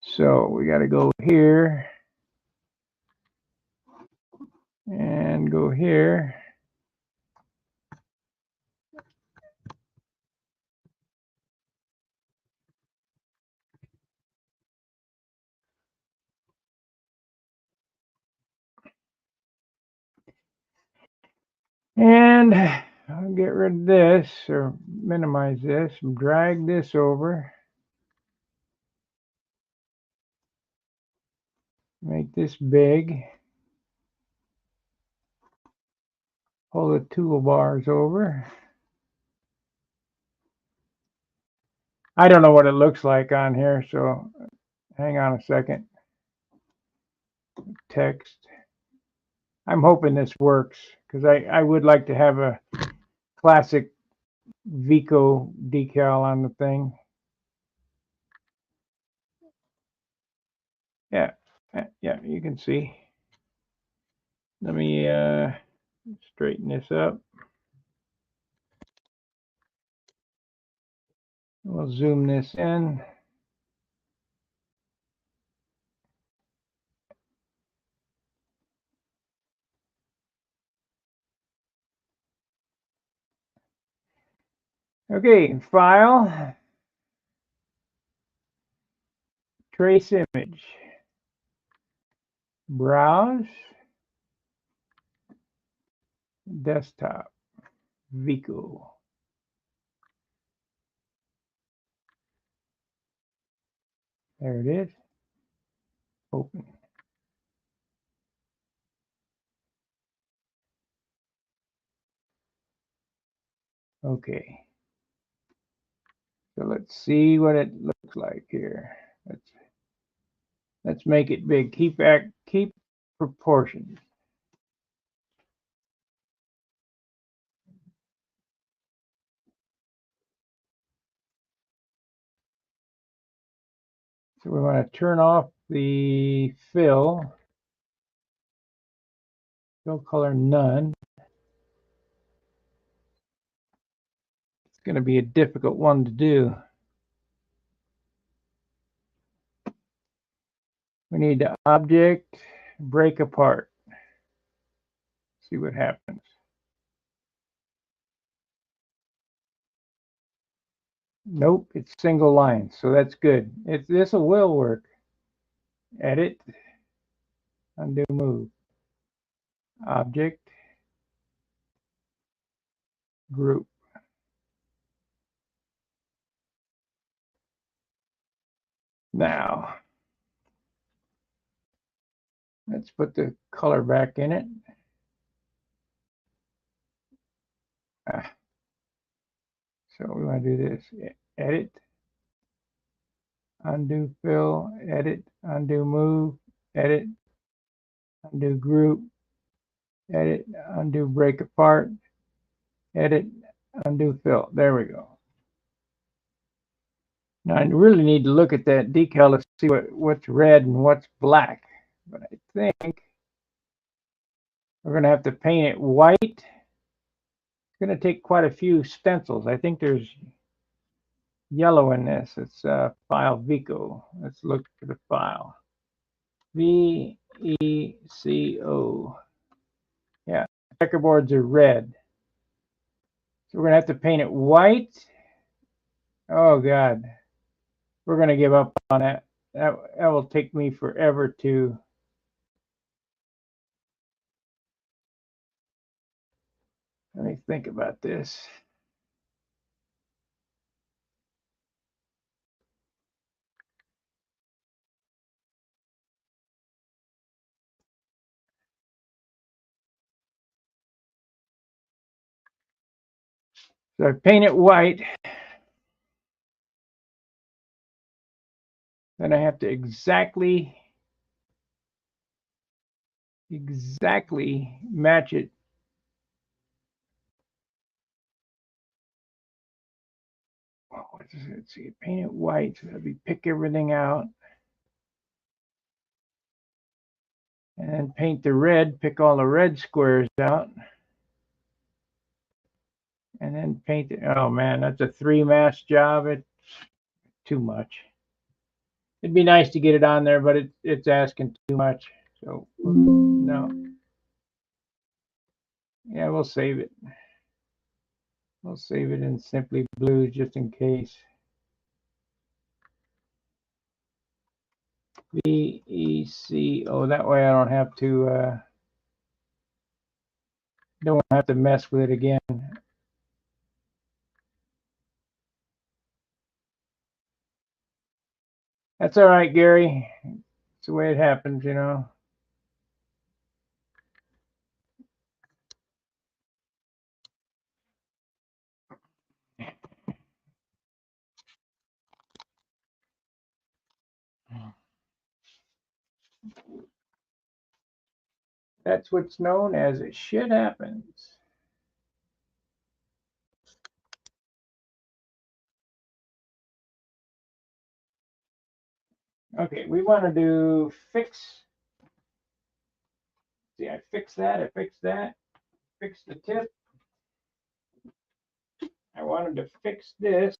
So we got to go here and go here. And I'll get rid of this or minimize this and drag this over. Make this big. Pull the toolbars over. I don't know what it looks like on here, so hang on a second. Text. I'm hoping this works because I would like to have a classic Vico decal on the thing. Yeah, yeah, you can see. Let me straighten this up. We'll zoom this in. Okay, file, trace image, browse, desktop, Vico. There it is. Open. Okay. So let's see what it looks like here. Let's make it big. Keep proportions. So we want to turn off the fill color none. It's going to be a difficult one to do. We need the object break apart. See what happens. Nope, it's single line, so that's good. This will work. Edit, undo move. Object, group. Now, let's put the color back in it. So we want to do this. Edit, undo fill, edit, undo move, edit, undo group, edit, undo break apart, edit, undo fill. There we go. Now I really need to look at that decal to see what's red and what's black. But I think we're going to have to paint it white. It's going to take quite a few stencils. I think there's yellow in this. It's file Vico. Let's look for the file. VECO. Yeah, checkerboards are red. So we're going to have to paint it white. Oh, God. We're going to give up on that. That will take me forever to... Let me think about this. So I paint it white. Then I have to exactly match it. Let's see, paint it white. So that'd be pick everything out. And then paint the red, pick all the red squares out. And then paint it. Oh man, that's a 3-mask job. It's too much. It'd be nice to get it on there, but it's asking too much. So no. Yeah, we'll save it. We'll save it in Simply Blue just in case. VECO. That way I don't have to mess with it again. That's all right, Gary. It's the way it happens, you know. That's what's known as it shit happens. Okay, we want to do fix. See, I fixed that, fixed the tip. I wanted to fix this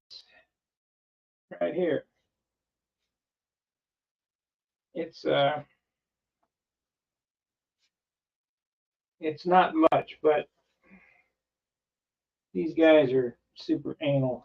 right here. It's not much, but these guys are super anal.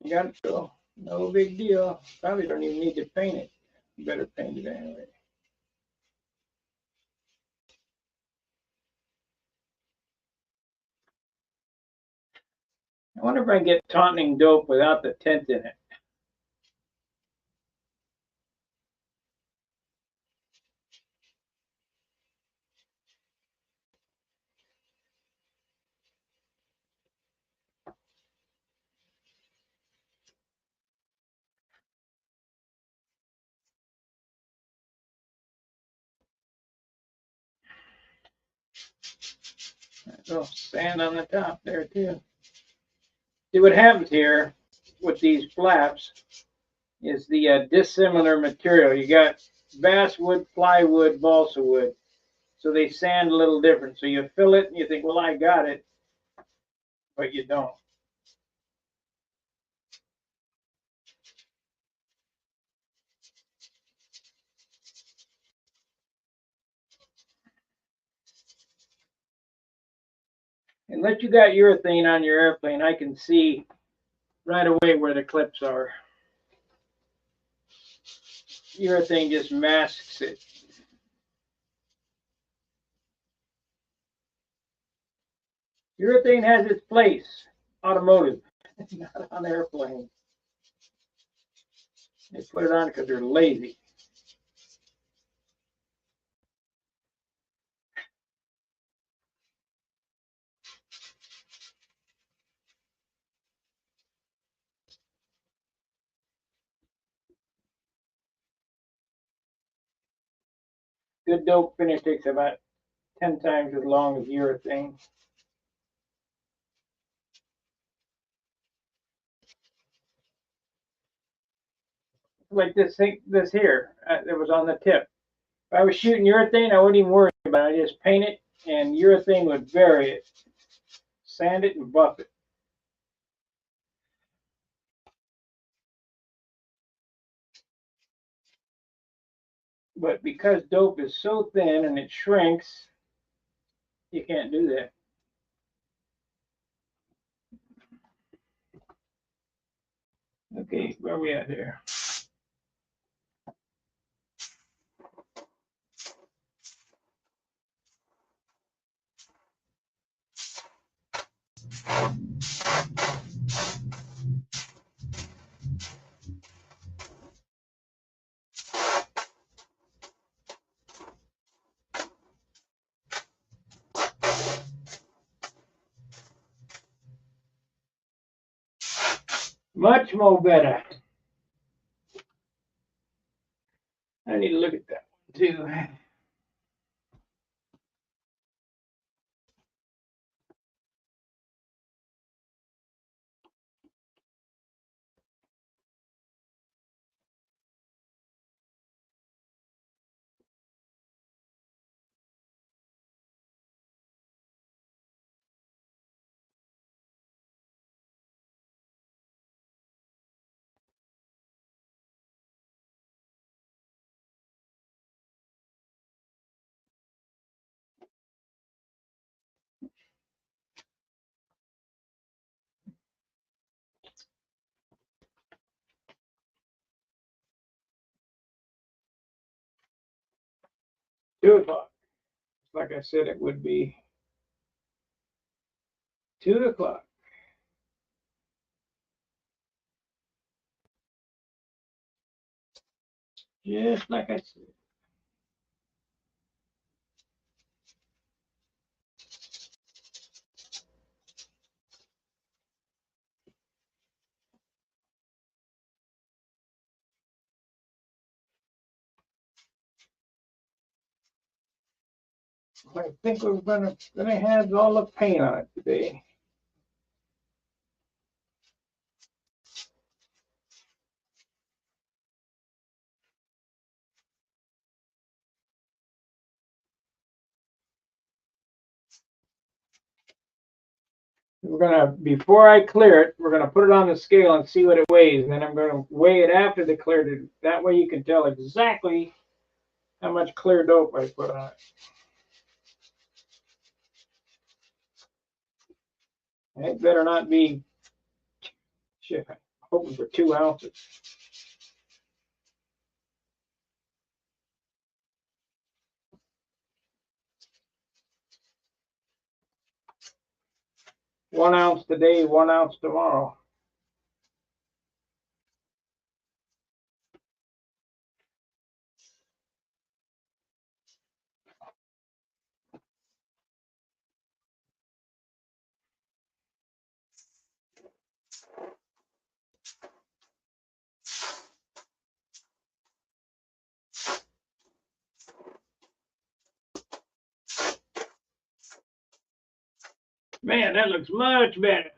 You got it, go. No big deal. Probably don't even need to paint it. You better paint it anyway. I wonder if I can get tauntauning dope without the tint in it. Oh, sand on the top there too. See what happens here with these flaps is the dissimilar material. You got basswood, plywood, balsa wood. So they sand a little different. So you fill it and you think, well, I got it, but you don't. Unless you got urethane on your airplane, I can see right away where the clips are. Urethane just masks it. Urethane has its place, automotive, not on airplanes. They put it on because they're lazy. Good dope finish takes about 10 times as long as urethane. Like this here, it was on the tip. If I was shooting urethane, I wouldn't even worry about it. I just paint it, and urethane would bury it, sand it, and buff it. But because dope is so thin and it shrinks, you can't do that. Okay, where are we at here? Much more better. I need to look at that one too. 2 o'clock. Like I said, it would be 2 o'clock. Just like I said. I think we're gonna have all the paint on it today. We're gonna, before I clear it, we're gonna put it on the scale and see what it weighs, and then I'm gonna weigh it after the clear. That way you can tell exactly how much clear dope I put on it. It better not be, shit, I'm hoping for 2 ounces. One ounce today, 1 ounce tomorrow. Man, that looks much better.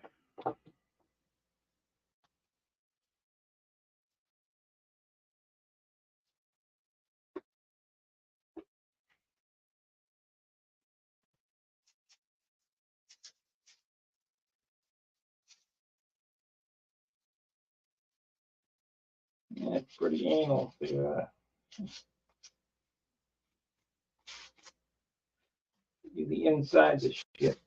That's pretty anal to do the insides of shit.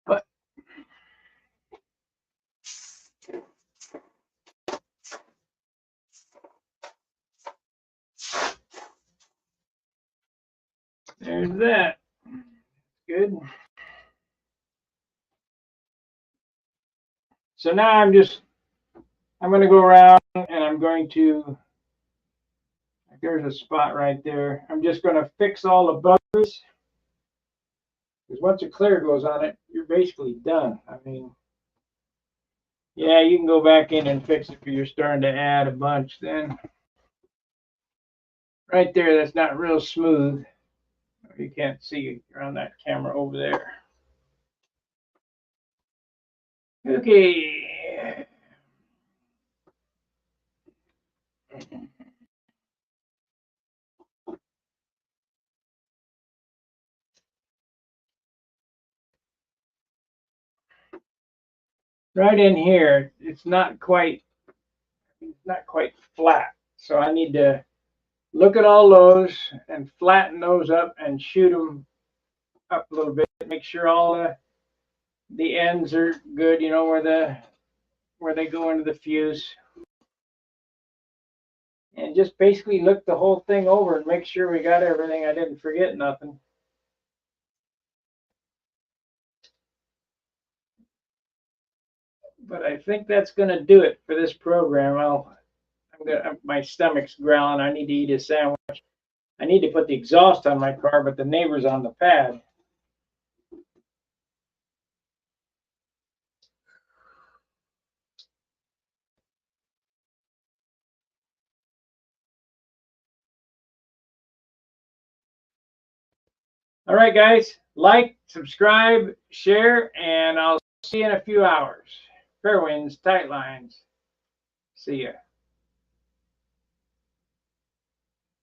But there's that. Good. So now I'm going to go around and I'm going to, there's a spot right there. I'm just going to fix all the buttons. Because once a clear goes on it, you're basically done. I mean, yeah, you can go back in and fix it if you're starting to add a bunch then. Right there, that's not real smooth. You can't see it on that camera over there. Okay. Right in here, it's not quite flat. So I need to look at all those and flatten those up and shoot them up a little bit. Make sure all the ends are good, you know, where they go into the fuse. And just basically look the whole thing over and make sure we got everything. I didn't forget nothing. But I think that's going to do it for this program. My stomach's growling. I need to eat a sandwich. I need to put the exhaust on my car, but the neighbor's on the pad. All right, guys, like, subscribe, share, and I'll see you in a few hours. Fair winds, tight lines. See ya.